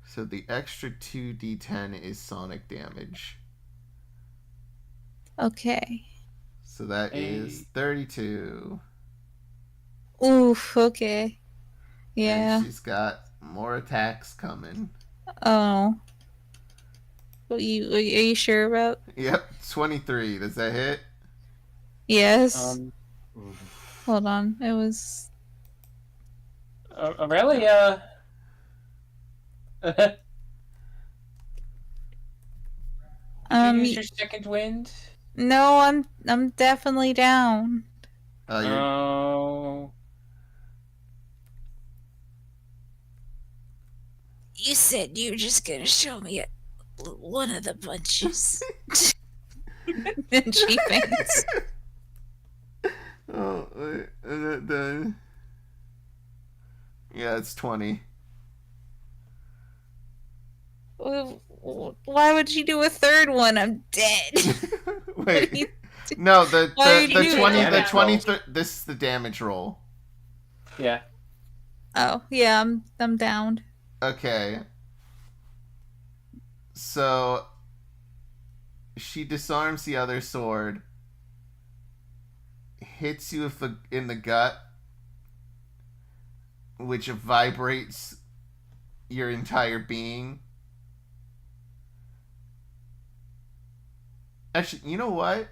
So the extra 2d10 is sonic damage. Okay. So that is 32. Oof, okay. Yeah. And she's got more attacks coming. Oh. Are you sure about? Yep, 23. Does that hit? Yes. Hold on. It was. Aurelia. Did you use your second wind? No, I'm definitely down. Oh. You said you were just gonna show me one of the punches. And she faints. Oh, wait, is that done? Yeah, it's 20. Why would you do a third one? I'm dead. Wait. No, the 20 this is the damage roll. Yeah. Oh, yeah, I'm down. Okay. So she disarms the other sword, hits you in the gut, which vibrates your entire being. Actually, you know what?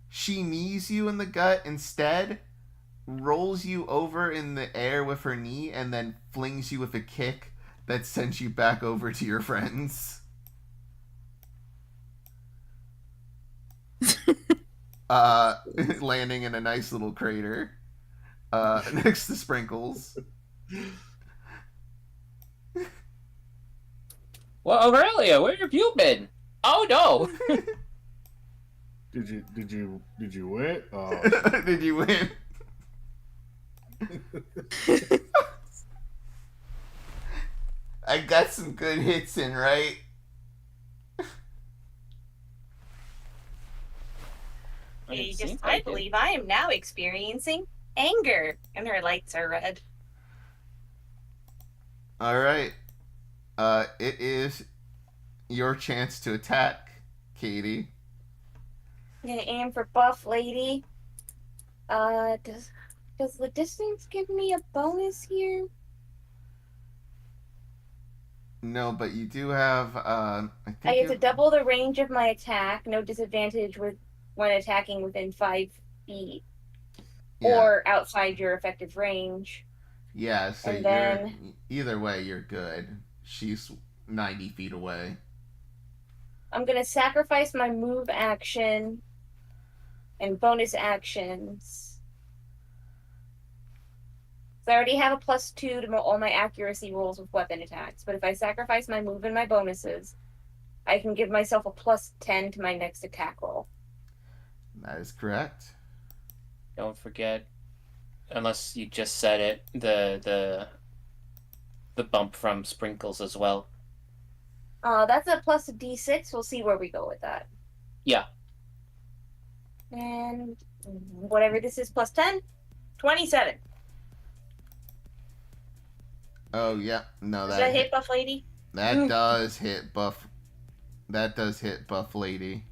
She knees you in the gut instead, rolls you over in the air with her knee, and then flings you with a kick that sends you back over to your friends. Landing in a nice little crater next to Sprinkles. Well, Aurelia, where have you been? Oh no! Did you win? Did you win? I got some good hits in, right? I believe I am now experiencing anger, and her lights are red. All right. It is your chance to attack, Katie. I'm gonna aim for Buff Lady. Does the distance give me a bonus here? No, but you do have. I I get to double the range of my attack. No disadvantage when attacking within 5 feet or outside your effective range. Yeah, so and then, either way, you're good. She's 90 feet away. I'm gonna sacrifice my move action and bonus actions. So I already have a +2 to all my accuracy rolls with weapon attacks, but if I sacrifice my move and my bonuses, I can give myself a +10 to my next attack roll. That is correct. Don't forget, unless you just said it, the bump from Sprinkles as well. That's a +D6. We'll see where we go with that. Yeah. And whatever this is, +10, 27. Oh yeah, no, Does that hit Buff Lady? That does hit Buff. That does hit Buff Lady.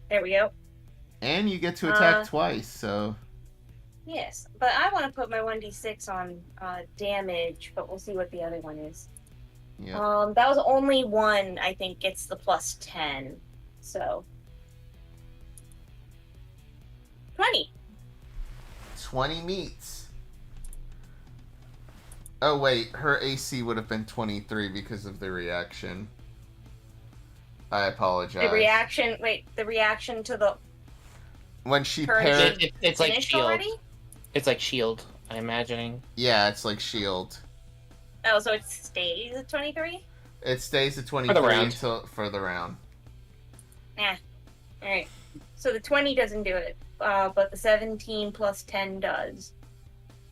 There we go. And you get to attack twice, so. Yes, but I want to put my 1d6 on damage, but we'll see what the other one is. Yeah. That was only one, I think, gets the +10. So. 20. 20 meets. Oh, wait. Her AC would have been 23 because of the reaction. I apologize. The reaction to the... When she parried... It's like shield. Already? It's like shield, I'm imagining. Yeah, it's like shield. Oh, so it stays at 23? It stays at 23 for the round. Yeah. Alright. So the 20 doesn't do it, but the 17 plus 10 does.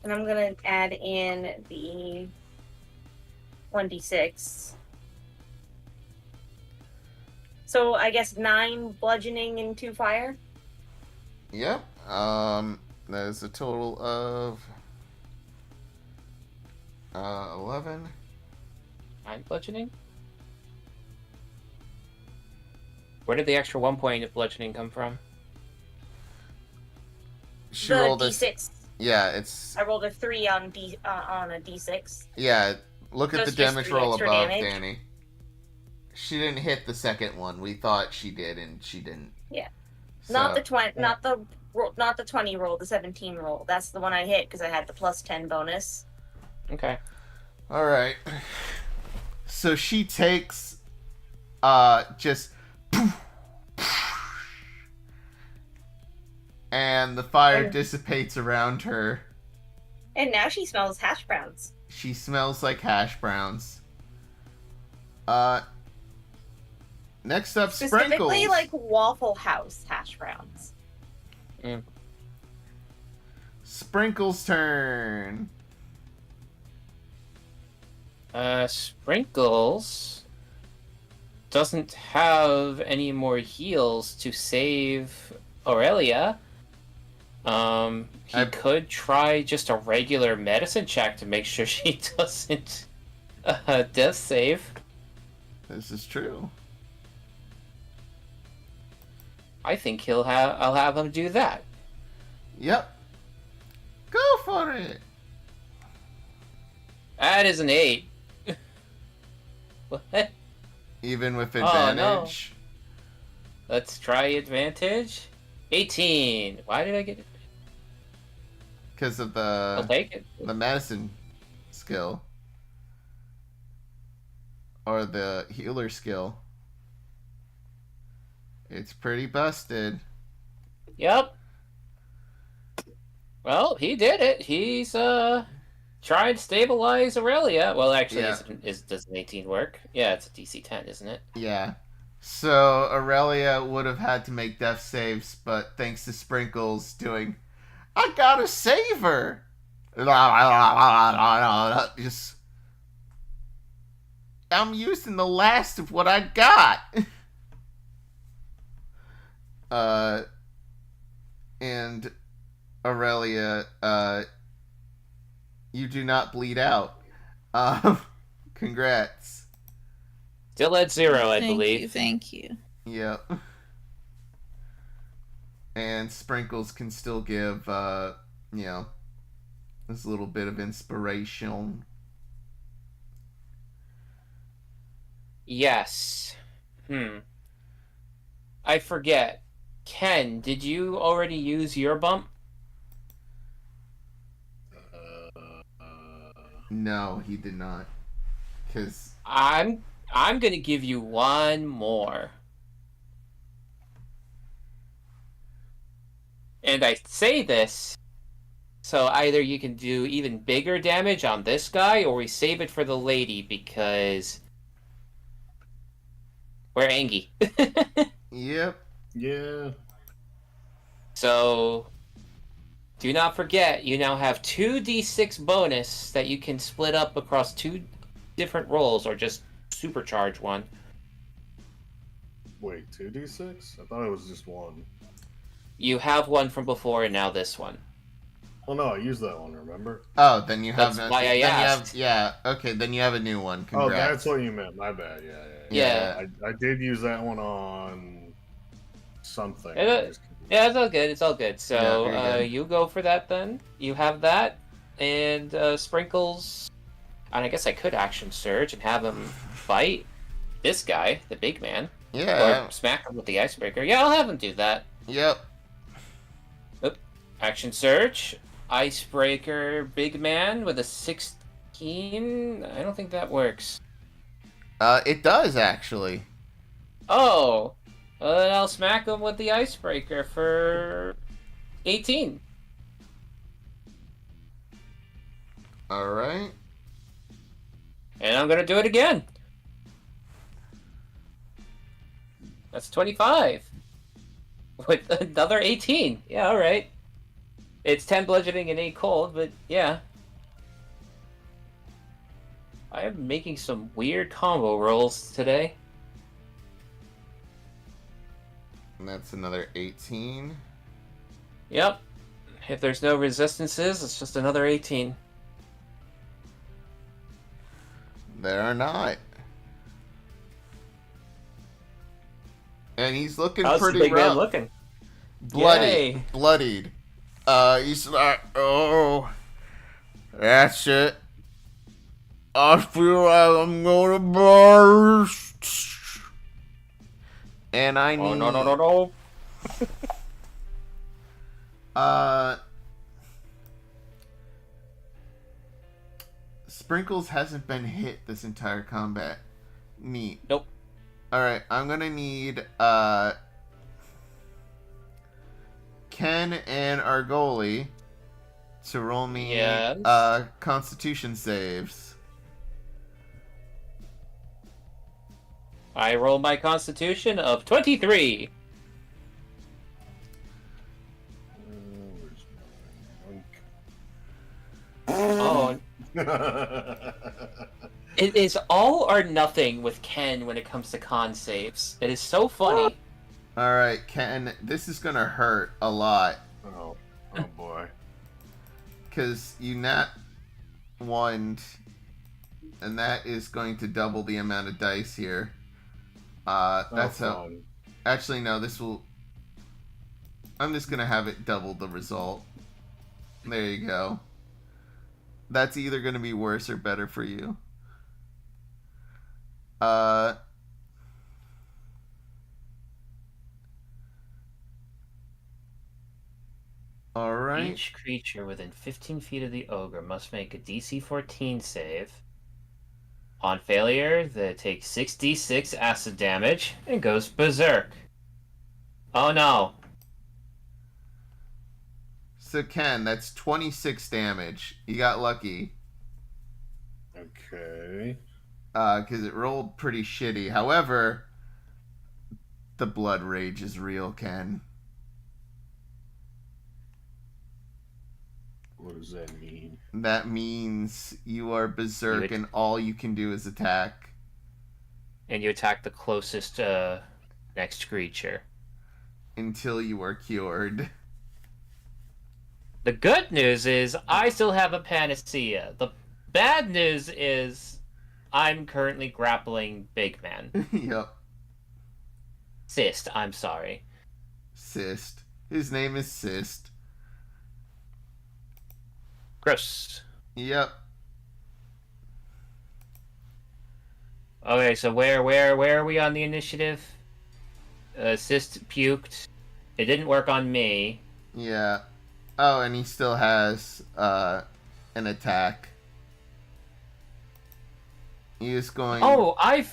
And I'm gonna add in the 1d6. So I guess 9 bludgeoning and 2 fire? Yep. That is a total of 11. 9 bludgeoning? Where did the extra 1 point of bludgeoning come from? She The rolled D6. Yeah, it's. I rolled a 3 on on a D6. Yeah, look at So the it's just damage 3 roll extra above, damage? Danny. She didn't hit the second one. We thought she did, and she didn't. Yeah. So, Not the 20. Not the 20 roll. The 17 roll. That's the one I hit because I had the plus 10 bonus. Okay. All right. So she takes, just, and the fire dissipates around her. And now she smells hash browns. She smells like hash browns. Next up, Specifically, Sprinkles. like Waffle House hash browns. Sprinkles' turn. Sprinkles doesn't have any more heals to save Aurelia. He could try just a regular medicine check to make sure she doesn't death save. This is true. I think I'll have him do that. Yep. Go for it. That is an 8. What? Even with Oh, no. advantage. Let's try advantage. 18. Why did I get it? Because of I'll take it. the medicine skill. Or the healer skill. It's pretty busted. Yep. Well, he did it. He's trying to stabilize Aurelia. Well, actually, Yeah. does an 18 work? Yeah, it's a DC 10, isn't it? Yeah. So Aurelia would have had to make death saves, but thanks to Sprinkles doing, I gotta save her. Just, I'm using the last of what I got. And Aurelia, you do not bleed out. Congrats. Still at 0, I believe. Thank you. Yep. And Sprinkles can still give, this little bit of inspiration. Yes. I forget. Ken, did you already use your bump? No, he did not. Because I'm gonna give you one more. And I say this, so either you can do even bigger damage on this guy, or we save it for the lady, because we're angry. Yep. Yeah. So, do not forget, you now have 2d6 bonus that you can split up across 2 different rolls, or just supercharge one. Wait, 2d6? I thought it was just 1. You have one from before, and now this one. Oh no, I used that one, remember? Oh, then you have... That's why I asked. Okay, then you have a new one. Oh, Congrats. that's what you meant. My bad. Yeah. I did use that one on something. Yeah, it's all good. It's all good. So Yeah, very good. you go for that then. You have that, and Sprinkles. And I guess I could action surge and have him fight this guy, the big man, Yeah. or smack him with the icebreaker. Yeah, I'll have him do that. Yep. Action surge, icebreaker, big man with a 16. I don't think that works. It does, actually. Oh, then I'll smack him with the icebreaker for 18. Alright. And I'm gonna do it again. That's 25. With another 18. Yeah, alright. It's 10 bludgeoning and 8 cold, but yeah. I am making some weird combo rolls today. And that's another 18. Yep. If there's no resistances, it's just another 18. There are not. And he's looking How's the pretty big man rough. looking? Bloodied. Yay. Bloodied. He's like, oh, that's it. I feel like I'm gonna burst. And I need... Oh, no. Sprinkles hasn't been hit this entire combat. Neat. Nope. Alright, I'm gonna need, Ken and Argoli to roll me, Yes. Constitution saves. I roll my constitution of 23. Oh, it is all or nothing with Ken when it comes to con saves. It is so funny. Alright, Ken, this is gonna hurt a lot. Oh boy. Because you nat 1, and that is going to double the amount of dice here. That's how... fun. Actually, no, this will... I'm just gonna have it double the result. There you go. That's either gonna be worse or better for you. Alright. Each creature within 15 feet of the ogre must make a DC 14 save. On failure, they take 6d6 acid damage and goes berserk. Oh no. So Ken, that's 26 damage. You got lucky. Okay. Because it rolled pretty shitty. However, the blood rage is real, Ken. What does that mean? That means you are berserk and all you can do is attack. And you attack the closest next creature. Until you are cured. The good news is I still have a panacea. The bad news is I'm currently grappling Big Man. Yep. Cyst, I'm sorry. Cyst. His name is Cyst. Gross. Yep. Okay, so where are we on the initiative? Cyst puked. It didn't work on me. Yeah. Oh, and he still has an attack. He is going... Oh, I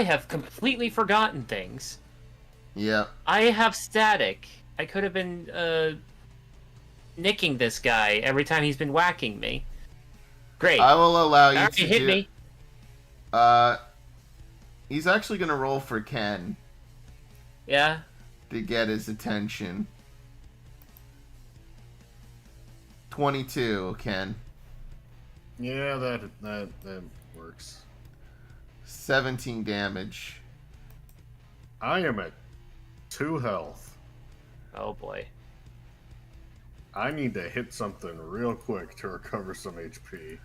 have completely forgotten things. Yep. I have static. I could have been nicking this guy every time he's been whacking me. Great. I will allow you Alright, to hit do... me. He's actually going to roll for Ken Yeah. to get his attention. 22, Ken. Yeah, that works. 17 damage. I am at 2 health. Oh boy. I need to hit something real quick to recover some HP.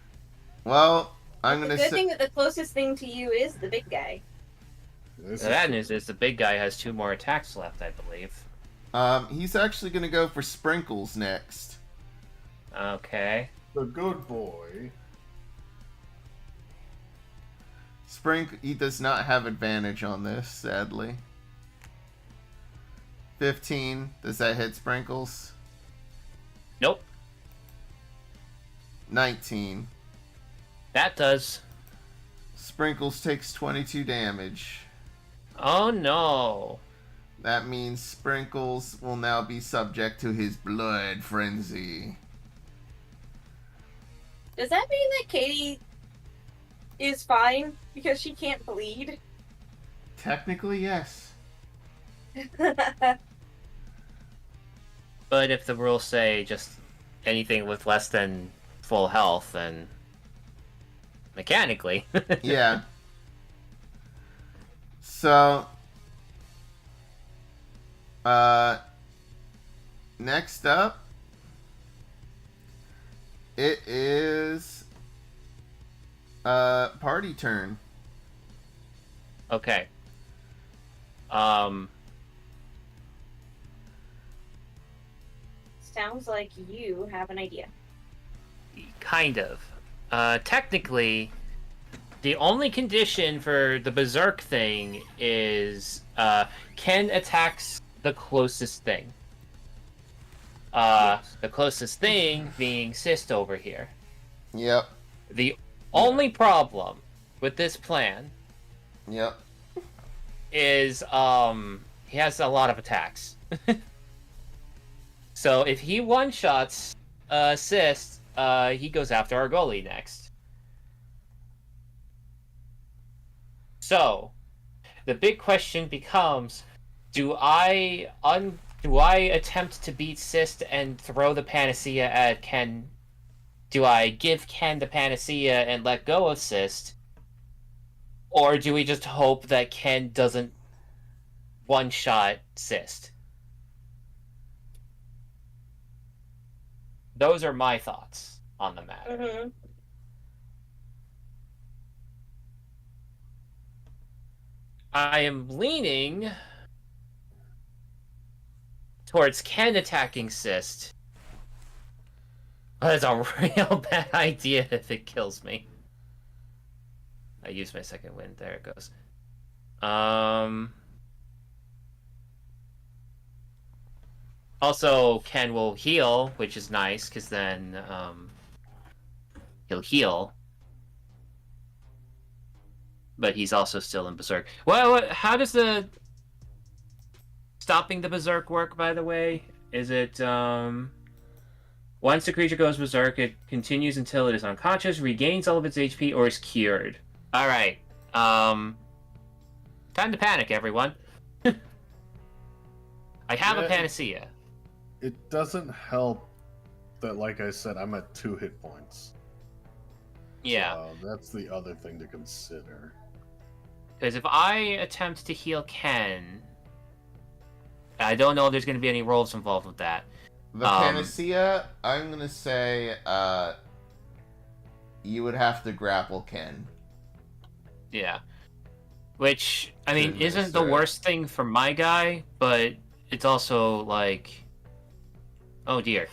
Well, I'm The going good to thing that the closest thing to you is the big guy. This The bad news is the big guy has 2 more attacks left, I believe. He's actually going to go for Sprinkles next. Okay. the good boy. He does not have advantage on this, sadly. 15. Does that hit Sprinkles? Nope. 19. That does. Sprinkles takes 22 damage. Oh no. That means Sprinkles will now be subject to his blood frenzy. Does that mean that Katie is fine because she can't bleed? Technically, yes. But if the rules say just anything with less than full health, then mechanically. Yeah. So, next up It is party turn. Okay. Sounds like you have an idea. Kind of. Technically, the only condition for the berserk thing is Ken attacks the closest thing. The closest thing being Sist over here. Yep. The only problem with this plan Yep. is he has a lot of attacks. So if he one-shots Sist, he goes after ARGOLI next. So the big question becomes, do I attempt to beat Sist and throw the panacea at Ken? Do I give Ken the panacea and let go of Sist? Or do we just hope that Ken doesn't one-shot Sist? Those are my thoughts on the matter. Mm-hmm. I am leaning towards Ken attacking Sist. But it's a real bad idea if it kills me. I used my second wind. There it goes. Also, Ken will heal, which is nice, because then he'll heal. But he's also still in Berserk. Well, how does the stopping the Berserk work, by the way? Is it, once the creature goes Berserk, it continues until it is unconscious, regains all of its HP, or is cured. Alright, time to panic, everyone. I have a panacea. It doesn't help that, like I said, I'm at 2 hit points. Yeah. So that's the other thing to consider. Because if I attempt to heal Ken, I don't know if there's going to be any rolls involved with that. The panacea, I'm gonna say, you would have to grapple Ken. Yeah. Which, I mean, Goodness, isn't the worst thing for my guy, but it's also like... Oh dear.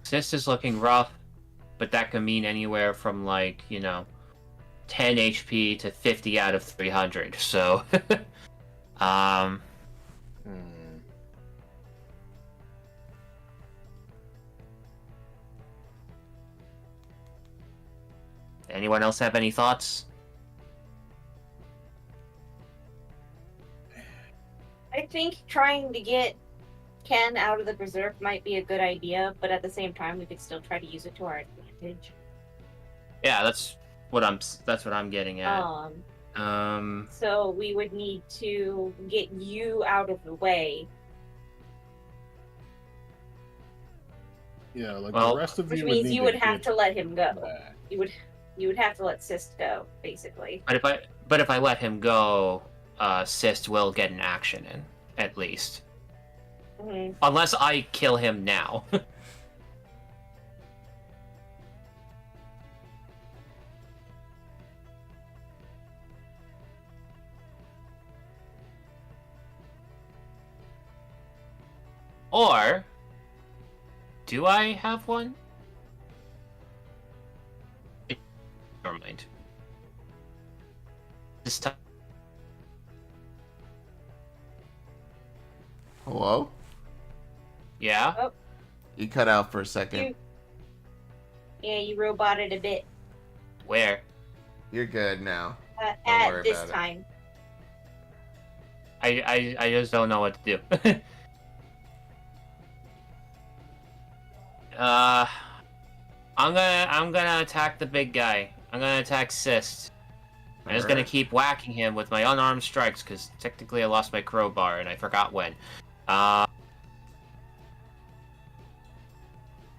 Sist is looking rough, but that could mean anywhere from, like, 10 HP to 50 out of 300, so... Anyone else have any thoughts? I think trying to get Ken out of the Berserk might be a good idea, but at the same time, we could still try to use it to our advantage. Yeah, that's what I'm getting at. So we would need to get you out of the way. Yeah, like Well, the rest of Which you means would need you would to have get to let him go. back. You would have to let Sist go, basically. But if I let him go, Sist will get an action in, at least. Mm-hmm. Unless I kill him now. Or, do I have one? Never mind. This time. Hello? Yeah? Oh, You cut out for a second. you roboted a bit. Where? You're good now. worry At this about it. time. I just don't know what to do. I'm gonna attack the big guy. I'm gonna attack Sist. I'm just gonna keep whacking him with my unarmed strikes, because technically I lost my crowbar and I forgot when.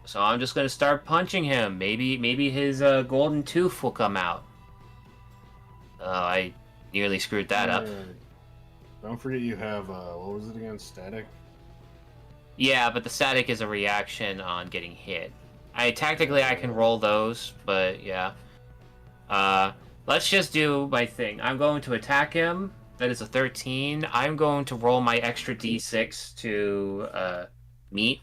So I'm just gonna start punching him. Maybe his golden tooth will come out. Oh, I nearly screwed that up. Don't forget you have what was it again? Static. Yeah, but the static is a reaction on getting hit. Tactically I can roll those, but yeah. Let's just do my thing. I'm going to attack him. That is a 13. I'm going to roll my extra d6 to meet,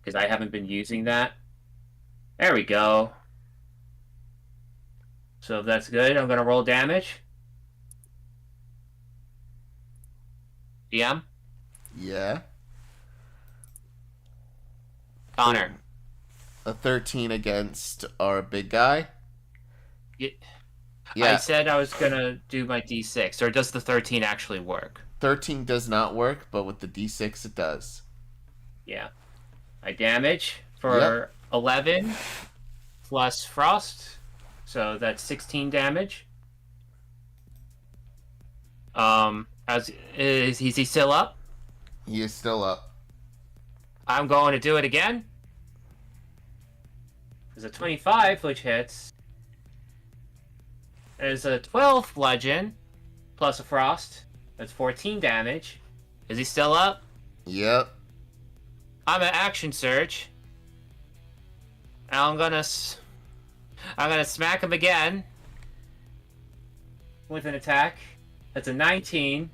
because I haven't been using that. There we go. So if that's good, I'm going to roll damage. DM? Yeah. Connar. A 13 against our big guy. I Yeah. said I was going to do my d6, or does the 13 actually work? 13 does not work, but with the d6 it does. Yeah. I damage for 11 plus frost, so that's 16 damage. Is he still up? He is still up. I'm going to do it again. There's a 25, which hits. There's a 12 bludgeon, plus a frost. That's 14 damage. Is he still up? Yep. I'm an action surge. I'm gonna smack him again with an attack. That's a 19.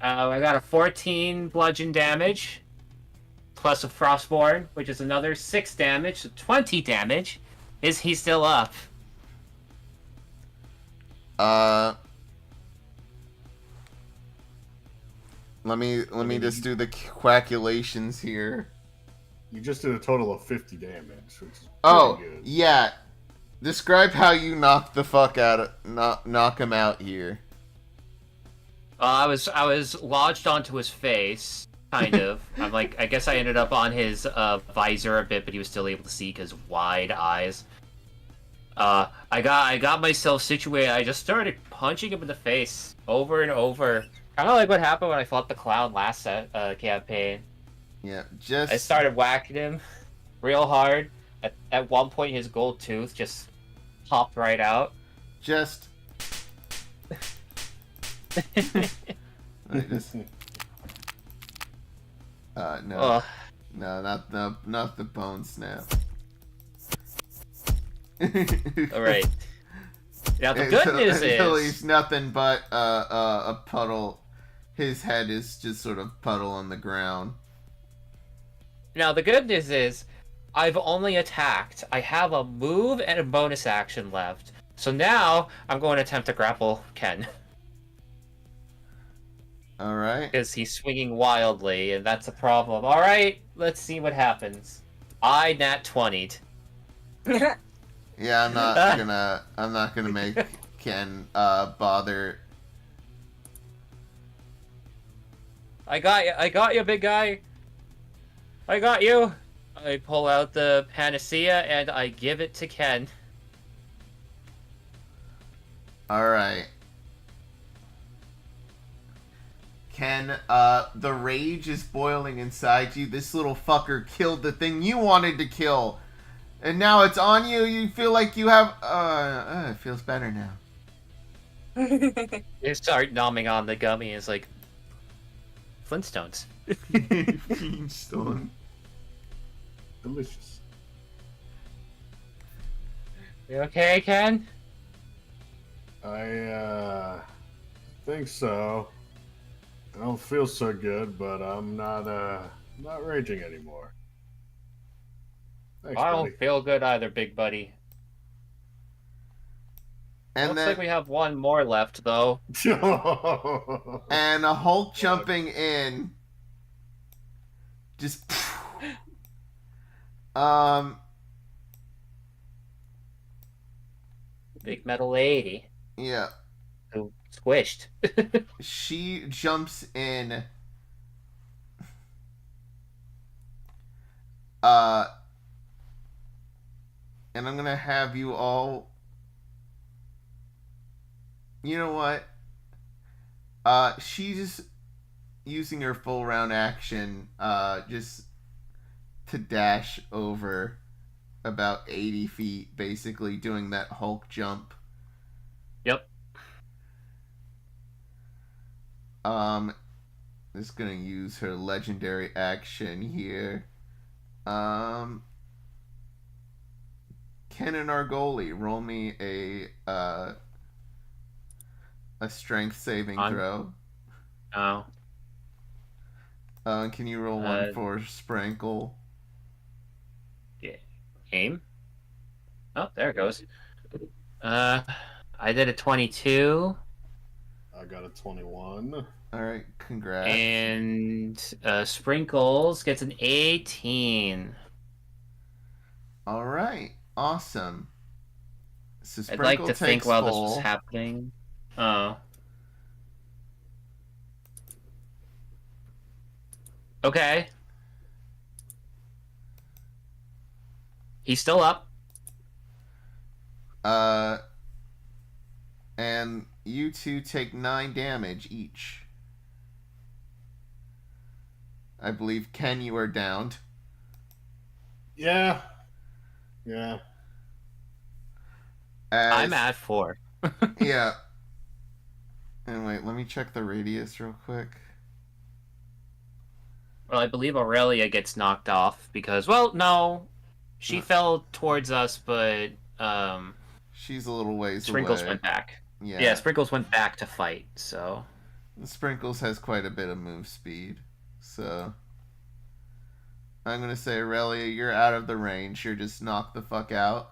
I got a 14 bludgeon damage, plus a frostborn, which is another 6 damage, so 20 damage. Is he still up? Let me just do the calculations here. You just did a total of 50 damage, which is Oh, good. yeah. Describe how you knock the fuck out of knock him out here. I was lodged onto his face, kind of. I guess I ended up on his visor a bit, but he was still able to see because wide eyes. I got myself situated. I just started punching him in the face over and over. Kind of like what happened when I fought the clown last campaign. Yeah, I started whacking him real hard. At one point, his gold tooth just popped right out. Just. No. Ugh. No, not the bone snap. All right. Now the good news Until is he's nothing but a puddle. His head is just sort of puddle on the ground. Now the good news is I've only attacked. I have a move and a bonus action left. So now I'm going to attempt to grapple Ken. All right. Because he's swinging wildly, and that's a problem. All right, let's see what happens. I nat 20'd. Yeah, I'm not gonna make Ken bother. I got you, big guy. I got you. I pull out the panacea and I give it to Ken. All right. Ken, the rage is boiling inside you. This little fucker killed the thing you wanted to kill. And now it's on you. You feel like you have... it feels better now. You start nomming on the gummy. It's like... Flintstones. Stone. Delicious. You okay, Ken? I think so. I don't feel so good, but I'm not raging anymore. Thanks, I buddy. don't feel good either, big buddy. And Looks then, like we have one more left, though. and a Hulk jumping in. Just... Big metal lady. Yeah. Who squished. She jumps in. And I'm gonna have you all. You know what? She's using her full round action, just to dash over about 80 feet, basically doing that Hulk jump. Yep. is gonna use her legendary action here. Ken and ARGOLI, roll me a strength saving throw. Oh. Can you roll one for Sprankle? Yeah. Aim? Oh, there it goes. I did a 22. I got a 21. Alright, congrats. And Sprinkles gets an 18. Alright, awesome. So I'd like to think while this was full. happening. Oh. Okay. He's still up. And you two take 9 damage each. I believe, Ken, you are downed. Yeah. I'm at 4. Yeah. And wait, let me check the radius real quick. Well, I believe Aurelia gets knocked off because, well, no. She fell towards us, but she's a little ways Sprinkles away. went back. Yeah. Yeah, Sprinkles went back to fight, so. Sprinkles has quite a bit of move speed, so I'm gonna say, Aurelia, you're out of the range. You're just knocked the fuck out.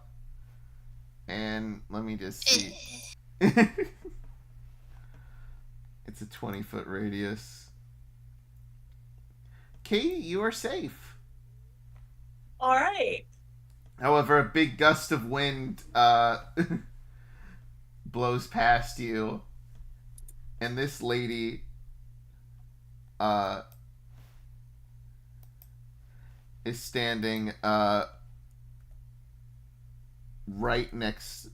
And let me just see. It's a 20-foot radius. Katie, you are safe. All right. However, a big gust of wind blows past you, and this lady is standing right next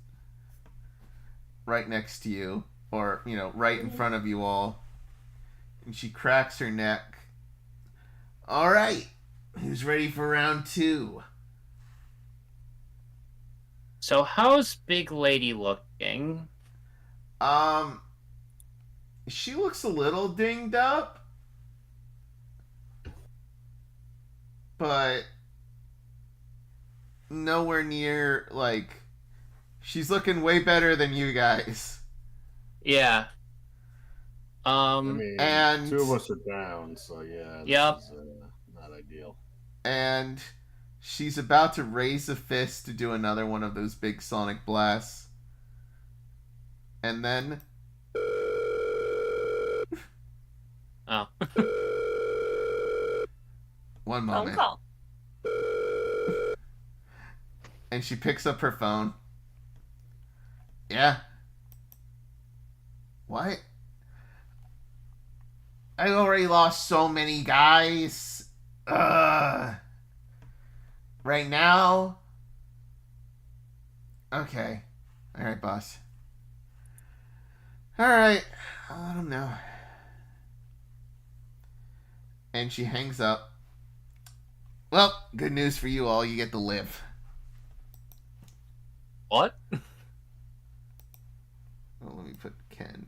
to you, or right in front of you all, and she cracks her neck. All right, who's ready for round 2? So how's Big Lady looking? She looks a little dinged up, but nowhere near, she's looking way better than you guys. Yeah. I mean, and 2 of us are down, so yeah. Yep. This is, not ideal. And she's about to raise a fist to do another one of those big sonic blasts. And then... Oh. One moment. Phone call. And she picks up her phone. Yeah. What? I already lost so many guys. Right now? Okay. Alright, boss. Alright. I'll let him know. And she hangs up. Well, good news for you all. You get to live. What? Oh, let me put Ken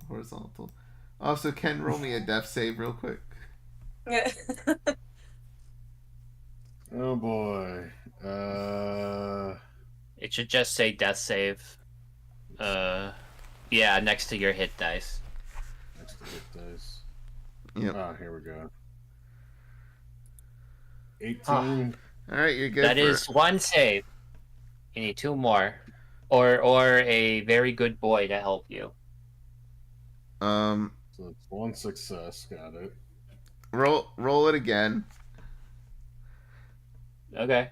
horizontal. Also, Ken, roll me a death save real quick. Oh boy. It should just say death save. Yeah, next to your hit dice. Next to hit dice. Yep. Oh, here we go. 18. Alright, you're good. That is 1 save. You need 2 more. Or a very good boy to help you. So it's 1 success. Got it. Roll it again. Okay.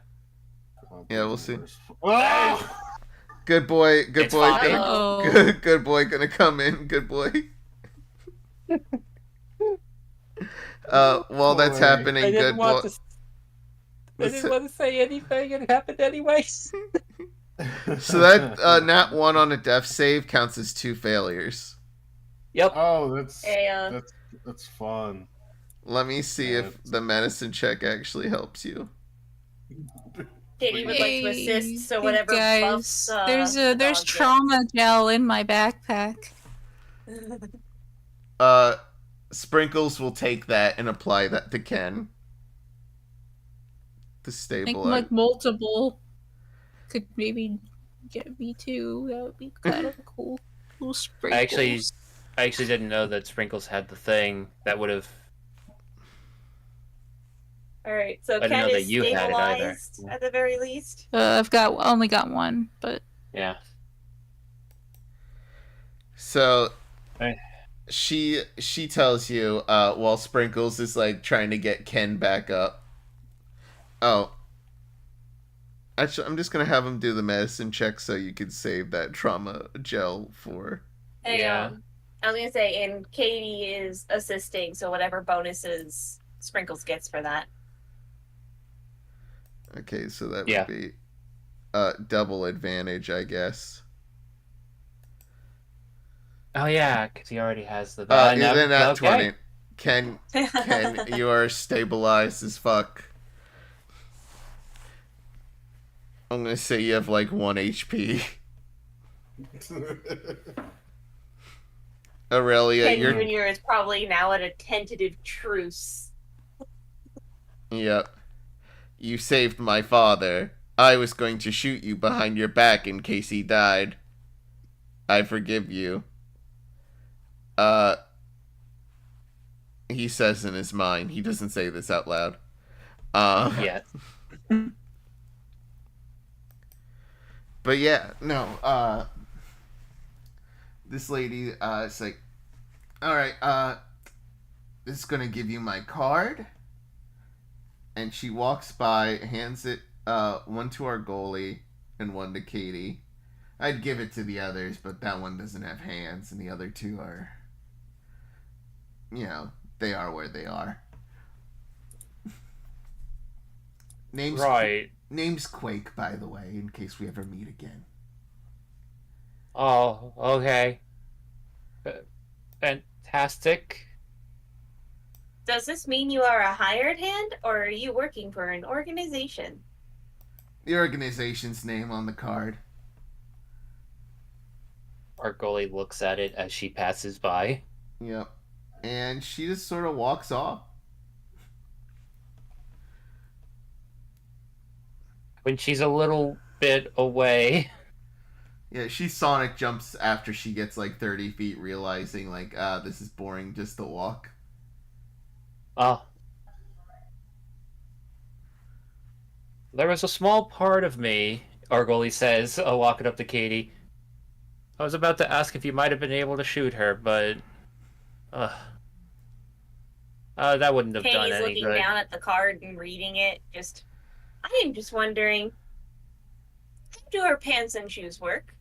Yeah, we'll see. Oh! Good boy. Good It's boy. fine. Good boy. Gonna come in. Good boy. While that's happening, I good didn't boy. want to. I didn't want to say anything. It happened anyways. So that nat 1 on a death save counts as 2 failures. Yep. Oh, that's fun. Let me see if the medicine check actually helps you. Katie would like to assist, so whatever guys, buffs, there's trauma gel in my backpack. Sprinkles will take that and apply that to Ken. To I think stabilize. like multiple could maybe get me too. That would be kind of cool. Little I sprinkles. actually didn't know that Sprinkles had the thing that would have. All right, so I didn't Ken know that is you had it either. stabilized at the very least. I've only got one, but Yeah. So Right. she tells you while Sprinkles is like trying to get Ken back up. Oh. Actually, I'm just gonna have him do the medicine check so you can save that trauma gel for. Hey, Yeah. I was gonna say, and Katie is assisting, so whatever bonuses Sprinkles gets for that. Okay, so that Yeah. would be double advantage, I guess. Oh yeah, because he already has the. Then at okay. 20. Ken, you are stabilized as fuck. I'm gonna say you have like 1 HP. Aurelia, Ken you're. Jr. is probably now at a tentative truce. Yep. You saved my father. I was going to shoot you behind your back in case he died. I forgive you. He says in his mind. He doesn't say this out loud. Yeah. But yeah, no, this lady, is like, alright, this is gonna give you my card. And she walks by, hands it, one to ARGOLI and one to Katie. I'd give it to the others, but that one doesn't have hands, and the other two are, they are where they are. Name's Quake, by the way, in case we ever meet again. Oh, okay. Fantastic. Does this mean you are a hired hand, or are you working for an organization? The organization's name on the card. ARGOLI looks at it as she passes by. Yep. And she just sort of walks off. When she's a little bit away. Yeah, she Sonic jumps after she gets like 30 feet, realizing like, this is boring just to walk. Oh. There was a small part of me, ARGOLI says, walking up to Katie. I was about to ask if you might have been able to shoot her, but... that wouldn't have done Katie's any looking good. down at the card and reading it. I am just wondering, how do her pants and shoes work?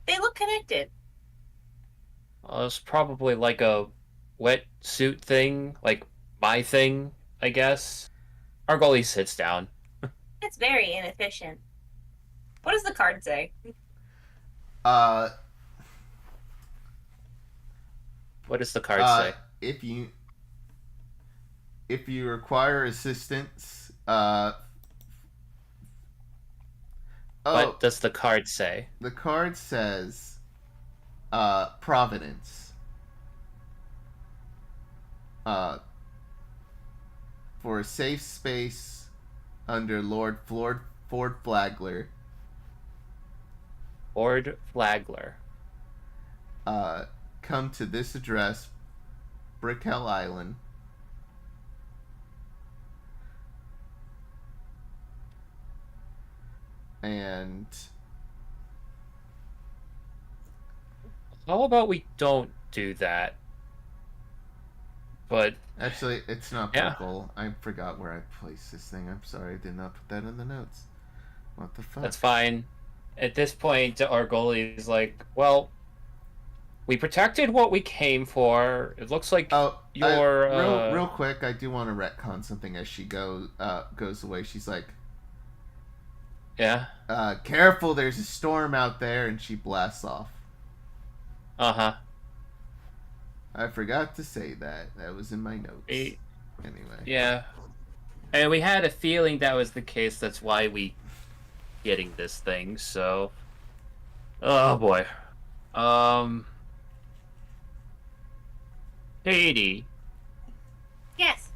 They look connected. It's probably like a wetsuit thing, like my thing, I guess. ARGOLI sits down. It's very inefficient. What does the card say? What does the card say? If you require assistance, What does the card say? The card says, Providence. For a safe space under Lord Ford Flagler. Lord Flagler. Come to this address, Brickell Island. And how about we don't do that? But actually, it's not yeah. Brickell. I forgot where I placed this thing. I'm sorry, I did not put that in the notes. What the fuck? That's fine. At this point, ARGOLI is like, well, we protected what we came for. It looks like you're... real quick, I do want to retcon something as she goes away. She's like, yeah? Careful, there's a storm out there, and she blasts off. Uh-huh. I forgot to say that. That was in my notes. Anyway. Yeah. And we had a feeling that was the case. That's why we getting this thing, so... Oh, boy. Katie, Yes.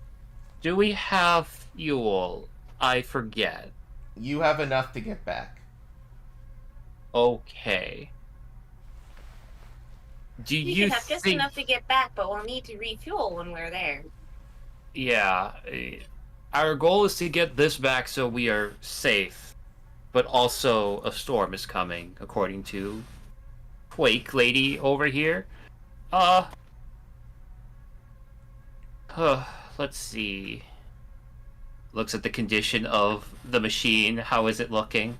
do we have fuel? I forget. You have enough to get back. Okay. Do We you should have just think... enough to get back, but we'll need to refuel when we're there. Yeah. Our goal is to get this back so we are safe. But also, a storm is coming, according to Quake Lady over here. Let's see. Looks at the condition of the machine. How is it looking?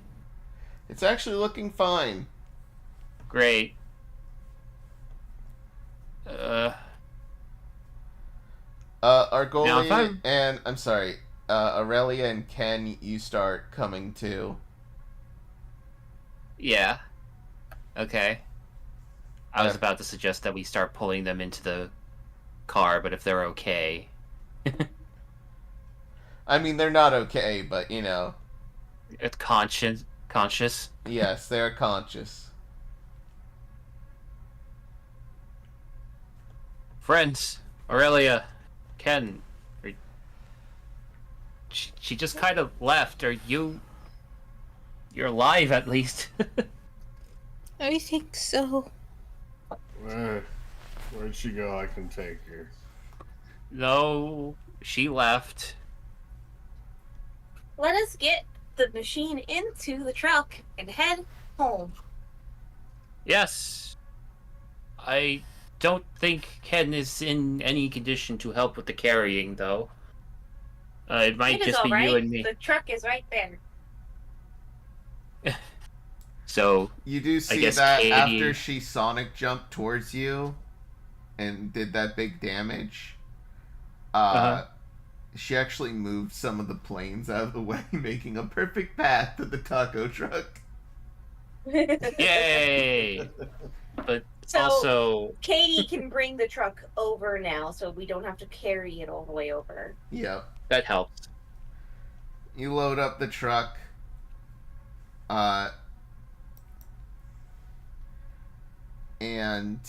It's actually looking fine. Great. Argoli and I'm sorry, Aurelia and Ken, you start coming too. Yeah. Okay. I was Yeah. about to suggest that we start pulling them into the car, but if they're okay. I mean, they're not okay, but you know. It's conscious. Yes, they're conscious. Friends, Aurelia, Ken, she just kind of left. You're alive at least. I think so. Where'd she go? I can take her. No, she left. Let us get the machine into the truck and head home. Yes. I don't think Ken is in any condition to help with the carrying, though. It might It is just be alright. you and me. The truck is right there. So, You do see guess that Katie- after she sonic jumped towards you and did that big damage, she actually moved some of the planes out of the way, making a perfect path to the taco truck. yay! But So- also, Katie can bring the truck over now, so we don't have to carry it all the way over. Yep. that helps. You load up the truck. And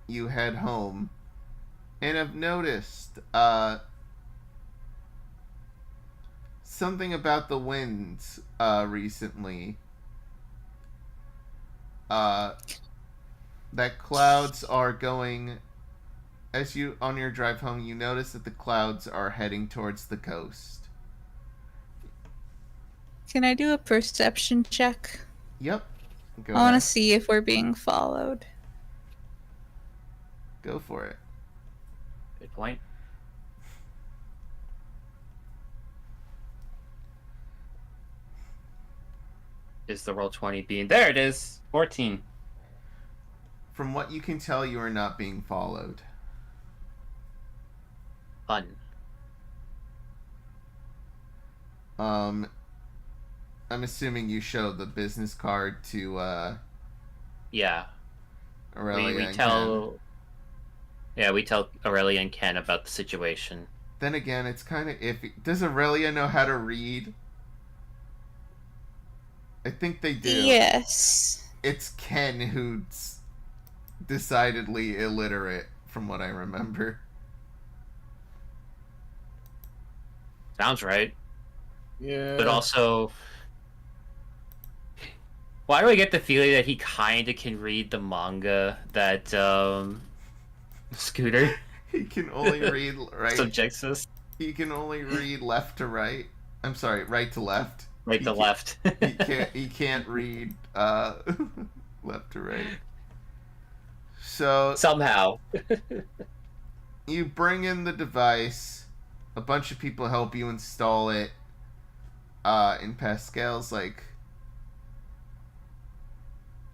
you head home. And I've noticed something about the winds recently. That clouds are going, as you on your drive home, you notice that the clouds are heading towards the coast. Can I do a perception check? Yep. Go I want to ahead. see if we're being followed. Go for it. Good point. Is the roll 20 being... There it is! 14. From what you can tell, you are not being followed. Fun. I'm assuming you showed the business card to Yeah. Aurelia We and tell... Ken. Yeah, we tell Aurelia and Ken about the situation. Then again, it's kind of iffy. Does Aurelia know how to read? I think they do. Yes. It's Ken who's decidedly illiterate, from what I remember. Sounds right. Yeah. But also... Why do I get the feeling that he kind of can read the manga that, Scooter He can only read right. subjects us? He can only read left to right. I'm sorry, right to left. Right He to can't- left. He can't read left to right. So Somehow. you bring in the device. A bunch of people help you install it. And Pascal's like,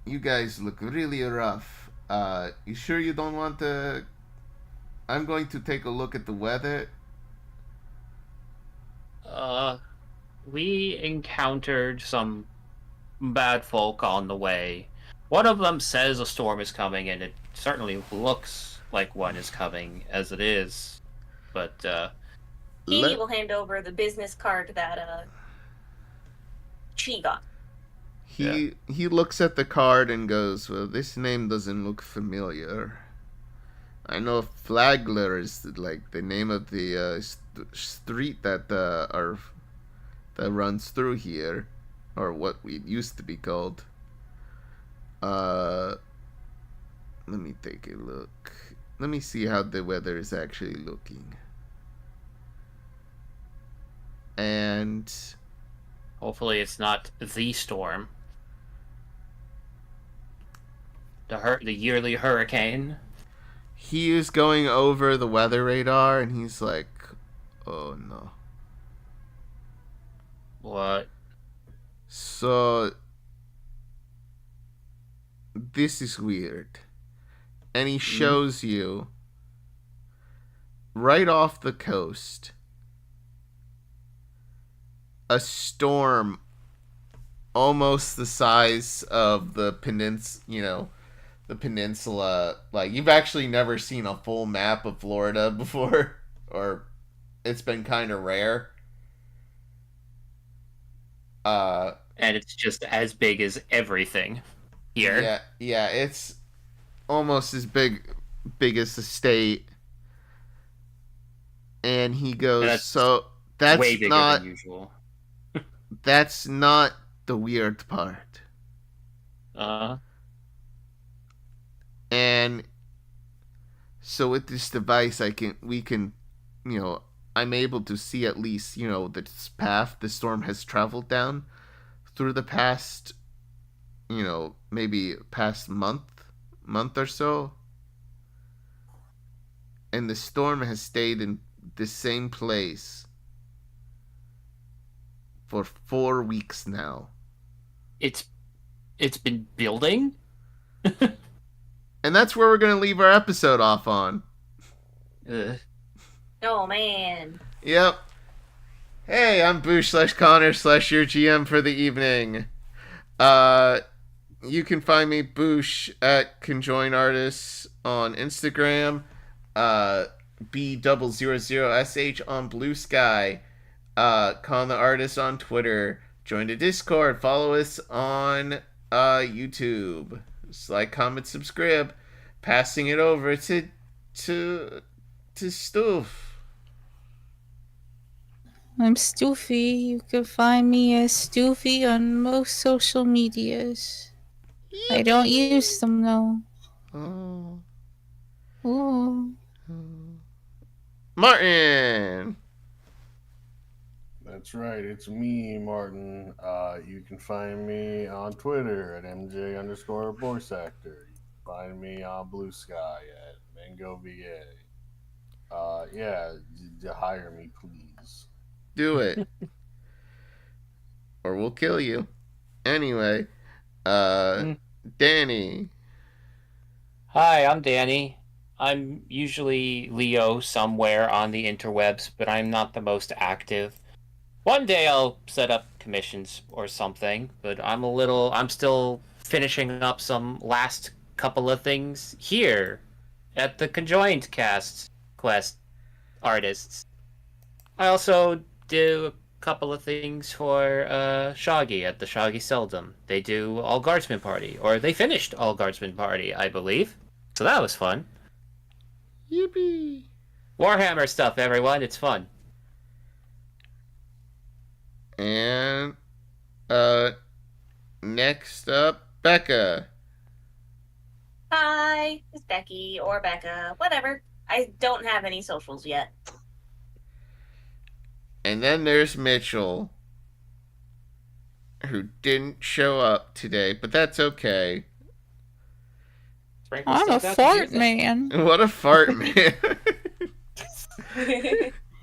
you guys look really rough. You sure you don't want to... I'm going to take a look at the weather. We encountered some bad folk on the way. One of them says a storm is coming, and it certainly looks like one is coming, as it is. But, Katie will hand over the business card that she got. He looks at the card and goes, well, this name doesn't look familiar. I know Flagler is like the name of the street that that runs through here, or what we used to be called. Let me take a look. Let me see how the weather is actually looking. And Hopefully it's not the storm. The yearly hurricane. he is going over the weather radar, and he's like, "Oh no." What? So this is weird. And he shows you right off the coast a storm almost the size of the the peninsula. Like, you've actually never seen a full map of Florida before, or it's been kind of rare. And it's just as big as everything here. Yeah, it's almost as big as the state. And he goes, that's way bigger not than usual. that's not the weird part. And so with this device, I'm able to see at least, the path the storm has traveled down through the past, maybe past month or so. And the storm has stayed in the same place for 4 weeks now. It's been building? And that's where we're going to leave our episode off on. Oh, man. Yep. Hey, I'm Boosh /Connar / your GM for the evening. You can find me, Boosh, at ConJoined Artists on Instagram. B000SH on Blue Sky. Con the Artist on Twitter. Join the Discord. Follow us on YouTube. Just like, comment, subscribe. Passing it over to Stoof. I'm Stoophie. You can find me as Stoophie on most social medias. I don't use them though. Oh. Ooh. Martin. That's right, it's me, Martin. You can find me on Twitter at MJ_voice actor. You can find me on Blue Sky at MangoVA. Yeah, hire me, please. Do it. Or we'll kill you. Anyway, Danny. Hi, I'm Danny. I'm usually Leo somewhere on the interwebs, but I'm not the most active. One day I'll set up commissions or something, but I'm still finishing up some last couple of things here at the ConJoined Quest artists. I also do a couple of things for Shoggy at the Shoggy Seldom. They do All Guardsman Party, or they finished All Guardsman Party, I believe. So that was fun. Yippee. Warhammer stuff, everyone. It's fun. And next up, Becca. Hi, it's Becky or Becca, whatever. I don't have any socials yet. And then there's Mitchell, who didn't show up today, but that's okay. I'm a fart man. What a fart, man.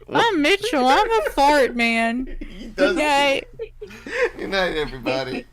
I'm Mitchell. I'm a fart man. He does. Okay. Good night, everybody.